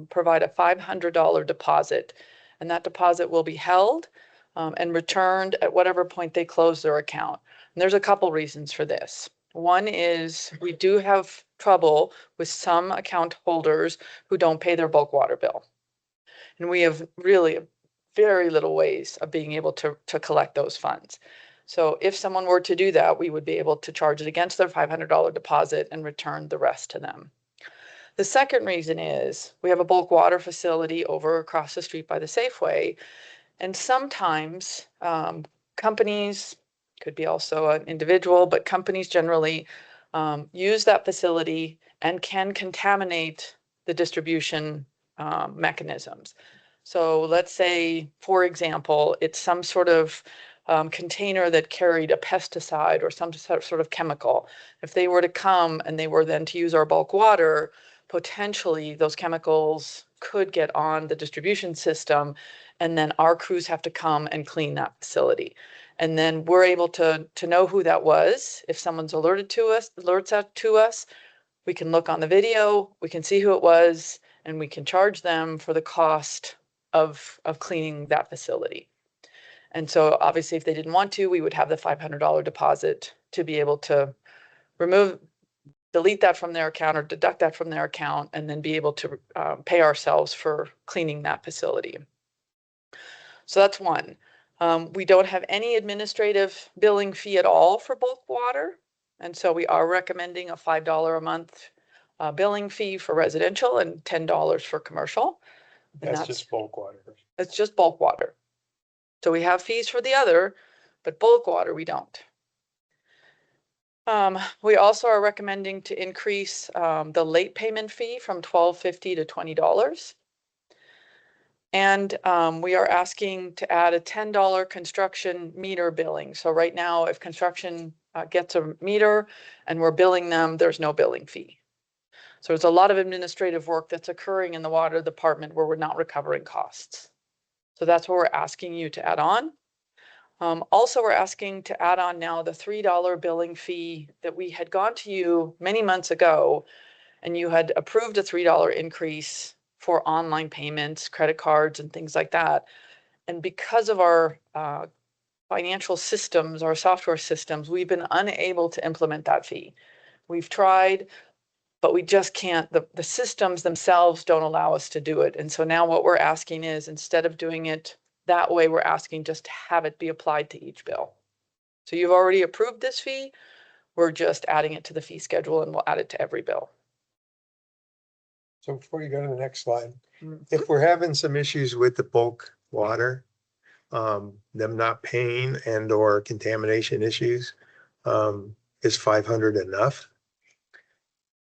provide a $500 deposit, and that deposit will be held and returned at whatever point they close their account. And there's a couple reasons for this. One is we do have trouble with some account holders who don't pay their bulk water bill. And we have really very little ways of being able to collect those funds. So if someone were to do that, we would be able to charge it against their $500 deposit and return the rest to them. The second reason is we have a bulk water facility over across the street by the Safeway. And sometimes companies, could be also an individual, but companies generally use that facility and can contaminate the distribution mechanisms. So let's say, for example, it's some sort of container that carried a pesticide or some sort of chemical. If they were to come and they were then to use our bulk water, potentially those chemicals could get on the distribution system, and then our crews have to come and clean that facility. And then we're able to know who that was. If someone's alerts out to us, we can look on the video, we can see who it was, and we can charge them for the cost of cleaning that facility. And so obviously if they didn't want to, we would have the $500 deposit to be able to delete that from their account or deduct that from their account, and then be able to pay ourselves for cleaning that facility. So that's one. We don't have any administrative billing fee at all for bulk water. And so we are recommending a $5 a month billing fee for residential and $10 for commercial. And That's just bulk water. It's just bulk water. So we have fees for the other, but bulk water we don't. We also are recommending to increase the late payment fee from $12.50 to $20. And we are asking to add a $10 construction meter billing. So right now, if construction gets a meter and we're billing them, there's no billing fee. So there's a lot of administrative work that's occurring in the water department where we're not recovering costs. So that's what we're asking you to add on. Also, we're asking to add on now the $3 billing fee that we had gone to you many months ago, and you had approved a $3 increase for online payments, credit cards, and things like that. And because of our financial systems, our software systems, we've been unable to implement that fee. We've tried, but we just can't, the systems themselves don't allow us to do it. And so now what we're asking is, instead of doing it that way, we're asking just to have it be applied to each bill. So you've already approved this fee. We're just adding it to the fee schedule, and we'll add it to every bill. So before you go to the next slide, if we're having some issues with the bulk water, them not paying and or contamination issues, is 500 enough?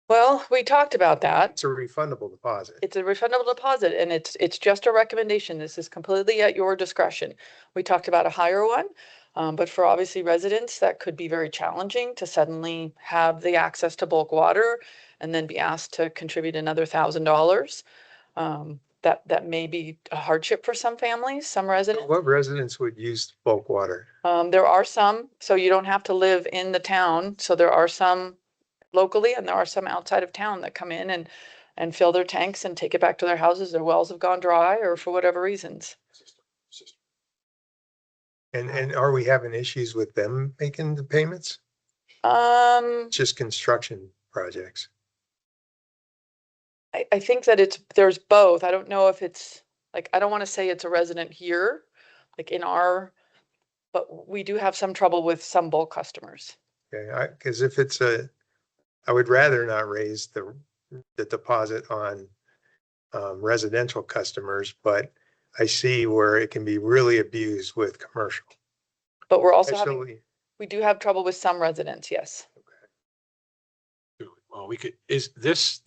Well, we talked about that. It's a refundable deposit. It's a refundable deposit, and it's just a recommendation. This is completely at your discretion. We talked about a higher one, but for obviously residents, that could be very challenging to suddenly have the access to bulk water and then be asked to contribute another $1,000. That may be a hardship for some families, some residents. What residents would use bulk water? There are some, so you don't have to live in the town. So there are some locally, and there are some outside of town that come in and fill their tanks and take it back to their houses. Their wells have gone dry or for whatever reasons. And are we having issues with them making the payments? Just construction projects. I think that there's both. I don't know if it's like, I don't want to say it's a resident here, like but we do have some trouble with some bulk customers. Okay, because if it's I would rather not raise the deposit on residential customers, but I see where it can be really abused with commercial. But we're also Especially, we do have trouble with some residents, yes. Well,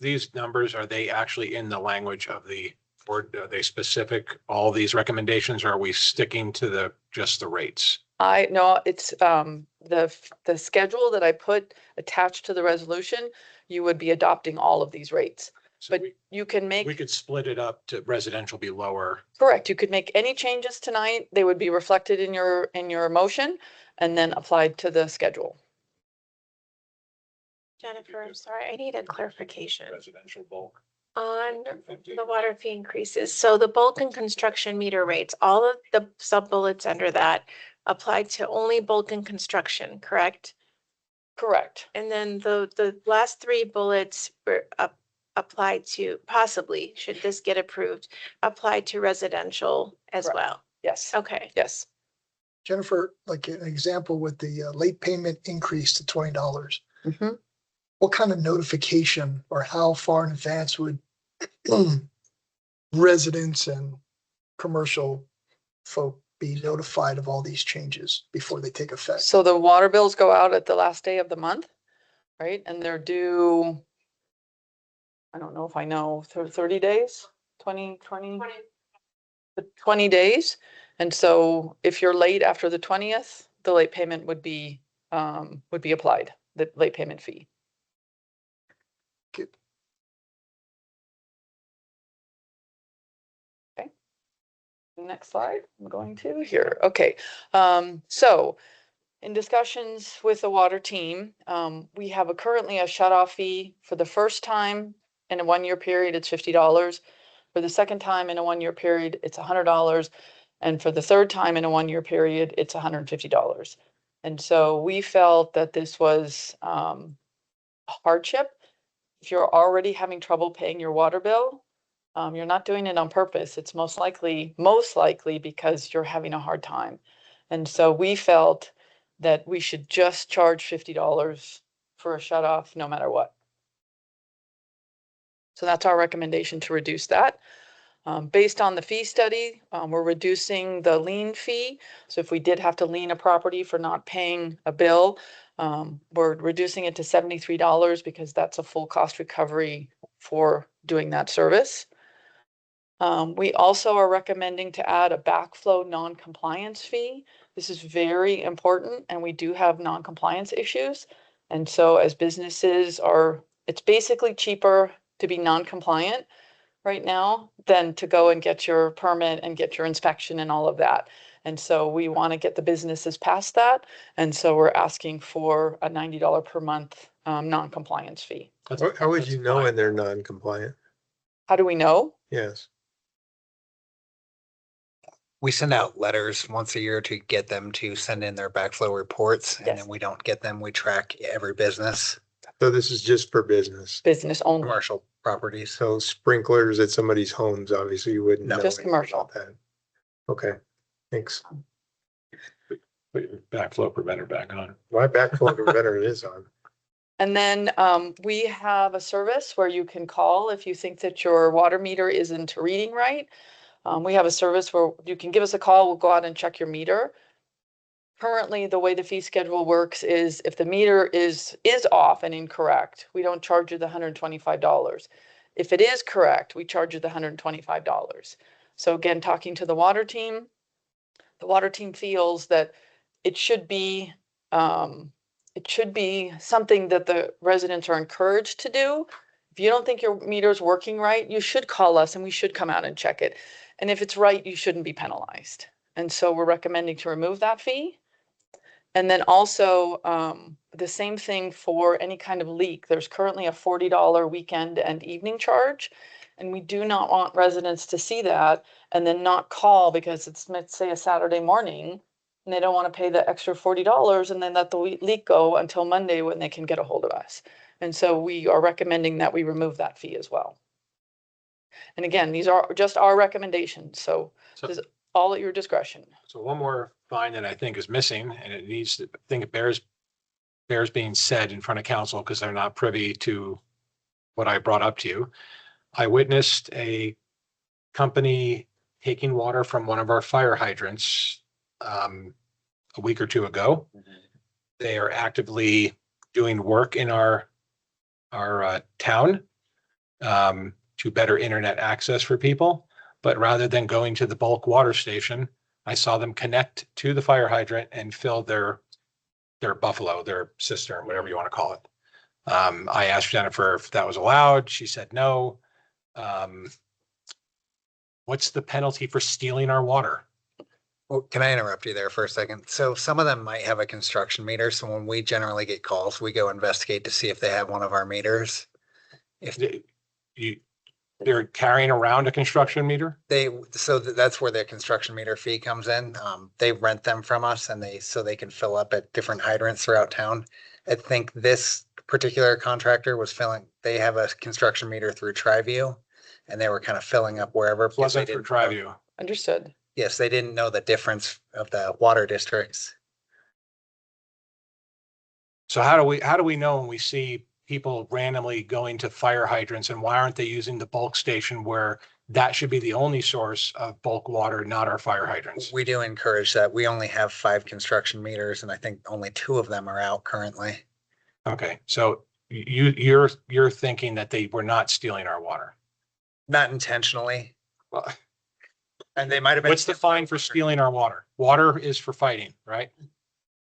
these numbers, are they actually in the language of the board? Are they specific, all these recommendations, or are we sticking to just the rates? No, it's the schedule that I put attached to the resolution, you would be adopting all of these rates. So But you can make, we could split it up to residential be lower. correct, you could make any changes tonight. They would be reflected in your motion and then applied to the schedule. Jennifer, I'm sorry, I need a clarification Residential bulk. on the water fee increases. So the bulk and construction meter rates, all of the sub bullets under that apply to only bulk and construction, correct? Correct. And then the last three bullets were applied to, possibly, should this get approved, apply to residential as Correct. well. Yes. Okay. Yes. Jennifer, like an example with the late payment increase to $20, Mhm. what kind of notification or how far in advance would residents and commercial folk be notified of all these changes before they take effect? So the water bills go out at the last day of the month, right? And they're due, I don't know if I know, 30 days, 20 days. And so if you're late after the 20th, the late payment would be applied, the late payment fee. Good. Okay. Next slide, I'm going to here. Okay. So in discussions with the water team, we have currently a shut-off fee for the first time in a 1-year period, it's $50. For the second time in a 1-year period, it's $100. And for the third time in a 1-year period, it's $150. And so we felt that this was a hardship. If you're already having trouble paying your water bill, you're not doing it on purpose. It's most likely because you're having a hard time. And so we felt that we should just charge $50 for a shut off no matter what. So that's our recommendation to reduce that. Based on the fee study, we're reducing the lien fee. So if we did have to lien a property for not paying a bill, we're reducing it to $73 because that's a full cost recovery for doing that service. We also are recommending to add a backflow non-compliance fee. This is very important, and we do have non-compliance issues. And so as businesses it's basically cheaper to be non-compliant right now than to go and get your permit and get your inspection and all of that. And so we want to get the businesses past that. And so we're asking for a $90 per month non-compliance fee. How would you know when they're non-compliant? How do we know? Yes. We send out letters once a year to get them to send in their backflow reports, and then we don't get them. We track every business. So this is just for business. Business only. Commercial properties. So sprinklers at somebody's homes, obviously you wouldn't know. Just anything commercial. about that. Okay, thanks. Put your backflow preventer back on. My backflow preventer is on. And then we have a service where you can call if you think that your water meter isn't reading right. We have a service where you can give us a call, we'll go out and check your meter. Currently, the way the fee schedule works is if the meter is off and incorrect, we don't charge you the $125. If it is correct, we charge you the $125. So again, talking to the water team feels that it should be something that the residents are encouraged to do. If you don't think your meter is working right, you should call us and we should come out and check it. And if it's right, you shouldn't be penalized. And so we're recommending to remove that fee. And then also the same thing for any kind of leak. There's currently a $40 weekend and evening charge. And we do not want residents to see that and then not call because it's, let's say, a Saturday morning and they don't want to pay the extra $40 and then let the leak go until Monday when they can get a hold of us. And so we are recommending that we remove that fee as well. And again, these are just our recommendations. So this is all at your discretion. So one more fine that I think is missing, and it needs to, I think it bears being said in front of council because they're not privy to what I brought up to you. I witnessed a company taking water from one of our fire hydrants a week or two ago. They are actively doing work in our town to better internet access for people. But rather than going to the bulk water station, I saw them connect to the fire hydrant and fill their buffalo, their cistern, whatever you want to call it. I asked Jennifer if that was allowed. She said no. What's the penalty for stealing our water? Well, can I interrupt you there for a second? So some of them might have a construction meter. So when we generally get calls, we go investigate to see if they have one of our meters. If They're carrying around a construction meter? That's where the construction meter fee comes in. They rent them from us and so they can fill up at different hydrants throughout town. I think this particular contractor they have a construction meter through TriView and they were kind of filling up wherever. Wasn't for TriView. Understood. Yes, they didn't know the difference of the water districts. So how do we know when we see people randomly going to fire hydrants, and why aren't they using the bulk station where that should be the only source of bulk water, not our fire hydrants? We do encourage that. We only have 5 construction meters and I think only 2 of them are out currently. Okay, so you're thinking that they were not stealing our water. Not intentionally. Well, And they might have been. what's the fine for stealing our water? Water is for fighting, right?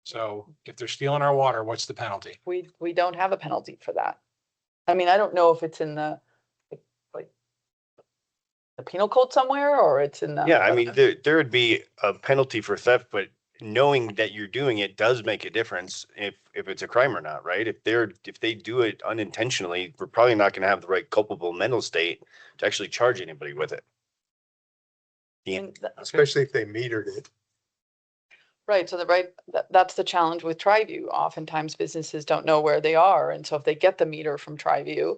So if they're stealing our water, what's the penalty? We don't have a penalty for that. I mean, I don't know if it's in the, like, the penal code somewhere, or it's in the. Yeah, I mean, there would be a penalty for theft, but knowing that you're doing it does make a difference if it's a crime or not, right? If they do it unintentionally, we're probably not gonna have the right culpable mental state to actually charge anybody with it. Especially if they metered it. Right, so that's the challenge with TriView. Oftentimes businesses don't know where they are, and so if they get the meter from TriView,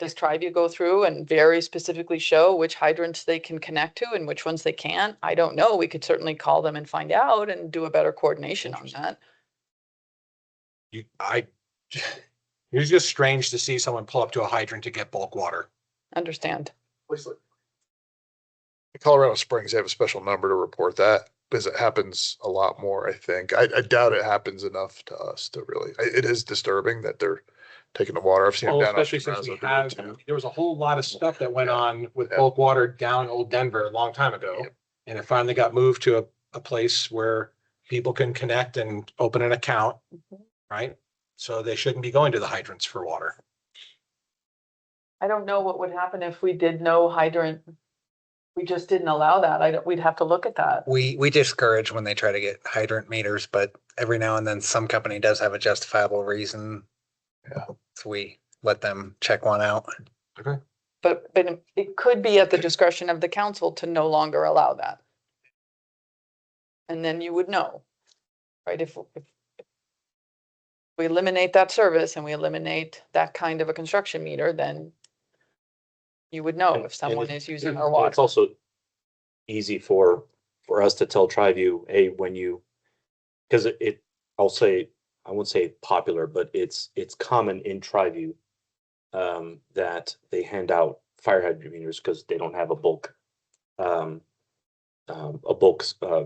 does TriView go through and very specifically show which hydrants they can connect to and which ones they can't? I don't know. We could certainly call them and find out and do a better coordination on that. It's just strange to see someone pull up to a hydrant to get bulk water. Understand. In Colorado Springs, they have a special number to report that because it happens a lot more, I think. I doubt it happens enough to us to really, it is disturbing that they're taking the water. I've seen it Well, down. especially since there was a whole lot of stuff that went on with bulk water down Old Denver a long time ago. Yep. And it finally got moved to a place where people can connect and open an account, right? So they shouldn't be going to the hydrants for water. I don't know what would happen if we did no hydrant. We just didn't allow that. We'd have to look at that. We discourage when they try to get hydrant meters, but every now and then some company does have a justifiable reason. Yeah. So we let them check one out. Okay. But it could be at the discretion of the council to no longer allow that. And then you would know, right? If we eliminate that service and we eliminate that kind of a construction meter, then you would know if someone is using our water. It's also easy for us to tell TriView, hey, when you, because I'll say, I won't say popular, but it's common in TriView that they hand out fire hydrant meters because they don't have a bulk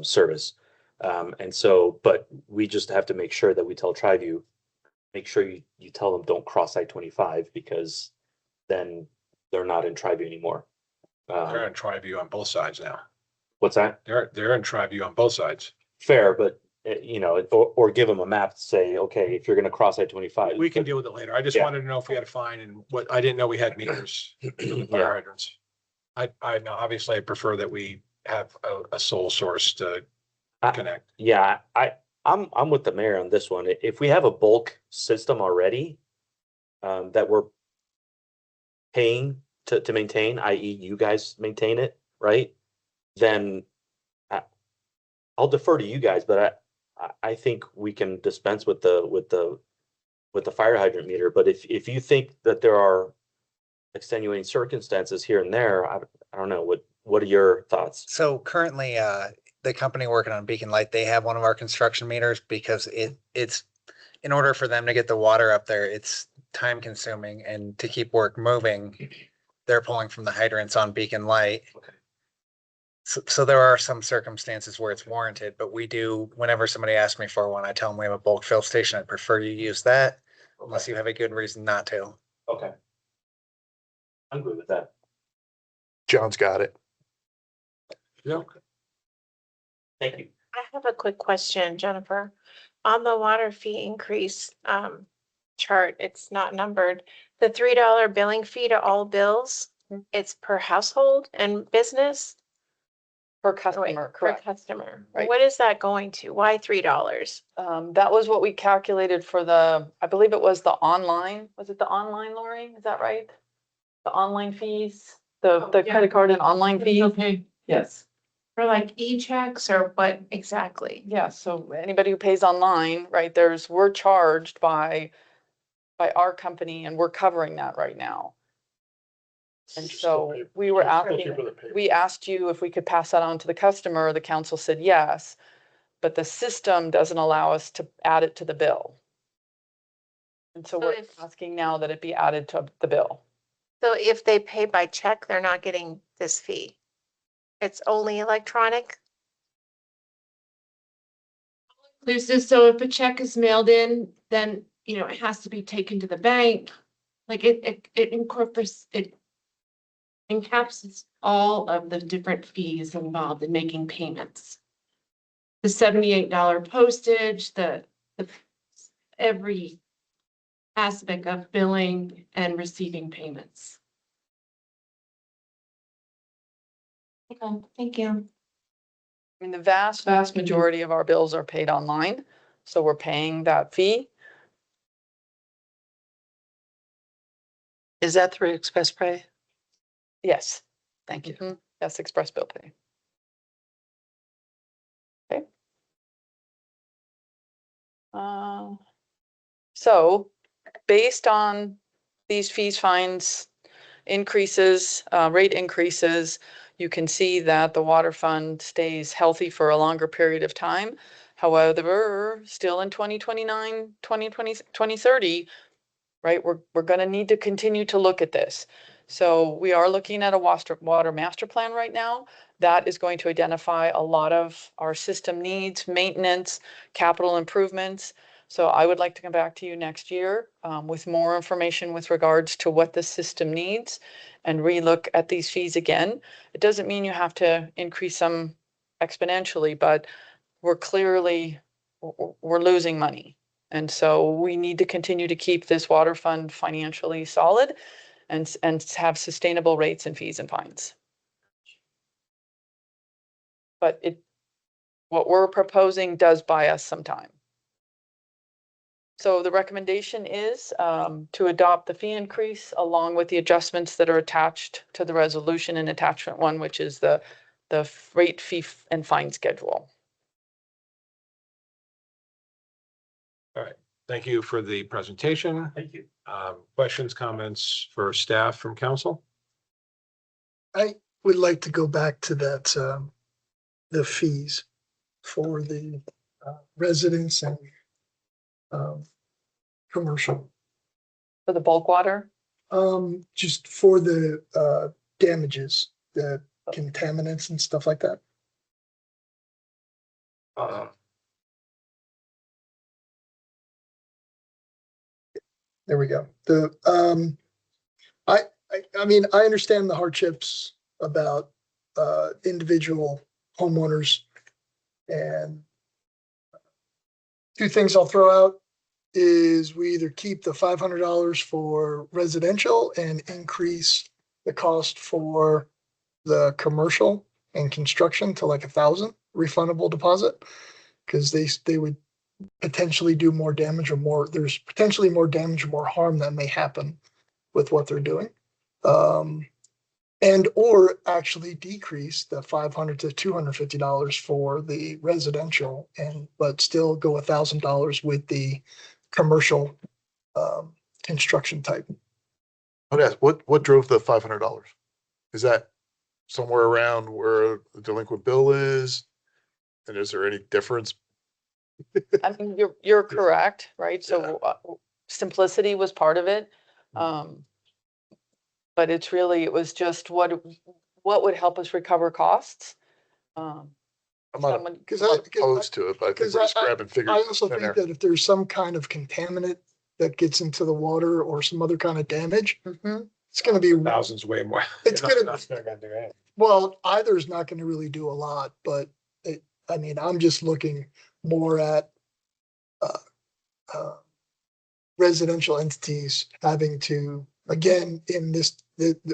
service. And so, but we just have to make sure that we tell TriView, make sure you tell them don't cross I-25 because then they're not in TriView anymore. They're in TriView on both sides now. What's that? They're in TriView on both sides. Fair, but or give them a map to say, okay, if you're going to cross I-25. We can deal with it later. I just wanted to know if we had a fine, and what I didn't know we had meters for the fire hydrants. I know, obviously I prefer that we have a sole source to connect. Yeah, I'm with the mayor on this one. If we have a bulk system already that we're paying to maintain, i.e. you guys maintain it, right? Then I'll defer to you guys, but I think we can dispense with the fire hydrant meter. But if you think that there are extenuating circumstances here and there, I don't know, what are your thoughts? So currently, the company working on Beacon Lite, they have one of our construction meters because it's in order for them to get the water up there, it's time consuming, and to keep work moving, they're pulling from the hydrants on Beacon Lite. Okay. So there are some circumstances where it's warranted, but we do, whenever somebody asks me for one, I tell them we have a bulk fill station. I prefer you use that unless you have a good reason not to. Okay. I'm good with that. John's got it. Yeah. Thank you. I have a quick question, Jennifer. On the water fee increase chart, it's not numbered. The $3 billing fee to all bills, it's per household and business? Per customer, Per correct. customer. Right. What is that going to? Why $3? That was what we calculated for I believe it was the online. Was it the online, Lori? Is that right? The online fees, the credit card and online fees? Okay. Yes. For like e-checks or what exactly? Yeah, so anybody who pays online, right, we're charged by our company, and we're covering that right now. And so we were asking, we asked you if we could pass that on to the customer. The council said yes, but the system doesn't allow us to add it to the bill. And so we're asking now that it be added to the bill. So if they pay by check, they're not getting this fee. It's only electronic. Inclusive, so if a check is mailed in, then, you know, it has to be taken to the bank. Like it incorporates, it encapsulates all of the different fees involved in making payments. The $78 postage, the every aspect of billing and receiving payments. Okay, thank you. I mean, the vast majority of our bills are paid online, so we're paying that fee. Is that through Express Pay? Yes, thank you. Yes, Express Bill Pay. Okay. So based on these fees, fines, increases, rate increases, you can see that the water fund stays healthy for a longer period of time. However, still in 2029, 2020, 2030, right, we're going to need to continue to look at this. So we are looking at a water master plan right now that is going to identify a lot of our system needs, maintenance, capital improvements. So I would like to come back to you next year with more information with regards to what the system needs and relook at these fees again. It doesn't mean you have to increase them exponentially, but we're clearly, we're losing money. And so we need to continue to keep this water fund financially solid and have sustainable rates and fees and fines. But what we're proposing does buy us some time. So the recommendation is to adopt the fee increase along with the adjustments that are attached to the resolution in attachment 1, which is the rate, fee, and fine schedule. All right. Thank you for the presentation. Thank you. Questions, comments for staff from council? I would like to go back to that, the fees for the residents and commercial. For the bulk water? Just for the damages, the contaminants and stuff like that. There we go. I mean, I understand the hardships about individual homeowners, and two things I'll throw out is we either keep the $500 for residential and increase the cost for the commercial and construction to like 1,000 refundable deposit, because they would potentially do more damage, or more, there's potentially more damage or more harm that may happen with what they're doing. And or actually decrease the $500 to $250 for the residential, but still go $1,000 with the commercial construction type. What drove the $500? Is that somewhere around where the delinquent bill is? And is there any difference? I mean, you're correct, right? So simplicity was part of it. But it was just what would help us recover costs. I'm not opposed to it, but I think we're just grabbing figures. I also think that if there's some kind of contaminant that gets into the water or some other kind of damage, it's going to be thousands, way more. It's going to, well, either is not going to really do a lot, but I mean, I'm just looking more at residential entities having to, again, in this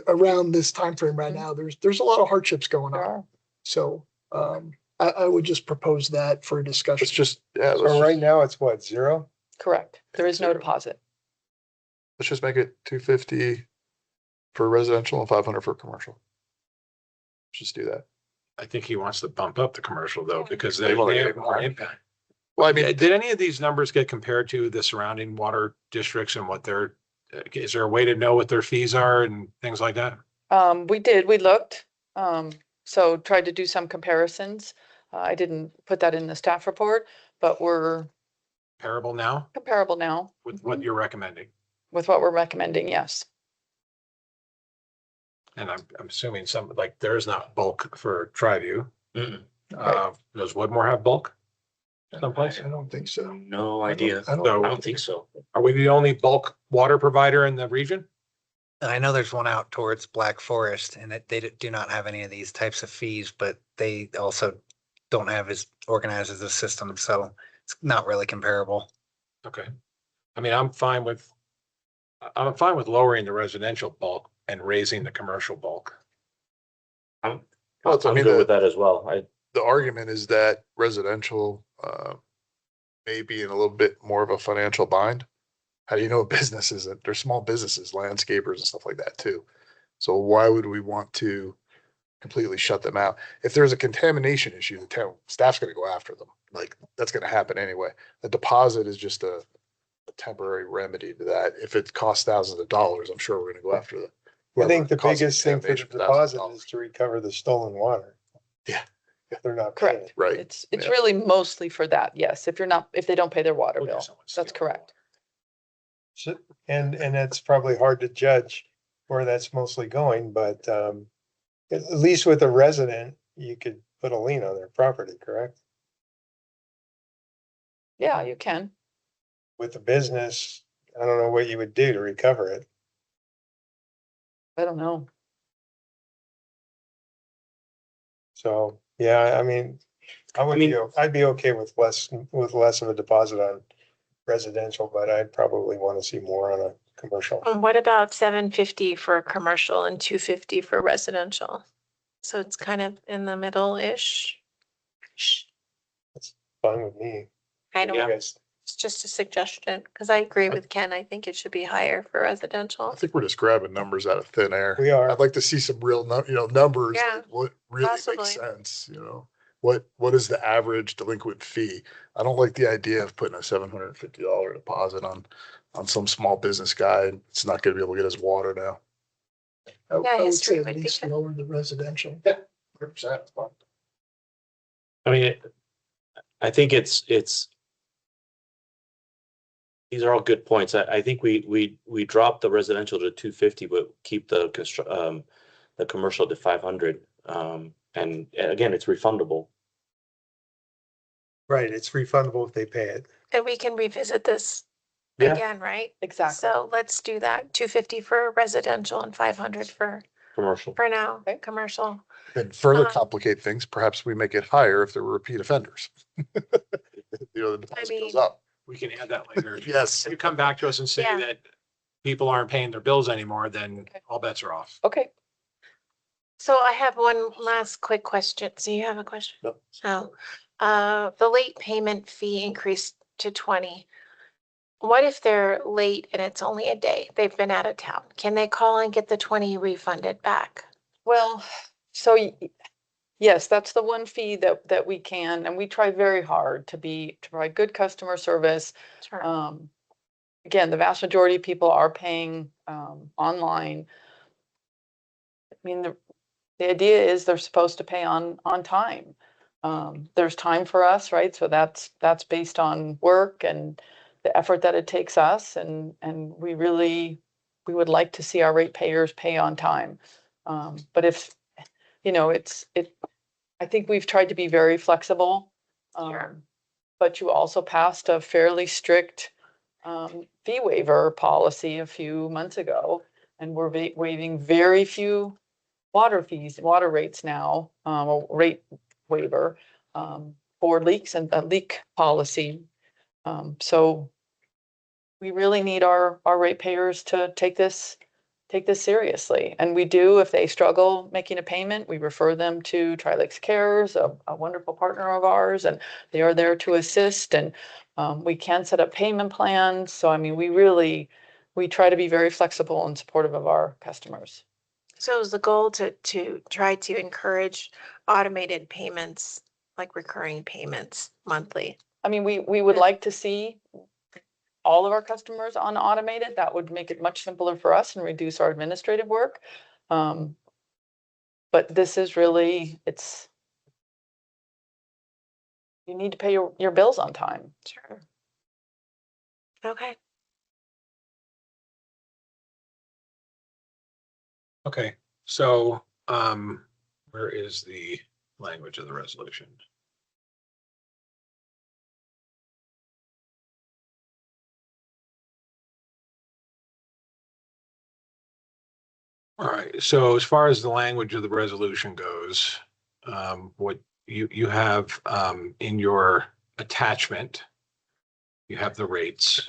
around this time frame right now, there's a lot of hardships going on. So I would just propose that for discussion. It's just So right now it's what, 0? Correct. There is no deposit. Let's just make it 250 for residential and 500 for commercial. Let's just do that. I think he wants to bump up the commercial though, because They they wanna have get more more. impact. Well, I mean, Did any of these numbers get compared to the surrounding water districts and what is there a way to know what their fees are and things like that? We looked, so tried to do some comparisons. I didn't put that in the staff report, but we're Comparable now comparable now with what you're recommending. with what we're recommending, yes. And I'm assuming some, like, there's not bulk for Triview. Does Woodmore have bulk someplace? I don't think so. No idea. I I don't- don't think so. Are we the only bulk water provider in the region? And I know there's one out towards Black Forest and that they do not have any of these types of fees, but they also don't have as organized as a system, so it's not really comparable. Okay. I mean, I'm fine with lowering the residential bulk and raising the commercial bulk. I'm Well, I I'm mean, good with that as well. the argument is that residential, may be in a little bit more of a financial bind. How do you know a business isn't? They're small businesses, landscapers and stuff like that too. So why would we want to completely shut them out? If there's a contamination issue, the town staff's gonna go after them. Like, that's gonna happen anyway. The deposit is just a temporary remedy to that. If it costs thousands of dollars, I'm sure we're gonna go after the. I think the whoever caused biggest thing for the contamination for thousands of deposit is to recover the stolen water. Yeah. If they're not paying Correct. it. Right. It's Yeah. really mostly for that, yes, if they don't pay their water We'll do bill. someone That's steal correct. So- And that's probably hard to judge where that's mostly going, but at least with a resident, you could put a lien on their property, correct? Yeah, you can. With the business, I don't know what you would do to recover it. I don't know. So, yeah, I mean, I'd be okay with less of a deposit on residential, but I'd probably want to see more on a commercial. And what about 750 for commercial and 250 for residential? So it's kind of in the middle-ish. Fine with me. I You don't, guys- it's just a suggestion, because I agree with Ken. I think it should be higher for residential. I think we're just grabbing numbers out of thin air. We are. I'd like to see some real, numbers, Yeah, like what really possibly. makes sense, What is the average delinquent fee? I don't like the idea of putting a $750 deposit on some small business guy. It's not gonna be able to get his water now. I Yeah, would history say at would be least good. lower the residential. 100%. I mean, I think it's, these are all good points. I think we dropped the residential to 250, but keep the commercial to 500. And again, it's refundable. Right, it's refundable if they pay it. And we can revisit this Yeah. again, right? Exactly. So let's do that. 250 for residential and 500 for Commercial. now, commercial. And further Uh-huh. complicate things, perhaps we make it higher if there were repeat offenders. The deposit goes mean- up. We can add that later. Yes. If you come back to us and say Yeah. that people aren't paying their bills anymore, then all bets are off. Okay. So I have one last quick question. So you have a question? No. Oh, the late payment fee increased to 20. What if they're late and it's only a day? They've been out of town. Can they call and get the 20 refunded back? Well, so yes, that's the one fee that we can, and we try very hard to provide good customer service. Sure. Again, the vast majority of people are paying online. I mean, the idea is they're supposed to pay on time. There's time for us, right? So that's based on work and the effort that it takes us, and we would like to see our ratepayers pay on time. But if, I think we've tried to be very flexible. Sure. But you also passed a fairly strict fee waiver policy a few months ago, and we're waiving very few water rates now, a rate waiver for leaks and a leak policy. So we really need our ratepayers to take this seriously. And we do, if they struggle making a payment, we refer them to Tri-Lakes Cares, a wonderful partner of ours, and they are there to assist. And we can set up payment plans. So, I mean, we try to be very flexible and supportive of our customers. So is the goal to try to encourage automated payments, like recurring payments monthly? I mean, we would like to see all of our customers on automated. That would make it much simpler for us and reduce our administrative work. But this is really, you need to pay your bills on time. Sure. Okay. Okay, so, where is the language of the resolution? All right, so as far as the language of the resolution goes, what you have, in your attachment, you have the rates.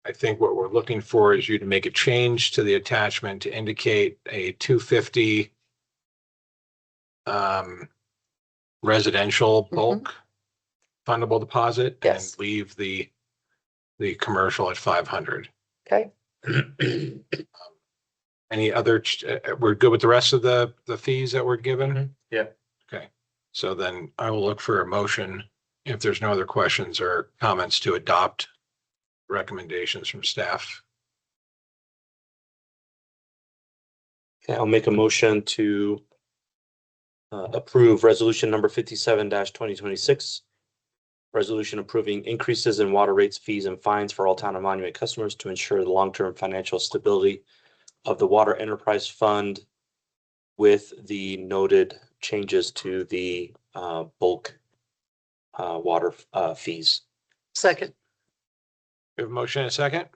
I think what we're looking for is you to make a change to the attachment to indicate a 250 residential bulk fundable deposit and Yes. leave the commercial at 500. Okay. Any other, we're good with the rest of the fees that were given? Yeah. Okay, so then I will look for a motion if there's no other questions or comments to adopt recommendations from staff. Okay, I'll make a motion to approve resolution number 57-2026. Resolution approving increases in water rates, fees, and fines for all town and monument customers to ensure the long-term financial stability of the Water Enterprise Fund with the noted changes to the bulk water fees. Second. We have a motion and a second.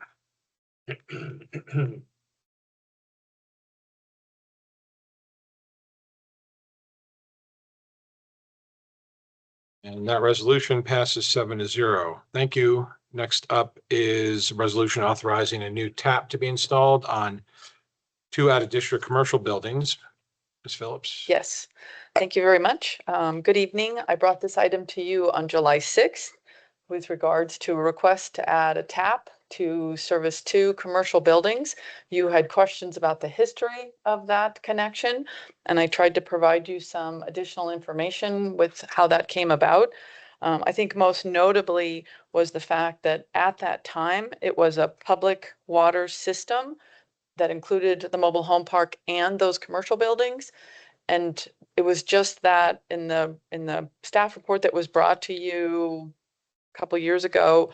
And that resolution passes 7-0. Thank you. Next up is a resolution authorizing a new tap to be installed on 2 out-of-district commercial buildings. Ms. Phillips? Yes, thank you very much. Good evening. I brought this item to you on July 6th with regards to a request to add a tap to service 2 commercial buildings. You had questions about the history of that connection, and I tried to provide you some additional information with how that came about. I think most notably was the fact that at that time, it was a public water system that included the mobile home park and those commercial buildings. And it was just that in the staff report that was brought to you a couple years ago,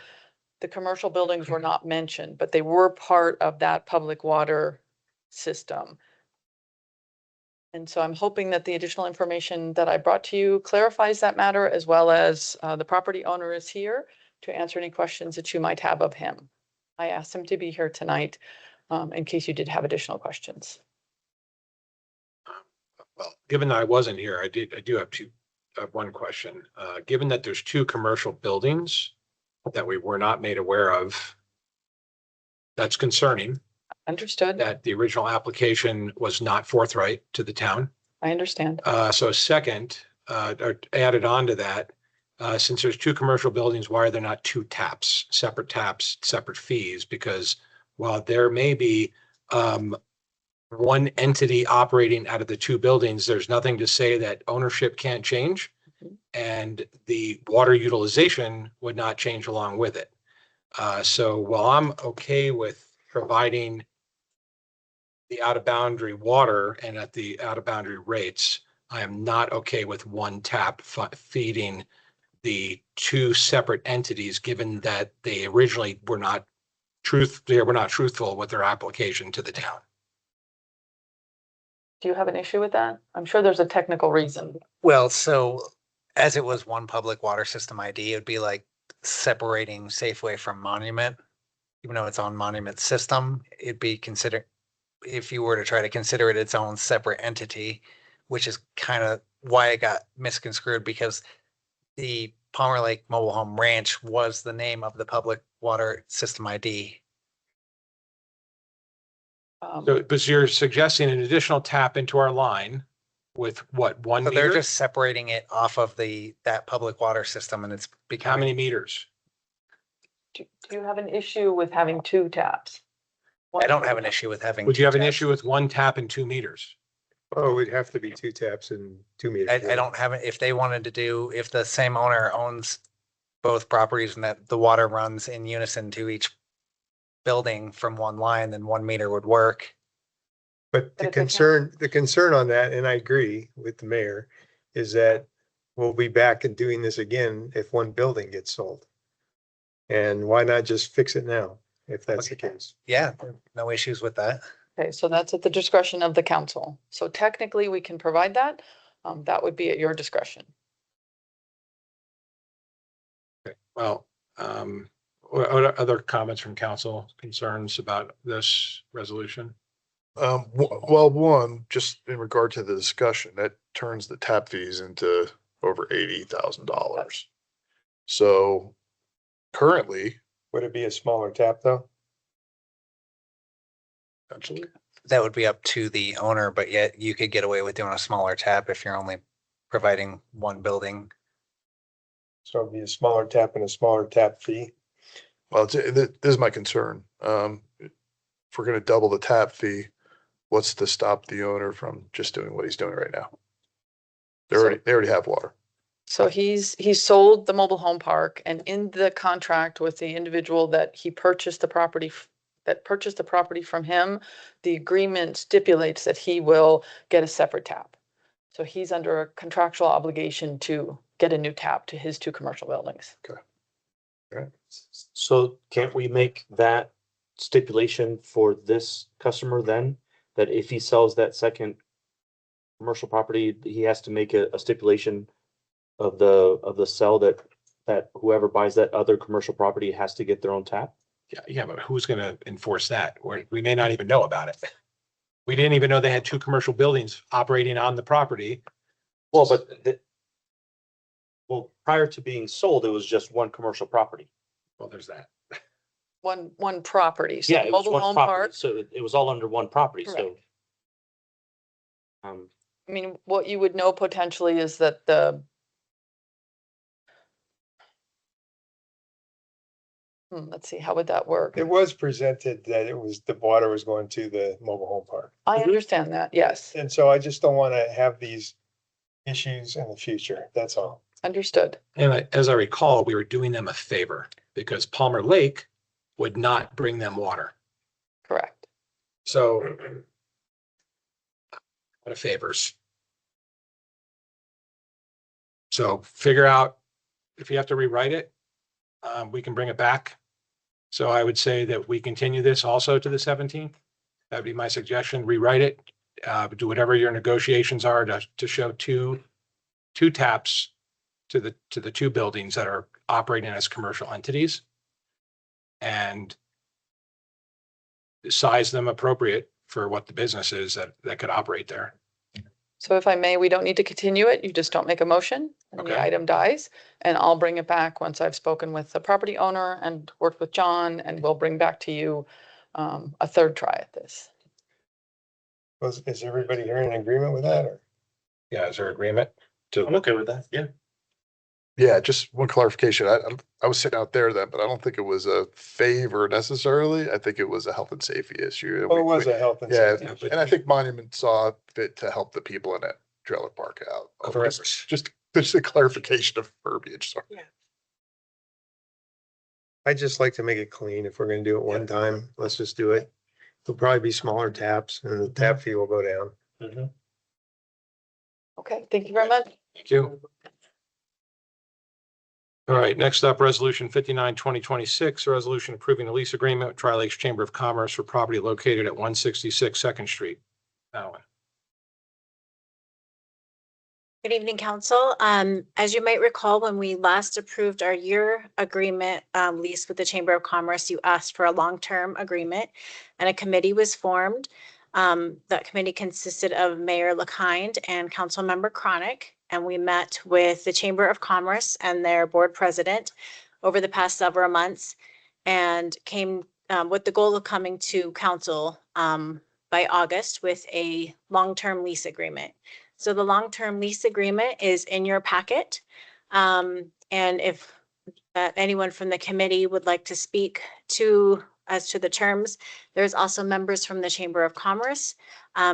the commercial buildings were not mentioned, but they were part of that public water system. And so I'm hoping that the additional information that I brought to you clarifies that matter, as well as the property owner is here to answer any questions that you might have of him. I asked him to be here tonight in case you did have additional questions. Well, given that I wasn't here, I do have one question. Given that there's 2 commercial buildings that we were not made aware of, that's concerning. Understood. That the original application was not forthright to the town. I understand. So second, or added on to that, since there's 2 commercial buildings, why are there not 2 taps, separate fees? Because while there may be one entity operating out of the 2 buildings, there's nothing to say that ownership can't change, and the water utilization would not change along with it. So while I'm okay with providing the out of boundary water and at the out of boundary rates, I am not okay with one tap feeding the 2 separate entities, given that they originally were not truthful with their application to the town. Do you have an issue with that? I'm sure there's a technical reason. Well, so as it was one public water system ID, it'd be like separating Safeway from Monument. Even though it's on Monument system, it'd be considered, if you were to try to consider it its own separate entity, which is kind of why it got misconstrued, because the Palmer Lake Mobile Home Ranch was the name of the public water system ID. So, but you're suggesting an additional tap into our line with what, 1 So meter? they're just separating it off of that public water system, and it's How becoming. many meters? Do you have an issue with having 2 taps? I don't have an issue with having. Would you have an 2 issue with 1 tap and 2 meters? Oh, it would have to be 2 taps and 2 meters. I don't have it. If they wanted to do, if the same owner owns both properties and that the water runs in unison to each building from one line, then 1 meter would work. But But if the concern on that, and I agree with the mayor, is that we'll be back and doing this again if one building gets sold. And why not just fix it now, if that's the case? Yeah, no issues with that. Okay, so that's at the discretion of the council. So technically, we can provide that. That would be at your discretion. Well, what are other comments from council, concerns about this resolution? Well, one, just in regard to the discussion, that turns the tap fees into over $80,000. So currently, Would it be a smaller tap though? actually, That would be up to the owner, but yet you could get away with doing a smaller tap if you're only providing one building. So it'd be a smaller tap and a smaller tap fee. well, this is my concern. If we're gonna double the tap fee, what's to stop the owner from just doing what he's doing right now? They already have water. So he's sold the mobile home park, and in the contract with the individual that he purchased the property, that purchased the property from him, the agreement stipulates that he will get a separate tap. So he's under a contractual obligation to get a new tap to his two commercial buildings. So can't we make that stipulation for this customer then? That if he sells that second commercial property, he has to make a stipulation of the sell that whoever buys that other commercial property has to get their own tap? Yeah, but who's gonna enforce that? We may not even know about it. We didn't even know they had two commercial buildings operating on the property. Well, well, prior to being sold, it was just one commercial property. Well, there's that. One property. So Yeah, the it was mobile one home property, park, so it was all under one property, so. Correct. I mean, what you would know potentially is that let's see, how would that work? It was presented that the water was going to the mobile home park. I understand that, yes, And so I just don't want to have these issues in the future. That's all. understood. And as I recall, we were doing them a favor because Palmer Lake would not bring them water. Correct. So out of favors. So figure out if you have to rewrite it, we can bring it back. So I would say that we continue this also to the 17th. That'd be my suggestion. Rewrite it, do whatever your negotiations are to show two taps to the two buildings that are operating as commercial entities, and size them appropriate for what the business is that could operate there. So if I may, we don't need to continue it. You just don't make a motion and the Okay. item dies. And I'll bring it back once I've spoken with the property owner and worked with John, and we'll bring back to you a third try at this. Is everybody here in agreement with that or? Yeah, is there agreement? I'm okay with that, yeah. Yeah, just one clarification. I was sitting out there then, but I don't think it was a favor necessarily. I think it was a health and safety issue. Well, it was a health and Yeah, safety issue. and I think Monument saw fit to help the people in that trailer park out. Just a clarification of verbiage, sorry. I'd just like to make it clean. If we're gonna do it one time, let's just do it. There'll probably be smaller taps and the tap fee will go down. Okay, thank you very much. Thank you. All right, next up, Resolution 59, 2026, a resolution approving a lease agreement with Tri-Lakes Chamber of Commerce for property located at 166 Second Street. Alan. Good evening, council. As you might recall, when we last approved our year agreement lease with the Chamber of Commerce, you asked for a long-term agreement and a committee was formed. That committee consisted of Mayor LaKind and Councilmember Chronic, and we met with the Chamber of Commerce and their board president over the past several months and came with the goal of coming to council by August with a long-term lease agreement. So the long-term lease agreement is in your packet. And if anyone from the committee would like to speak as to the terms, there's also members from the Chamber of Commerce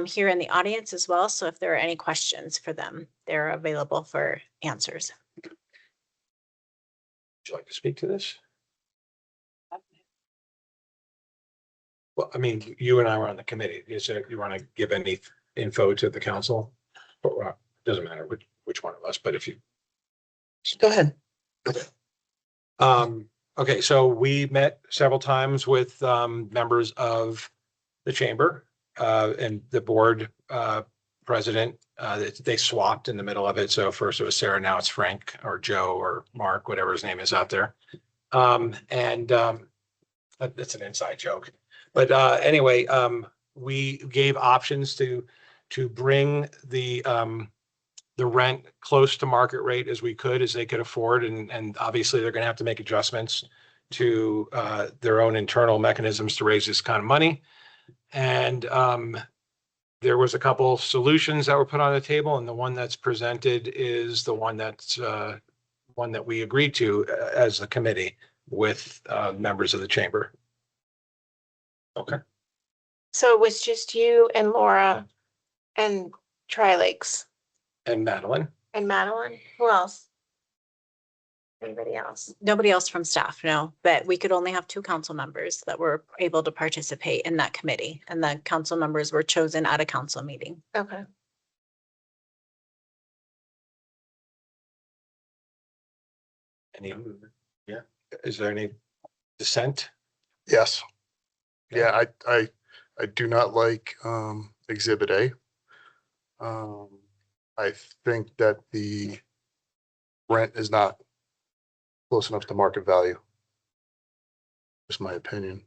here in the audience as well. So if there are any questions for them, they're available for answers. Would you like to speak to this? Well, I mean, you and I were on the committee. Is there, you want to give any info to the council? Or, doesn't matter which one of us, but if you. Go ahead. Okay, so we met several times with members of the chamber and the board president. They swapped in the middle of it. So first it was Sarah, now it's Frank or Joe or Mark, whatever his name is out there. That's an inside joke. But anyway, we gave options to bring the rent close to market rate as we could, as they could afford. And obviously they're going to have to make adjustments to their own internal mechanisms to raise this kind of money. And there was a couple solutions that were put on the table, and the one that's presented is the one that's one that we agreed to as a committee with members of the chamber. Okay. So it was just you and Laura and Tri-Lakes And Madeline. and Madeline? Who else? Anybody else? Nobody else from staff, no, but we could only have 2 council members that were able to participate in that committee. And the council members were chosen at a council meeting. Okay. Any, yeah, is there any dissent? Yes. Yeah, I do not like Exhibit A. I think that the rent is not close enough to market value. Just my opinion.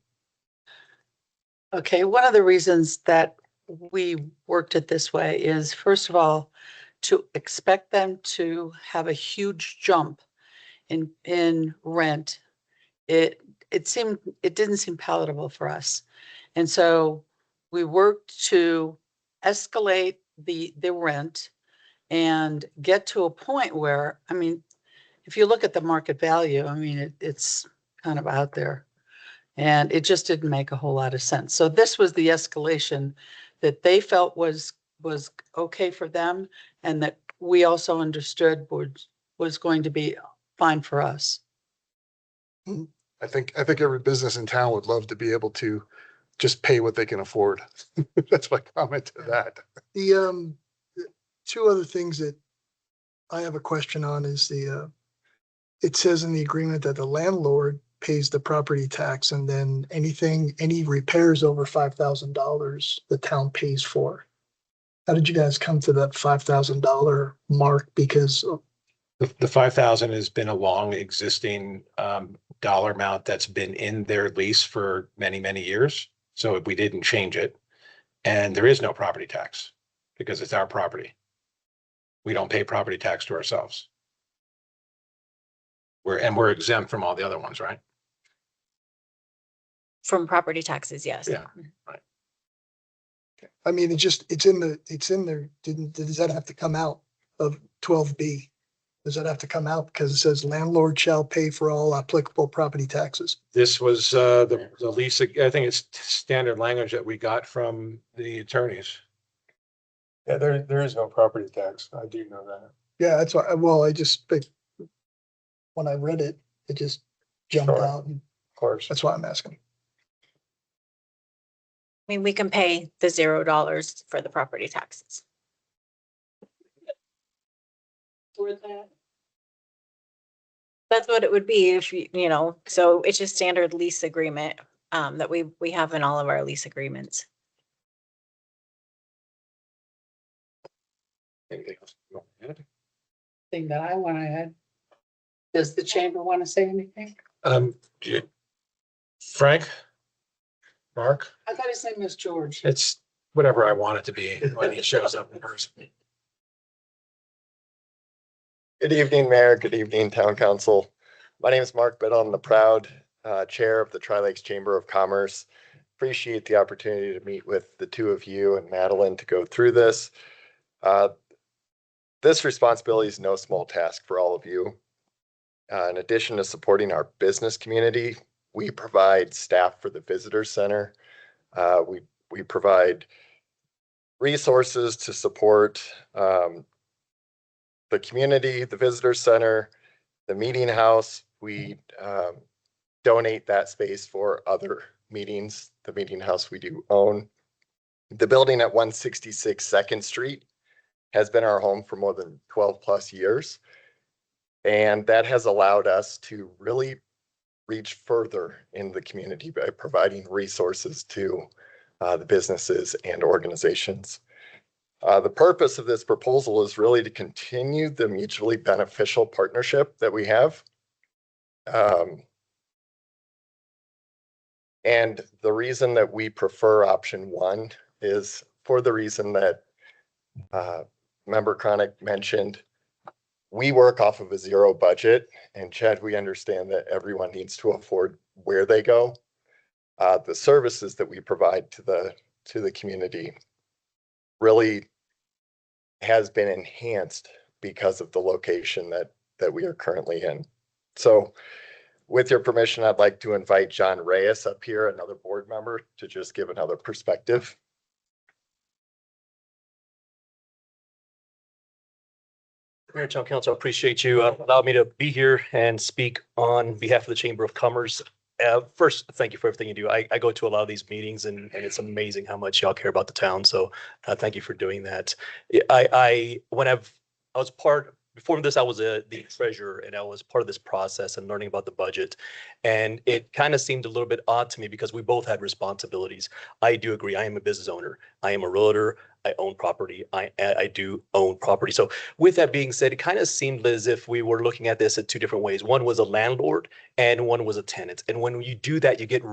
Okay, one of the reasons that we worked it this way is, first of all, to expect them to have a huge jump in rent. It didn't seem palatable for us. And so we worked to escalate the rent and get to a point where, I mean, if you look at the market value, I mean, it's kind of out there. And it just didn't make a whole lot of sense. So this was the escalation that they felt was okay for them, and that we also understood was going to be fine for us. I think every business in town would love to be able to just pay what they can afford. That's my comment to that. The 2 other things that I have a question on is it says in the agreement that the landlord pays the property tax, and then any repairs over $5,000 the town pays for. How did you guys come to that $5,000 mark? Because The 5,000 has been a long existing dollar amount that's been in their lease for many, many years. So we didn't change it. And there is no property tax because it's our property. We don't pay property tax to ourselves. We're exempt from all the other ones, right? From property taxes, yes. Yeah, right. I mean, it's in there. Does that have to come out of 12B? Does that have to come out because it says landlord shall pay for all applicable property taxes? This was the lease. I think it's standard language that we got from the attorneys. Yeah, there is no property tax. I do know that. Yeah, that's why. Well, when I read it, it just jumped Sure. out. Of course. That's why I'm asking. I mean, we can pay the $0 for the property taxes. That's what it would be if you know, so it's just standard lease agreement that we have in all of our lease agreements. Anything else you want to add? Thing that I want to add. Does the chamber want to say anything? Frank? Mark? I thought his name was George. It's whatever I want it to be when he shows up in person. Good evening, Mayor. Good evening, Town Council. My name is Mark Biddle. I'm the proud Chair of the Tri-Lakes Chamber of Commerce. Appreciate the opportunity to meet with the 2 of you and Madeline to go through this. This responsibility is no small task for all of you. In addition to supporting our business community, we provide staff for the Visitor Center. We provide resources to support the community, the Visitor Center, the Meeting House. We donate that space for other meetings. The meeting house we do own. The building at 166 Second Street has been our home for more than 12 plus years. And that has allowed us to really reach further in the community by providing resources to the businesses and organizations. The purpose of this proposal is really to continue the mutually beneficial partnership that we have. And the reason that we prefer option one is for the reason that Member Chronic mentioned. We work off of a zero budget, and Chad, we understand that everyone needs to afford where they go. The services that we provide to the community really has been enhanced because of the location that we are currently in. So with your permission, I'd like to invite John Reyes up here, another board member, to just give another perspective. Mayor, Town Council, I appreciate you allowing me to be here and speak on behalf of the Chamber of Commerce. First, thank you for everything you do. I go to a lot of these meetings and it's amazing how much y'all care about the town. So thank you for doing that. I was part, before this, I was the treasurer and I was part of this process and learning about the budget. And it kind of seemed a little bit odd to me because we both had responsibilities. I do agree. I am a business owner. I am a realtor. I own property. I do own property. So with that being said, it kind of seemed as if we were looking at this in two different ways. One was a landlord and one was a tenant. And when you do that, you get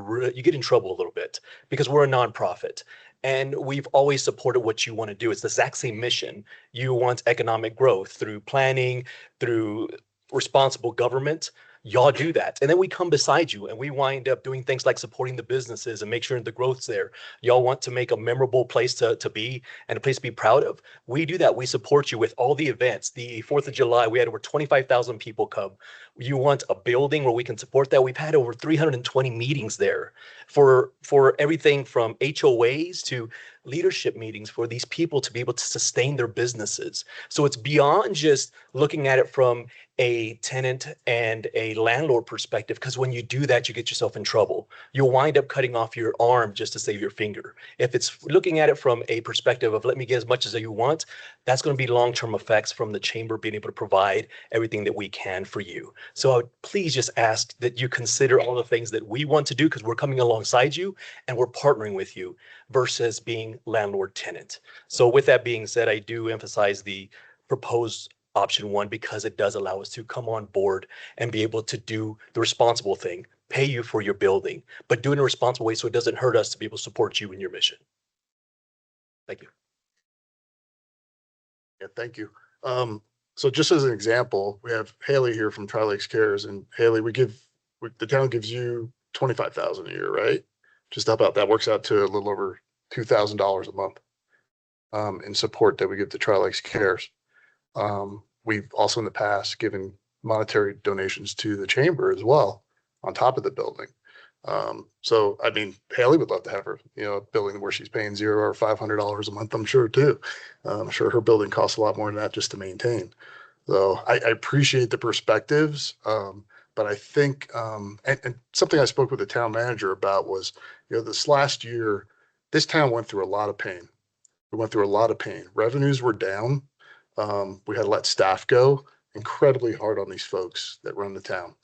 in trouble a little bit because we're a nonprofit. And we've always supported what you want to do. It's the exact same mission. You want economic growth through planning, through responsible government. Y'all do that. And then we come beside you and we wind up doing things like supporting the businesses and make sure the growth's there. Y'all want to make a memorable place to be and a place to be proud of. We do that. We support you with all the events. The 4th of July, we had over 25,000 people come. You want a building where we can support that. We've had over 320 meetings there for everything from HOAs to leadership meetings for these people to be able to sustain their businesses. So it's beyond just looking at it from a tenant and a landlord perspective, because when you do that, you get yourself in trouble. You'll wind up cutting off your arm just to save your finger. If it's looking at it from a perspective of let me get as much as you want, that's going to be long-term effects from the chamber being able to provide everything that we can for you. So I would please just ask that you consider all the things that we want to do because we're coming alongside you and we're partnering with you versus being landlord tenant. So with that being said, I do emphasize the proposed option one because it does allow us to come on board and be able to do the responsible thing, pay you for your building, but do it in a responsible way so it doesn't hurt us to be able to support you in your mission. Thank you. Yeah, thank you. So just as an example, we have Haley here from Tri-Lakes Cares, and Haley, the town gives you 25,000 a year, right? Just about that works out to a little over $2,000 a month in support that we give to Tri-Lakes Cares. We've also in the past given monetary donations to the chamber as well on top of the building. So I mean, Haley would love to have her, a building where she's paying $0 or $500 a month, I'm sure too. I'm sure her building costs a lot more than that just to maintain. So I appreciate the perspectives. But I think, and something I spoke with the town manager about was, this last year, this town went through a lot of pain. We went through a lot of pain. Revenues were down. We had to let staff go. Incredibly hard on these folks that run the town.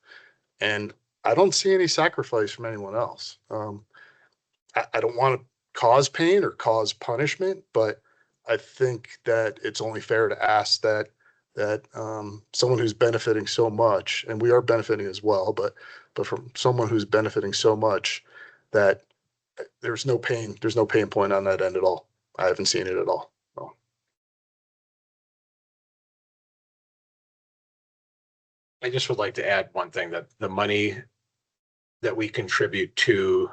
And I don't see any sacrifice from anyone else. I don't want to cause pain or cause punishment, but I think that it's only fair to ask that someone who's benefiting so much, and we are benefiting as well, but from someone who's benefiting so much that there's no pain point on that end at all. I haven't seen it at all. So. I just would like to add one thing, that the money that we contribute to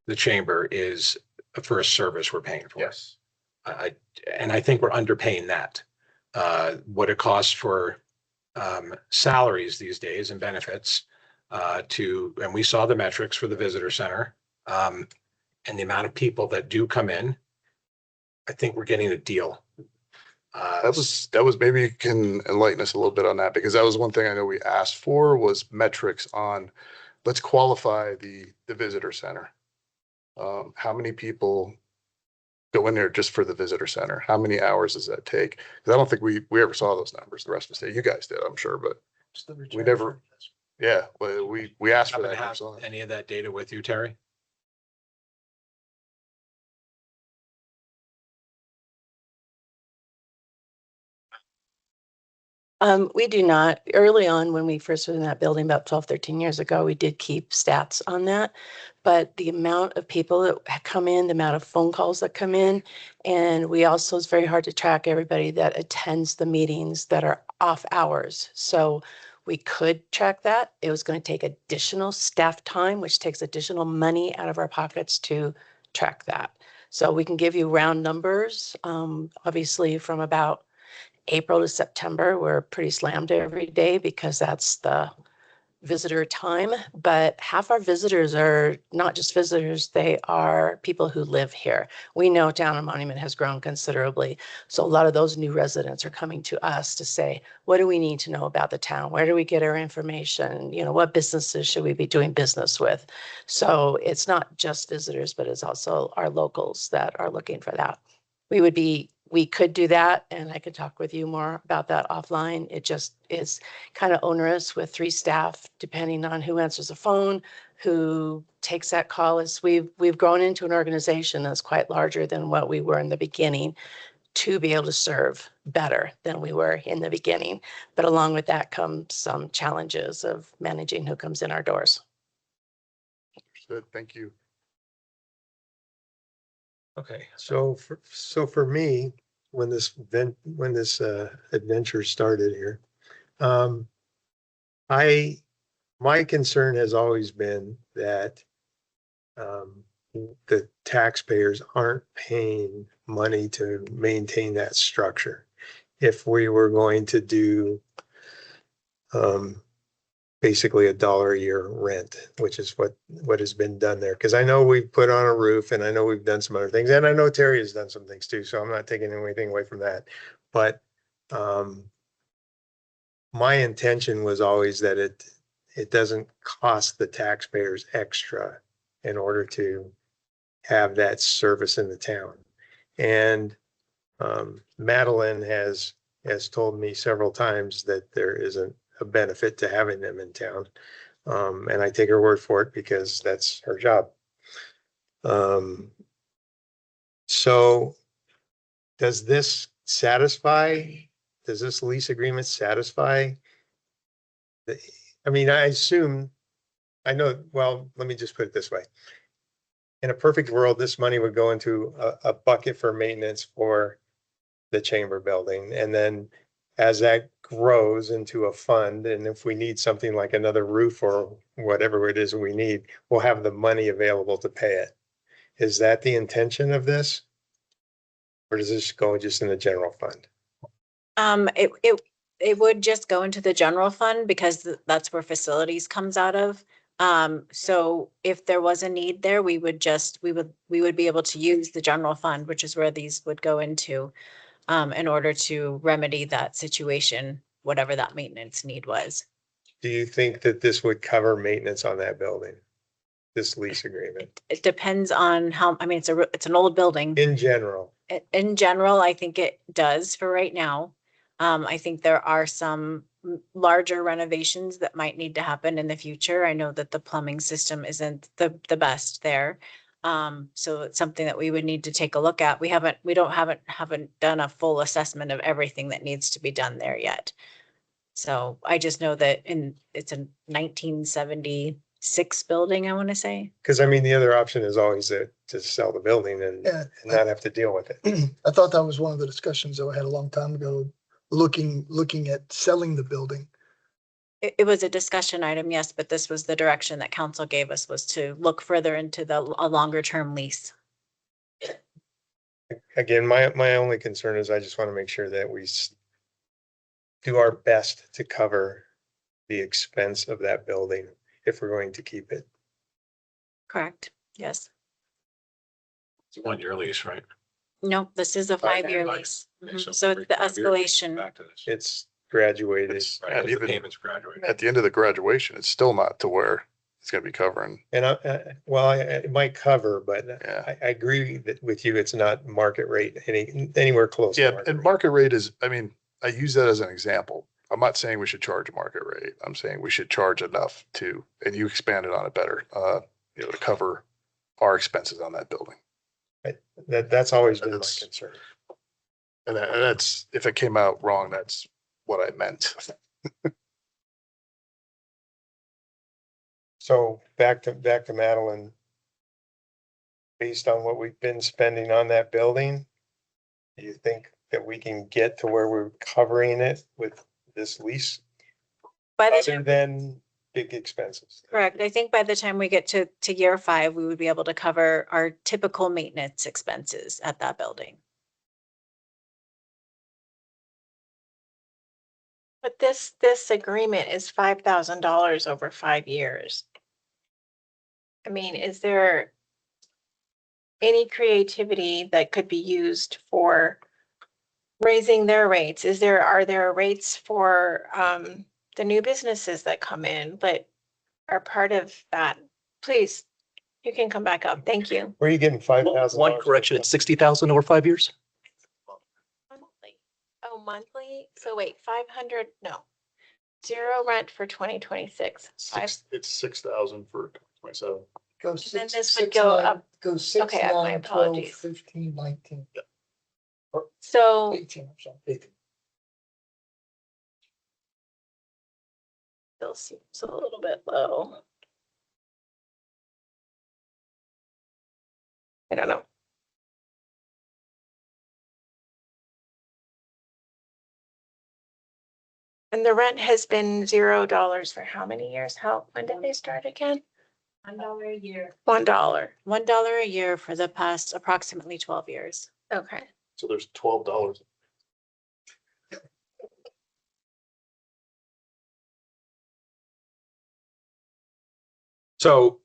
the chamber is for a service we're paying for. Yes. And I think we're underpaying that. What it costs for salaries these days and benefits and we saw the metrics for the visitor center and the amount of people that do come in. I think we're getting a deal. That was maybe you can enlighten us a little bit on that, because that was one thing I know we asked for was metrics on, let's qualify the visitor center. How many people go in there just for the visitor center? How many hours does that take? Because I don't think we ever saw those numbers. The rest of us did. You guys did, I'm sure, but we never, yeah, well, we asked for Happen to that. never have saw it. any of that data with you, Terry? We do not. Early on, when we first were in that building about 12, 13 years ago, we did keep stats on that. But the amount of people that come in, the amount of phone calls that come in, and we also, it's very hard to track everybody that attends the meetings that are off hours. So we could track that. It was going to take additional staff time, which takes additional money out of our pockets to track that. So we can give you round numbers, obviously from about April to September, we're pretty slammed every day because that's the visitor time. But half our visitors are not just visitors, they are people who live here. We know Town and Monument has grown considerably. So a lot of those new residents are coming to us to say, what do we need to know about the town? Where do we get our information? You know, what businesses should we be doing business with? So it's not just visitors, but it's also our locals that are looking for that. We could do that, and I could talk with you more about that offline. It just is kind of onerous with 3 staff, depending on who answers the phone, who takes that call. As we've grown into an organization that's quite larger than what we were in the beginning to be able to serve better than we were in the beginning. But along with that comes some challenges of managing who comes in our doors. Understood. Thank you. Okay, so for me, when this adventure started here, my concern has always been that the taxpayers aren't paying money to maintain that structure. If we were going to do basically $1 a year rent, which is what has been done there. Because I know we've put on a roof, and I know we've done some other things, and I know Terry has done some things too. So I'm not taking anything away from that. But my intention was always that it doesn't cost the taxpayers extra in order to have that service in the town. And Madeline has told me several times that there isn't a benefit to having them in town. And I take her word for it because that's her job. So does this lease agreement satisfy? I mean, I know, well, let me just put it this way. In a perfect world, this money would go into a bucket for maintenance for the chamber building. And then as that grows into a fund, and if we need something like another roof or whatever it is we need, we'll have the money available to pay it. Is that the intention of this? Or does this go just in the general fund? It would just go into the general fund because that's where facilities comes out of. So if there was a need there, we would be able to use the general fund, which is where these would go into, in order to remedy that situation, whatever that maintenance need was. Do you think that this would cover maintenance on that building? This lease agreement? It depends on how, I mean, it's an old building. In general? In general, I think it does for right now. I think there are some larger renovations that might need to happen in the future. I know that the plumbing system isn't the best there. So it's something that we would need to take a look at. We haven't done a full assessment of everything that needs to be done there yet. So I just know that it's a 1976 building, I want to say. Because I mean, the other option is always to sell the building and not have to deal with it. I thought that was one of the discussions that we had a long time ago, looking at selling the building. It was a discussion item, yes, but this was the direction that council gave us, was to look further into a longer term lease. Again, my only concern is I just want to make sure that we do our best to cover the expense of that building if we're going to keep it. Correct, yes. It's a 1-year lease, right? No, this is a 5-year lease. So So it's the 5 years, escalation. back to this. It's graduated. Right, And the even payments graduate. at the end of the graduation, it's still not to where it's gonna be covering. And it might cover, but Yeah. I agree with you. It's not market rate anywhere close. to Yeah, market and rate. market rate is, I mean, I use that as an example. I'm not saying we should charge a market rate. I'm saying we should charge enough to, and you expanded on it better, to cover our expenses on that building. That's always been my That's- concern. And that's, if it came out wrong, that's what I meant. So back to Madeline. Based on what we've been spending on that building, do you think that we can get to where we're covering it with this lease? By the Other time, than big expenses? correct, I think by the time we get to year 5, we would be able to cover our typical maintenance expenses at that building. But this agreement is $5,000 over 5 years. I mean, is there any creativity that could be used for raising their rates? Are there rates for the new businesses that come in that are part of that? Please, you can come back up. Thank you. Where are you getting $5,000? One correction, it's 60,000 over 5 years. Monthly. Oh, monthly? So wait, 500, no. 0 rent for 2026. It's 6,000 for 27. Goes And then six, this would six, go nine- up. Goes 6, Okay, my 9, 12, apologies. 15, 19, So 18, I'm sorry, 18. still seems a little bit low. I don't know. And the rent has been $0 for how many years? When did they start again? $1 a year. $1. $1 a year for the past approximately 12 years. Okay. So there's $12. So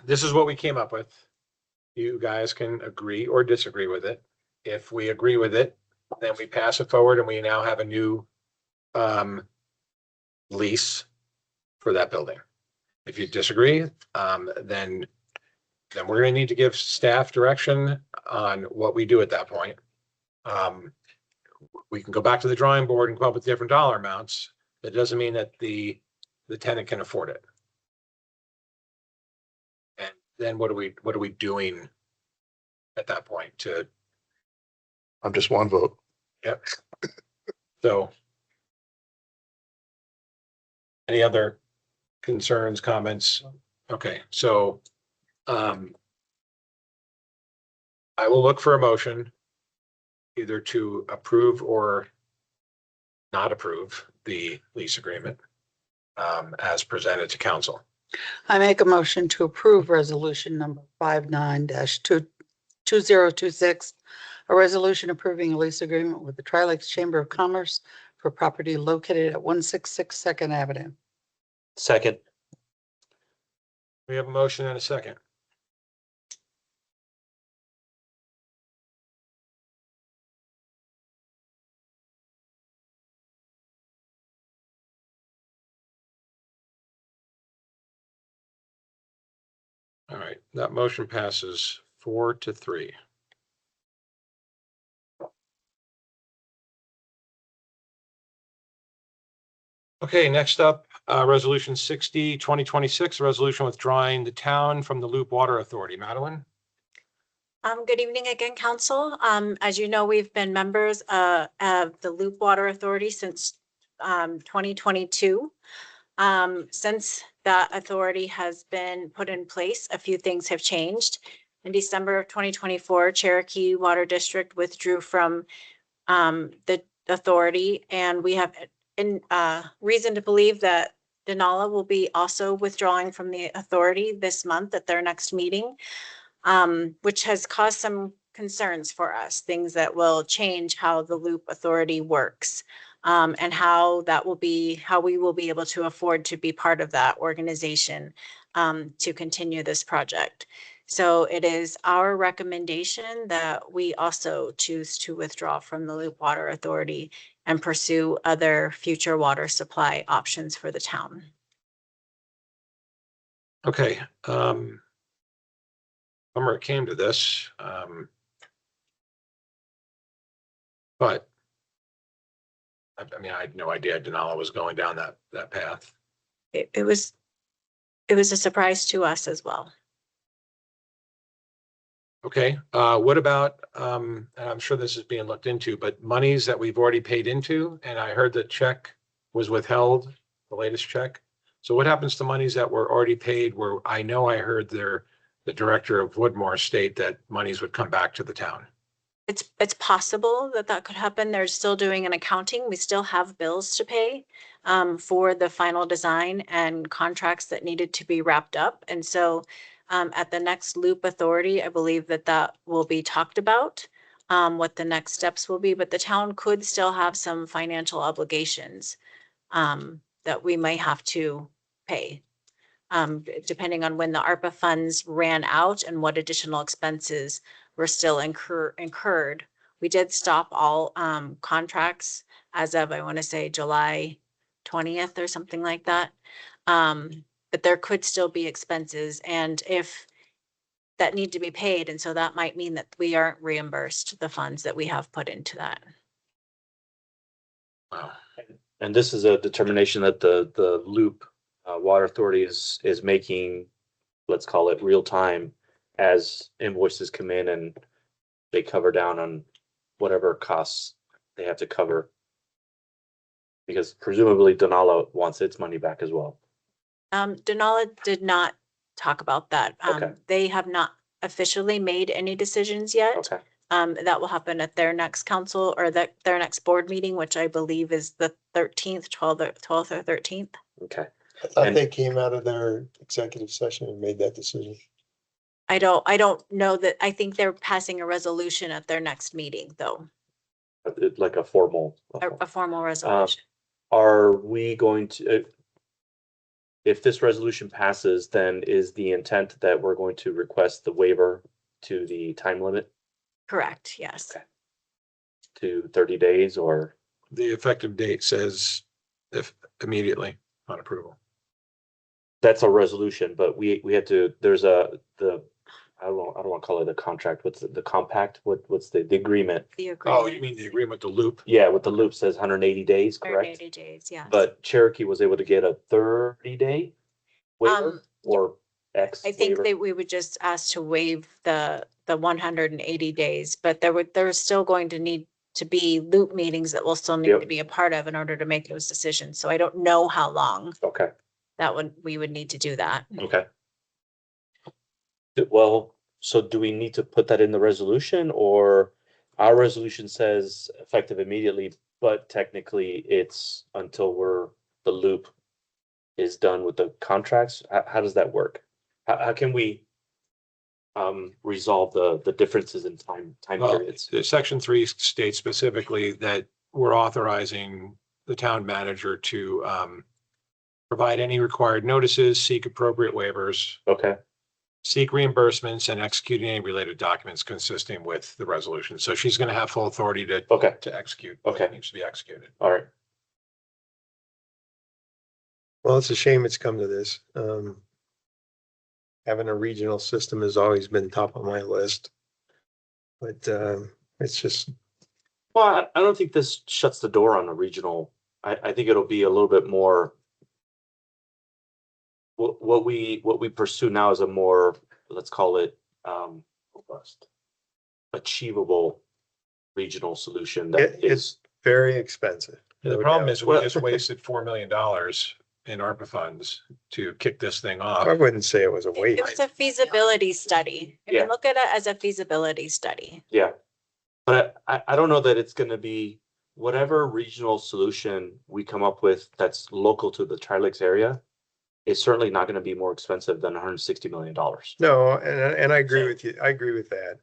this is what we came up with. You guys can agree or disagree with it. If we agree with it, then we pass it forward and we now have a new lease for that building. If you disagree, then we're gonna need to give staff direction on what we do at that point. We can go back to the drawing board and come up with different dollar amounts. That doesn't mean that the tenant can afford it. And then what are we doing at that point to, I'm just one vote. yep. So any other concerns, comments? Okay, so I will look for a motion either to approve or not approve the lease agreement as presented to council. I make a motion to approve resolution number 59-2026, a resolution approving a lease agreement with the Tri-Lakes Chamber of Commerce for property located at 166 Second Avenue. Second. We have a motion and a second. All right, that motion passes 4-3. Okay, next up, resolution 60, 2026, a resolution withdrawing the town from the Loop Water Authority. Madeline? Good evening again, council. As you know, we've been members of the Loop Water Authority since 2022. Since that authority has been put in place, a few things have changed. In December of 2024, Cherokee Water District withdrew from the authority, and we have reason to believe that Denala will be also withdrawing from the authority this month at their next meeting, which has caused some concerns for us, things that will change how the Loop Authority works, and how we will be able to afford to be part of that organization to continue this project. So it is our recommendation that we also choose to withdraw from the Loop Water Authority and pursue other future water supply options for the town. Okay, bummer it came to this, but I mean, I had no idea Denali was going down that path. It was a surprise to us as well. Okay, what about, and I'm sure this is being looked into, but monies that we've already paid into, and I heard the check was withheld, the latest check. So what happens to monies that were already paid where I know I heard the director of Woodmore state that monies would come back to the town? It's possible that that could happen. They're still doing an accounting. We still have bills to pay for the final design and contracts that needed to be wrapped up. And so at the next loop authority, I believe that that will be talked about, what the next steps will be, but the town could still have some financial obligations that we might have to pay. Depending on when the ARPA funds ran out and what additional expenses were still incurred. We did stop all contracts as of, I want to say, July 20th or something like that. But there could still be expenses, and if that need to be paid, and so that might mean that we aren't reimbursed the funds that we have put into that. Wow. And this is a determination that the Loop Water Authority is making, let's call it real time, as invoices come in and they cover down on whatever costs they have to cover. Because presumably Denali wants its money back as well. Denali did not talk about that. Okay. They have not officially made any decisions yet. Okay. That will happen at their next council or their next board meeting, which I believe is the 13th, 12th or 13th. Okay. I thought And- they came out of their executive session and made that decision. I don't know that. I think they're passing a resolution at their next meeting, though, Like a formal. a formal resolution. Are we going to, if this resolution passes, then is the intent that we're going to request the waiver to the time limit Correct, yes. Okay. to 30 days or? The effective date says if immediately on approval. That's a resolution, but we have to, there's I don't want to call it a contract. What's the compact? What's the agreement? The Oh, agreement, you mean the agreement to Loop? Yeah, with the Loop says 180 days, correct? 180 days, yes. But Cherokee was able to get a 30-day waiver or X I think waiver? we would just ask to waive the 180 days, but there's still going to need to be loop meetings that we'll still need Yep. to be a part of in order to make those decisions. So I don't know how long Okay, we would need to do that. okay. Well, so do we need to put that in the resolution, or our resolution says effective immediately, but technically it's until the loop is done with the contracts? How does that work? How can we resolve the differences in time Well, periods? Section 3 states specifically that we're authorizing the town manager to provide any required notices, seek appropriate waivers, Okay, seek reimbursements, and execute any related documents consistent with the resolution. So she's going to have full authority to okay, execute what Okay. needs to be executed. all right. Well, it's a shame it's come to this. Having a regional system has always been top of my list. But it's just, Well, I don't think this shuts the door on a regional. I think it'll be a little bit more. What we pursue now is a more, let's call it, robust, achievable regional solution that it's is. very expensive. The no problem doubt. is we just wasted $4 million in ARPA funds to kick this thing off. I wouldn't say it was a It waste. was a feasibility study. You Yeah. can look at it as a feasibility study. Yeah, but I don't know that it's gonna be whatever regional solution we come up with that's local to the Tri-Lakes area is certainly not gonna be more expensive than $160 million. No, and I agree with you. I agree with that.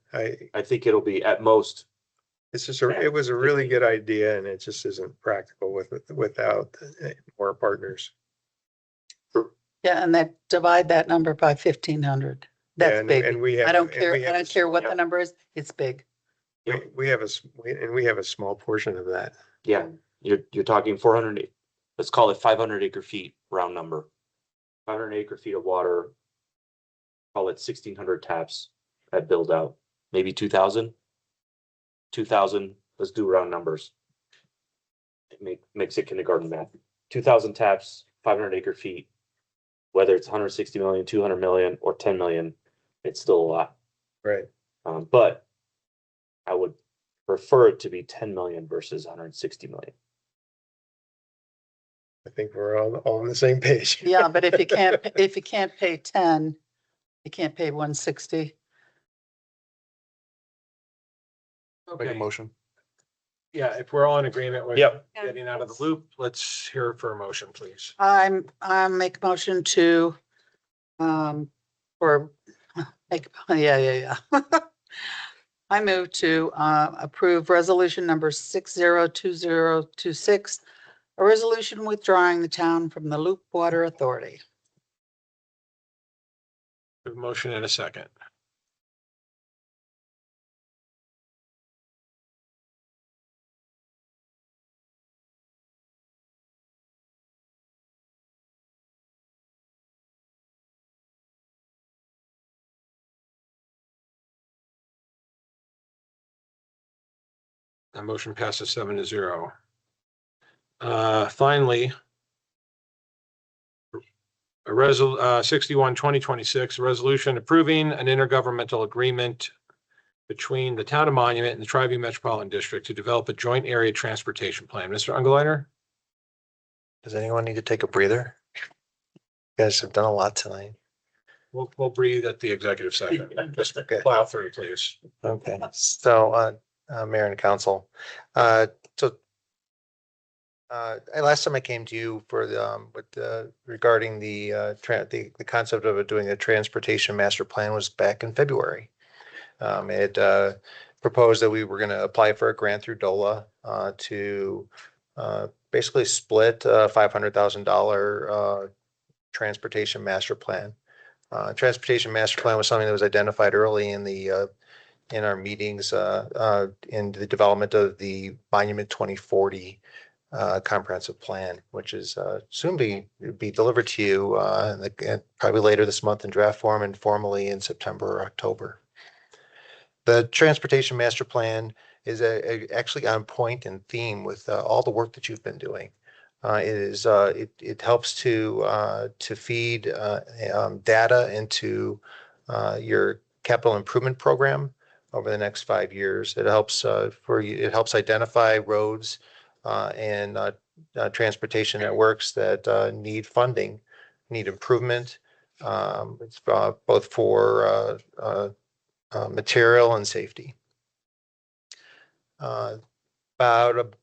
I think it'll be at most, It's just, it was a really good idea and it just isn't practical without more partners. Yeah, and that divide that number by 1,500. Yeah, That's and- big. and we have- I don't and care, we I have don't care what yeah. the number is, it's big. We have we have a small portion of that. yeah, you're talking 400, let's call it 500 acre feet, round number. 500 acre feet of water call it 1,600 taps at build out, maybe 2,000. 2,000, let's do round numbers. Makes it kindergarten math. 2,000 taps, 500 acre feet, whether it's 160 million, 200 million, or 10 million, it's still a lot. Right. But I would prefer it to be 10 million versus 160 million. I think we're all on the same page. Yeah, but if you can't pay 10, you can't pay 160. Make a Okay, motion. yeah, if we're all in agreement with Yep. getting out of the loop, let's hear for a motion, please. I make a motion to, or yeah. I move to approve resolution number 602026, a resolution withdrawing the town from the Loop Water Authority. A motion and a second. That motion passes 7-0. Finally, a 61/2026, a resolution approving an intergovernmental agreement between the town of Monument and the Tri-View Metropolitan District to develop a joint area transportation plan. Mr. Ungelleiter? Does anyone need to take a breather? You guys have done a lot tonight. We'll breathe at the executive session. Just Okay. plow through, please. Okay, so, Mayor and Council, last time I came to you for regarding the concept of doing a transportation master plan was back in February. It proposed that we were going to apply for a grant through DOLA to basically split $500,000 transportation master plan. Transportation master plan was something that was identified early in our meetings in the development of the Monument 2040 comprehensive plan, which is soon be delivered to you probably later this month in draft form and formally in September or October. The transportation master plan is actually on point and theme with all the work that you've been doing. It helps to feed data into your capital improvement program over the next 5 years. It helps it helps identify roads and transportation networks that need funding, need improvement. It's both for material and safety. About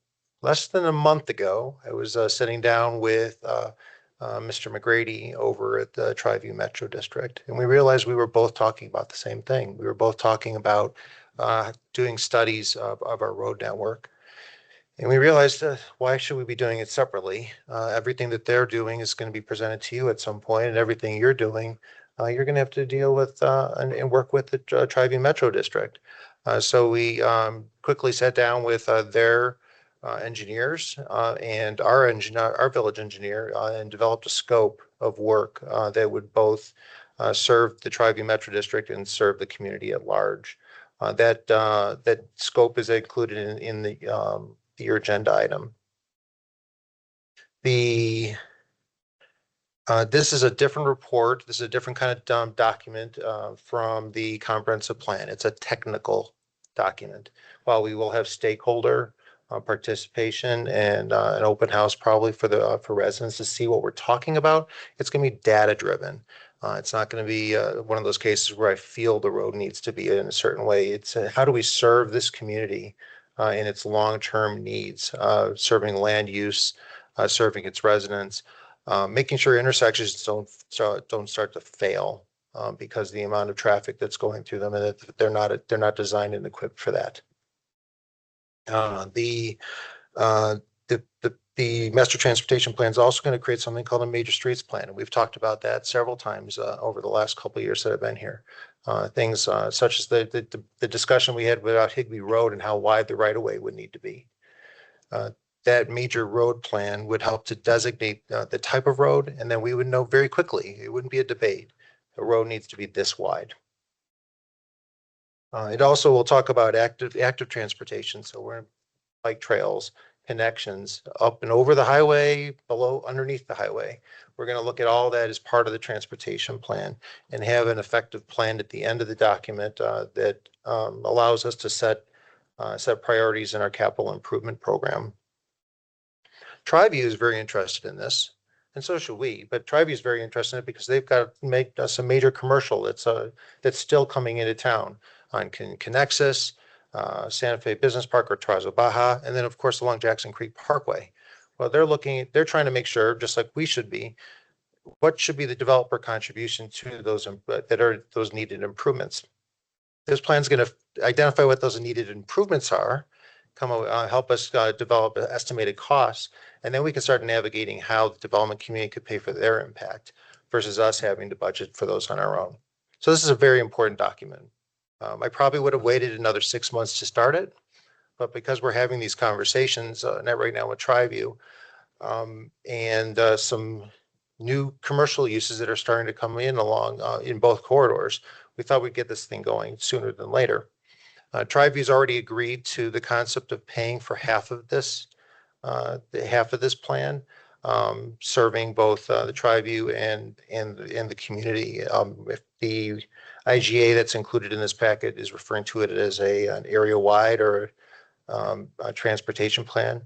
less than a month ago, I was sitting down with Mr. McGrady over at the Tri-View Metro District, and we realized we were both talking about the same thing. We were both talking about doing studies of our road network. And we realized, why should we be doing it separately? Everything that they're doing is going to be presented to you at some point, and everything you're doing, you're going to have to deal with and work with the Tri-View Metro District. So we quickly sat down with their engineers and our village engineer and developed a scope of work that would both serve the Tri-View Metro District and serve the community at large. That scope is included in your agenda item. This is a different report. This is a different kind of document from the comprehensive plan. It's a technical document. While we will have stakeholder participation and an open house probably for residents to see what we're talking about, it's going to be data driven. It's not going to be one of those cases where I feel the road needs to be in a certain way. It's how do we serve this community in its long-term needs, serving land use, serving its residents, making sure intersections don't start to fail because the amount of traffic that's going through them, and that they're not designed and equipped for that. The master transportation plan is also going to create something called a major streets plan, and we've talked about that several times over the last couple of years that I've been here. Things such as the discussion we had about Higbee Road and how wide the right-of-way would need to be. That major road plan would help to designate the type of road, and then we would know very quickly. It wouldn't be a debate. the road needs to be this wide. It also will talk about active transportation. So we're in bike trails, connections up and over the highway, below, underneath the highway. We're going to look at all that as part of the transportation plan and have an effective plan at the end of the document that allows us to set priorities in our capital improvement program. Tri-View is very interested in this, and so should we. But Tri-View is very interested in it because they've got to make some major commercial that's still coming into town on Connexus, Santa Fe Business Park, or Trazo Baja, and then of course along Jackson Creek Parkway. Well, they're trying to make sure, just like we should be, what should be the developer contribution to those those needed improvements. This plan is going to identify what those needed improvements are, help us develop estimated costs, and then we can start navigating how the development community could pay for their impact versus us having to budget for those on our own. So this is a very important document. I probably would have waited another 6 months to start it, but because we're having these conversations right now with Tri-View and some new commercial uses that are starting to come in along in both corridors, we thought we'd get this thing going sooner than later. Tri-View's already agreed to the concept of paying for half of this plan, serving both the Tri-View and the community. If the IGA that's included in this packet is referring to it as an area-wide or a transportation plan,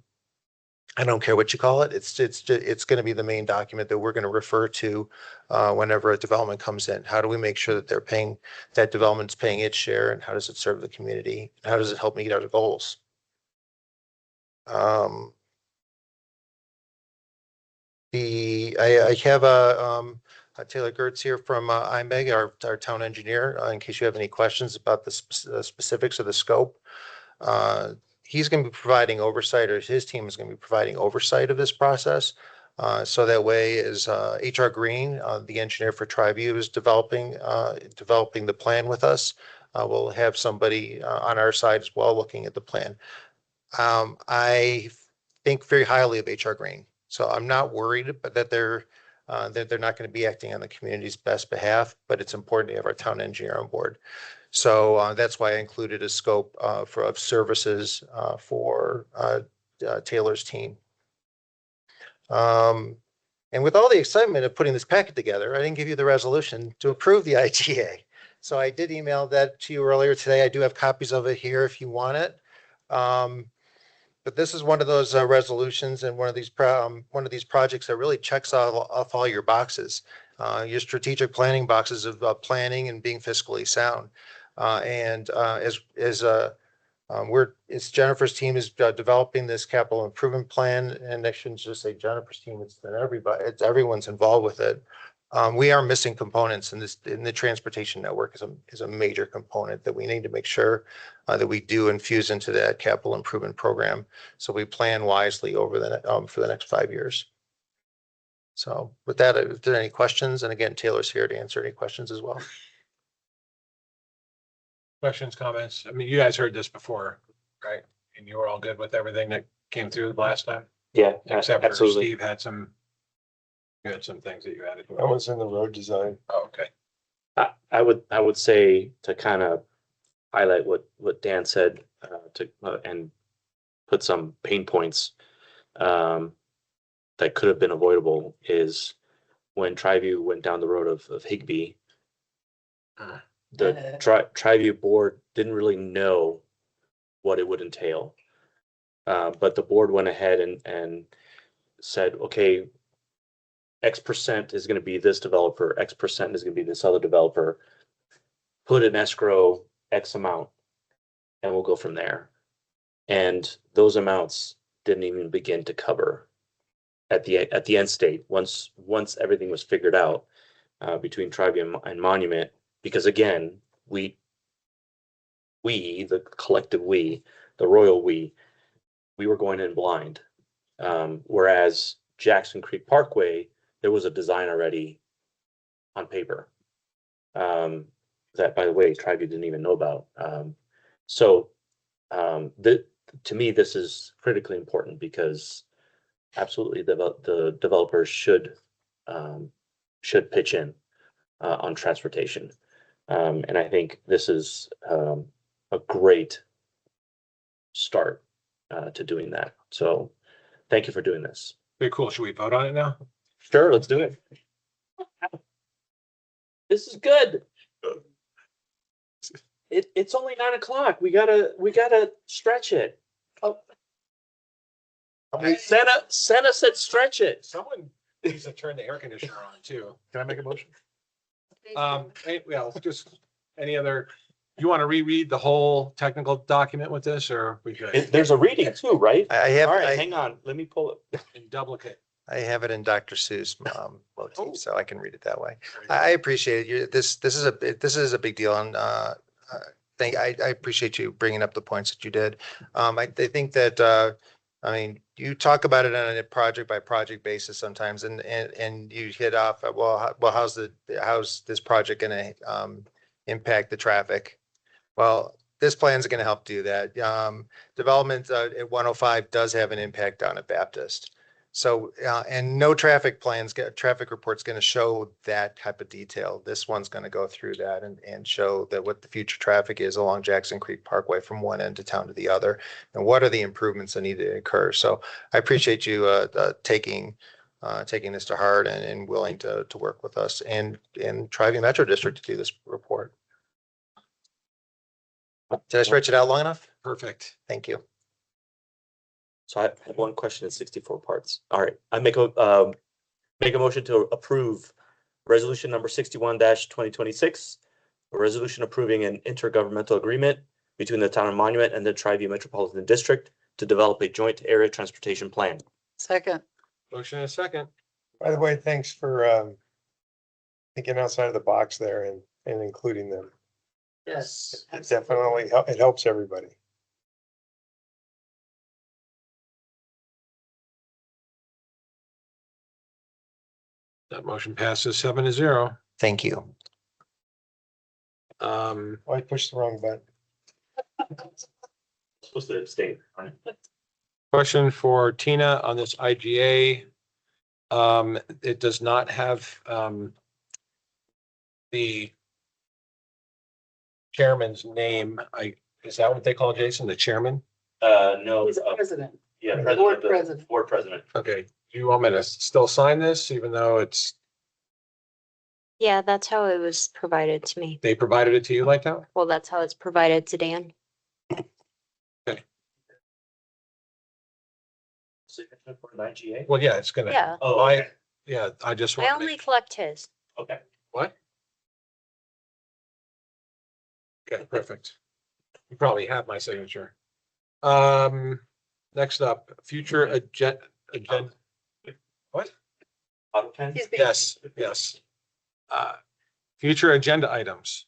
I don't care what you call it. It's going to be the main document that we're going to refer to whenever a development comes in. How do we make sure that that development's paying its share, and how does it serve the community? How does it help meet our goals? I have Taylor Gertz here from IMEG, our town engineer, in case you have any questions about the specifics of the scope. He's going to be providing oversight, or his team is going to be providing oversight of this process. So that way, as HR Green, the engineer for Tri-View, is developing the plan with us, we'll have somebody on our side as well looking at the plan. I think very highly of HR Green, so I'm not worried that they're not going to be acting on the community's best behalf, but it's important to have our town engineer on board. So that's why I included a scope of services for Taylor's team. And with all the excitement of putting this packet together, I didn't give you the resolution to approve the IGA. So I did email that to you earlier today. I do have copies of it here if you want it. But this is one of those resolutions and one of these projects that really checks off all your boxes, your strategic planning boxes of planning and being fiscally sound. It's Jennifer's team is developing this capital improvement plan, and I shouldn't just say Jennifer's team, it's everybody, everyone's involved with it. We are missing components in the transportation network is a major component that we need to make sure that we do infuse into that capital improvement program. So we plan wisely over for the next 5 years. So with that, if there are any questions, and again, Taylor's here to answer any questions as well. Questions, comments? I mean, you guys heard this before, right? And you were all good with everything that came through last time? Yeah, Except for absolutely. Steve had some things that you added. That was in the road design. Oh, okay. I would say, to kind of highlight what Dan said, and put some pain points that could have been avoidable, is when Tri-View went down the road of Higbee, the Tri-View board didn't really know what it would entail. But the board went ahead and said, okay, X% is going to be this developer, X% is going to be this other developer, put in escrow X amount, and we'll go from there. And those amounts didn't even begin to cover at the end state, once everything was figured out between Tri-View and Monument, because again, we, the collective we, the royal we were going in blind. Whereas Jackson Creek Parkway, there was a design already on paper that, by the way, Tri-View didn't even know about. To me, this is critically important, because absolutely the developers should pitch in. on transportation. And I think this is a great start to doing that. So thank you for doing this. Very cool. Should we vote on it now? Sure, let's do it. This is good. It's only 9 o'clock. We gotta stretch it. Oh. Santa said stretch it. Someone needs to turn the air conditioner on too. Can I make a motion? Well, just any other, you want to reread the whole technical document with this or we good? There's a reading too, right? I have, All right, I, hang on. Let me pull it. In duplicate. I have it in Dr. Seuss motif, so I can read it that way. I appreciate you. This is a big deal, and I appreciate you bringing up the points that you did. I think that I mean, you talk about it on a project by project basis sometimes, and you hit off, well, how's this project going to impact the traffic? Well, this plan is going to help do that. Development at 105 does have an impact on a Baptist. So, and no traffic report's going to show that type of detail. This one's going to go through that and show that what the future traffic is along Jackson Creek Parkway from one end of town to the other, and what are the improvements that need to occur. So I appreciate you taking this to heart and willing to work with us and Tri-V Metro District to do this report. Did I stretch it out long enough? Perfect. Thank you. So I have one question in 64 parts. All right, I make a motion to approve resolution number 61-2026, a resolution approving an intergovernmental agreement between the town of Monument and the Tri-V Metropolitan District to develop a joint area transportation plan. Second. Motion and a second. By the way, thanks for thinking outside of the box there and including them. Yes. It definitely, it helps everybody. That motion passes 7-0. Thank you. I pushed the wrong button. Supposed to abstain. Question for Tina on this IGA. It does not have the chairman's name. Is that what they call Jason, the chairman? No. He's a president. Yeah, Board president. Board president. Okay. Do you want me to still sign this even though it's, Yeah, that's how it was provided to me. they provided it to you like that? Well, that's how it's provided to Dan. Signature for an IGA? Well, yeah, it's gonna. Yeah. Oh, okay. I just I want to only make, collect his. Okay. what? Okay, perfect. You probably have my signature. Next up, future agenda. What? Auto pen? Yes. Future agenda items.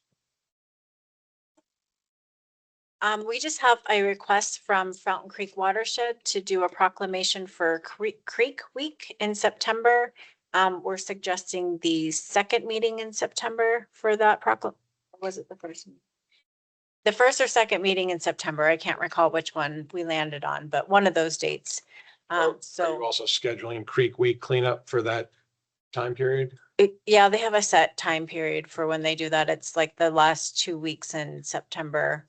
We just have a request from Fountain Creek Watershed to do a proclamation for Creek Week in September. We're suggesting the second meeting in September for that was it the first? The first or second meeting in September. I can't recall which one we landed on, but one of those dates. Are you So also scheduling Creek Week cleanup for that time period? yeah, they have a set time period for when they do that. It's like the last 2 weeks in September.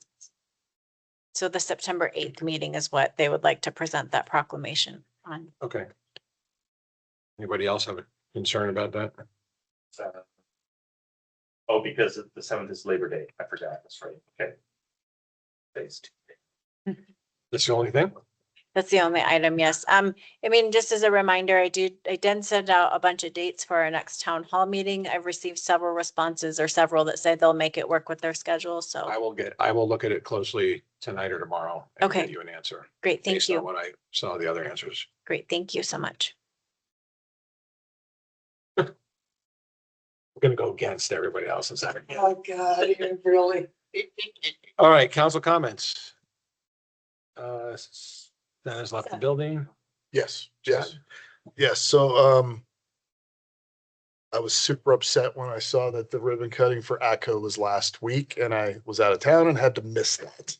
So the September 8th meeting is what they would like to present that proclamation on. Okay. Anybody else have a concern about that? Oh, because the 7th is Labor Day. I forgot. That's right. Okay. Phase 2. That's the only thing? That's the only item, yes. I mean, just as a reminder, I did send out a bunch of dates for our next town hall meeting. I've received several responses or several that say they'll make it work with their schedule, so. I will look at it closely tonight or tomorrow. And Okay. Give you an answer. Great, thank Based on you. what I saw the other answers. Great, thank you so much. I'm gonna go against everybody else's. Oh, God, you're really. All right, council comments. That has left the building. Yes. So, I was super upset when I saw that the ribbon cutting for ATCO was last week and I was out of town and had to miss that.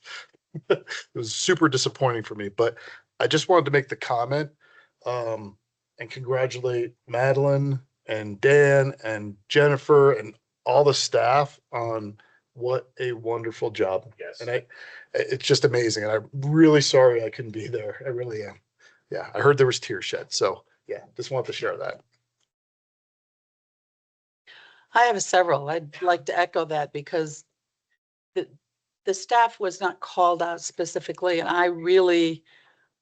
It was super disappointing for me, but I just wanted to make the comment, and congratulate Madeline and Dan and Jennifer and all the staff on what a wonderful job. Yes. And it's just amazing. And I'm really sorry I couldn't be there. I really am. Yeah, I heard there was tears shed. So yeah, just wanted to share that. I have several. I'd like to echo that because the staff was not called out specifically, and I really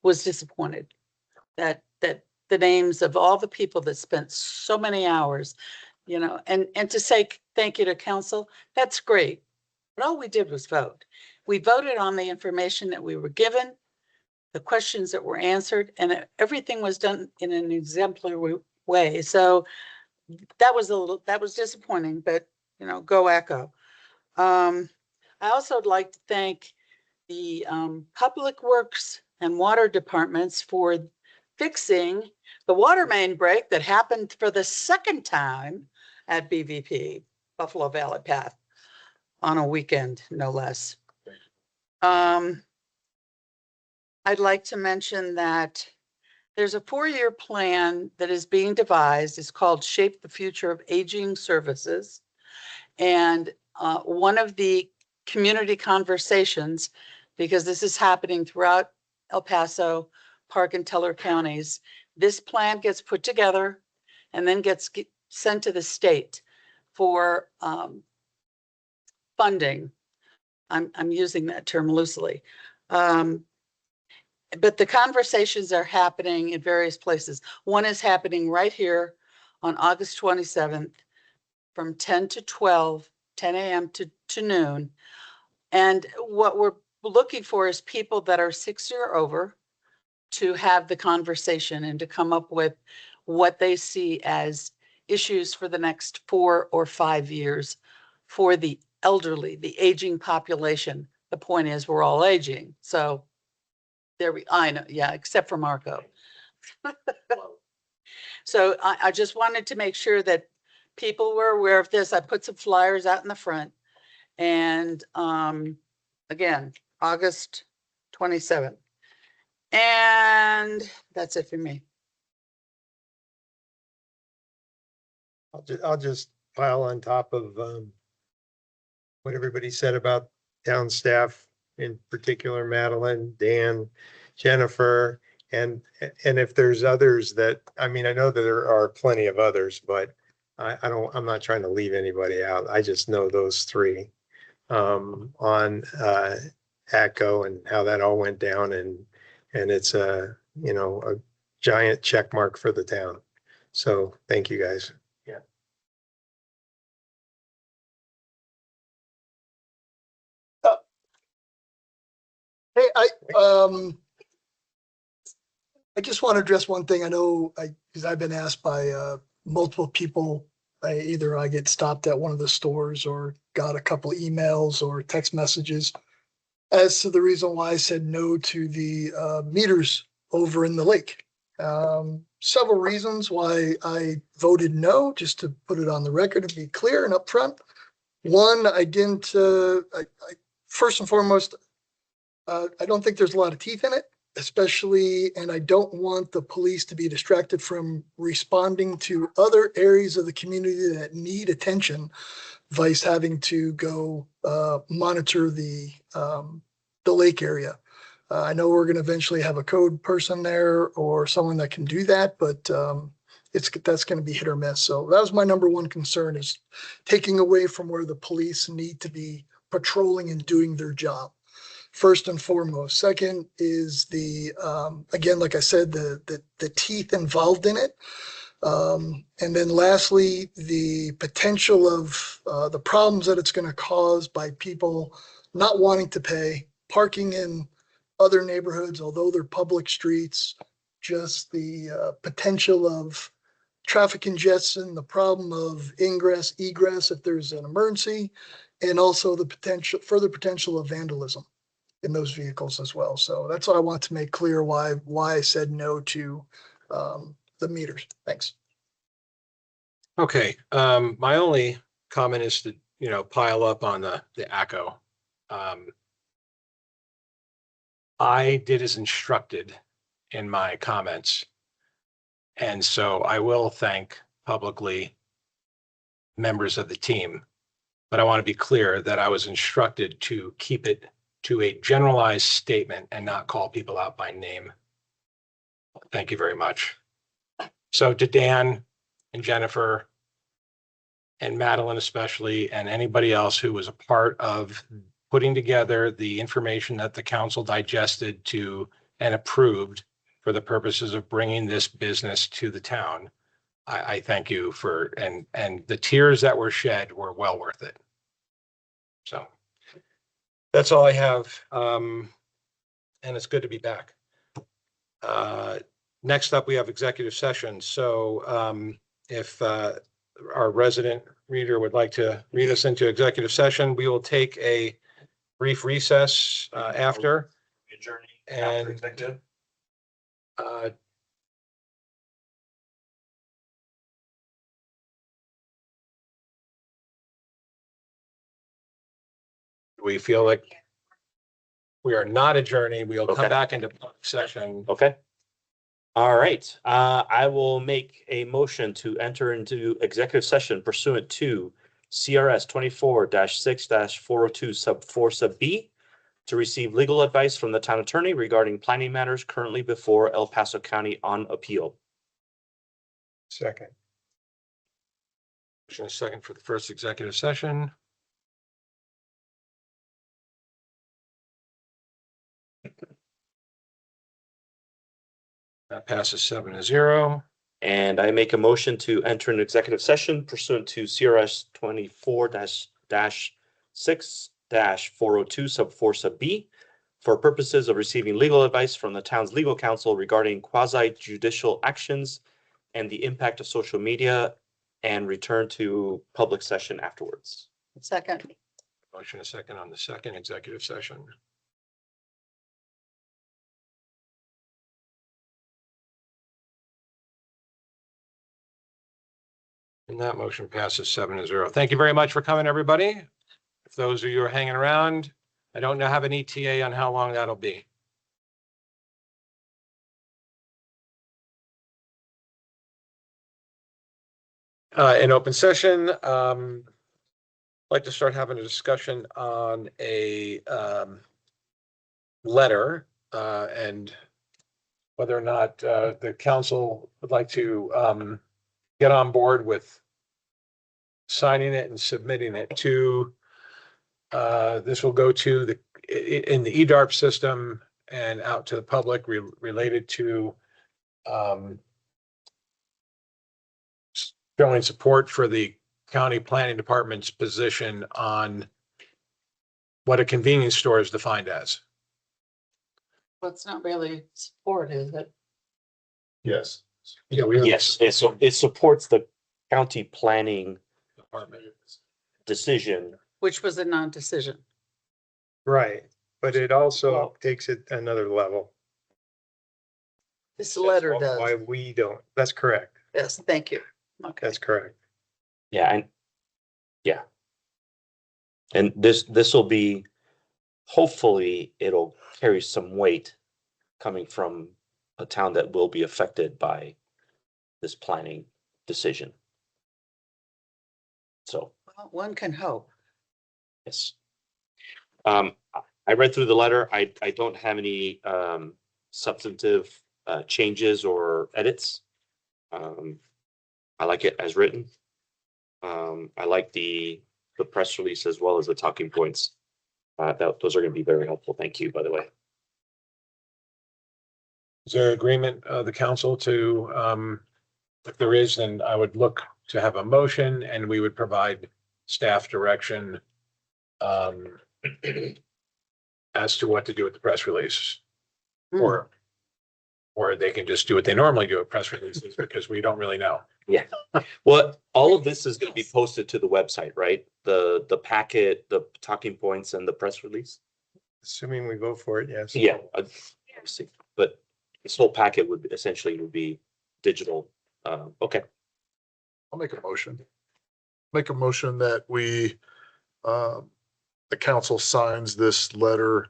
was disappointed that the names of all the people that spent so many hours, and to say thank you to council, that's great. But all we did was vote. We voted on the information that we were given, the questions that were answered, and everything was done in an exemplary way. So that was disappointing, but go Echo. I also would like to thank the Public Works and Water Departments for fixing the water main break that happened for the second time at BVP, Buffalo Valley Path, on a weekend, no less. I'd like to mention that there's a 4-year plan that is being devised. It's called Shape the Future of Aging Services. And one of the community conversations, because this is happening throughout El Paso, Park and Teller counties, this plan gets put together and then gets sent to the state for funding. I'm using that term loosely. But the conversations are happening in various places. One is happening right here on August 27th from 10 to 12, 10 a.m. to noon. And what we're looking for is people that are 60 or over to have the conversation and to come up with what they see as issues for the next 4 or 5 years for the elderly, the aging population. The point is we're all aging. So I know, yeah, except for Marco. So I just wanted to make sure that people were aware of this. I put some flyers out in the front. And again, August 27th. And that's it for me. I'll just pile on top of what everybody said about town staff, in particular Madeline, Dan, Jennifer, and if there's others that, I mean, I know that there are plenty of others, but I'm not trying to leave anybody out. I just know those three on ATCO and how that all went down, and it's a giant check mark for the town. So thank you guys. Yeah. Hey, I just want to address one thing. I know because I've been asked by multiple people. Either I get stopped at one of the stores or got a couple emails or text messages as to the reason why I said no to the meters over in the lake. Several reasons why I voted no, just to put it on the record and be clear and upfront. One, I didn't. First and foremost, I don't think there's a lot of teeth in it, especially, and I don't want the police to be distracted from responding to other areas of the community that need attention, vice having to go monitor the lake area. I know we're going to eventually have a code person there or someone that can do that, but that's going to be hit or miss. So that was my number one concern, is taking away from where the police need to be patrolling and doing their job. First and foremost. Second is again, like I said, the teeth involved in it. And then lastly, the potential of the problems that it's going to cause by people not wanting to pay, parking in other neighborhoods, although they're public streets, just the potential of traffic congestion, the problem of ingress, egress if there's an emergency, and also the further potential of vandalism in those vehicles as well. So that's what I want to make clear why I said no to the meters. Thanks. Okay, my only comment is to, pile up on the ACO. I did as instructed in my comments. And so I will thank publicly members of the team but I want to be clear that I was instructed to keep it to a generalized statement and not call people out by name. Thank you very much. So to Dan and Jennifer and Madeline especially, and anybody else who was a part of putting together the information that the council digested to and approved for the purposes of bringing this business to the town, I thank you for, and the tears that were shed were well worth it. So that's all I have. And it's good to be back. Next up, we have executive session. So if our resident reader would like to read us into executive session, we will take a brief recess after. And we feel like we are not adjourning. We'll come back into public session. Okay. All right. I will make a motion to enter into executive session pursuant to CRS 24-6-402 sub 4 sub B to receive legal advice from the town attorney regarding planning matters currently before El Paso County on appeal. Second. Motion is second for the first executive session. That passes 7-0. And I make a motion to enter an executive session pursuant to CRS 24-6-402 sub 4 sub B for purposes of receiving legal advice from the town's legal counsel regarding quasi judicial actions and the impact of social media, and return to public session afterwards. Second. Motion is second on the second executive session. And that motion passes 7-0. Thank you very much for coming, everybody. If those of you are hanging around, I don't know, have an ETA on how long that'll be. In open session, I'd like to start having a discussion on a letter and whether or not the council would like to get on board with signing it and submitting it to, this will go to the, in the EDARP system and out to the public related to showing support for the county planning department's position on what a convenience store is defined as. Well, it's not really support, is it? Yes. Yeah, we Yes, it supports the county planning department decision. Which was a non-decision. Right, but it also takes it another level. This letter does. Why we don't, that's correct. Yes, thank you. Okay. That's correct. Yeah, and this will be, hopefully it'll carry some weight coming from a town that will be affected by this planning decision. So, Well, one can hope. yes. I read through the letter. I don't have any substantive changes or edits. I like it as written. I like the press release as well as the talking points. Those are going to be very helpful. Thank you, by the way. Is there agreement of the council to, if there is, then I would look to have a motion and we would provide staff direction as to what to do with the press release. Or they can just do what they normally do at press releases because we don't really know. Yeah. Well, all of this is going to be posted to the website, right? The packet, the talking points and the press release. Assuming we vote for it, yes. Yeah, obviously, but this whole packet would essentially be digital. Okay. I'll make a motion. Make a motion that we, the council signs this letter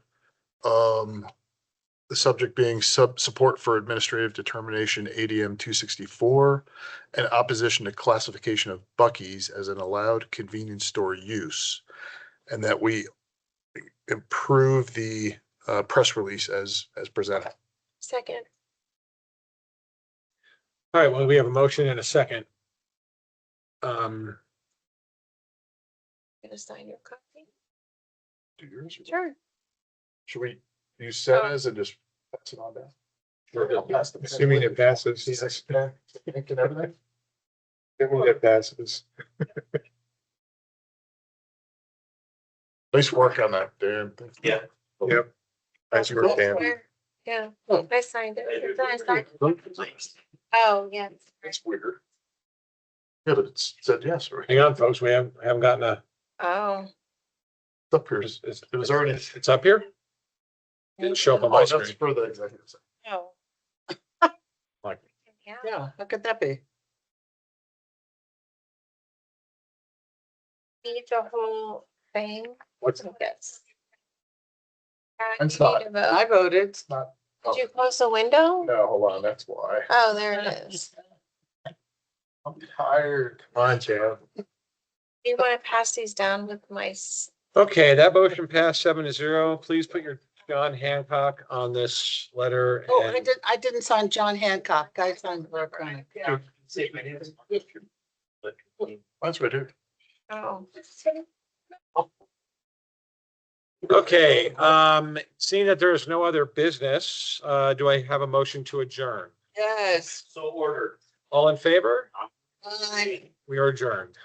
The subject being support for administrative determination ADM 264 and opposition to classification of Buc-ee's as an allowed convenience store use. And that we improve the press release as presented. Second. All right, well, we have a motion and a second. Um, Gonna sign your copy? Do yours? Sure. Should we use Sena's and just pass it on down? Assuming it passes, yes. Ink and everything? Assuming it passes. Nice work on that, Dan. Yeah. Yep. Nice work, Dan. Yeah, I signed it. Did I sign? Oh, yes. That's weird. Yeah, but it said yes, right? hang on, folks, we haven't gotten a, Oh. It's up here. It was already. it's up here? Didn't show up on my Oh, that's screen. for the executive session. Oh. Like, Yeah. Yeah, how could that be? Need the whole thing? what's, Yes. It's not. I voted. It's not. Did you close the window? No, hold on, that's why. Oh, there it is. I'm tired. Come on, Chad. You want to pass these down with my, okay, that motion passed 7-0. Please put your John Hancock on this letter. Oh, and- I didn't sign John Hancock. I signed electronic. That's what I do. oh. Okay, seeing that there is no other business, do I have a motion to adjourn? Yes. So ordered. All in favor? Aye. We are adjourned.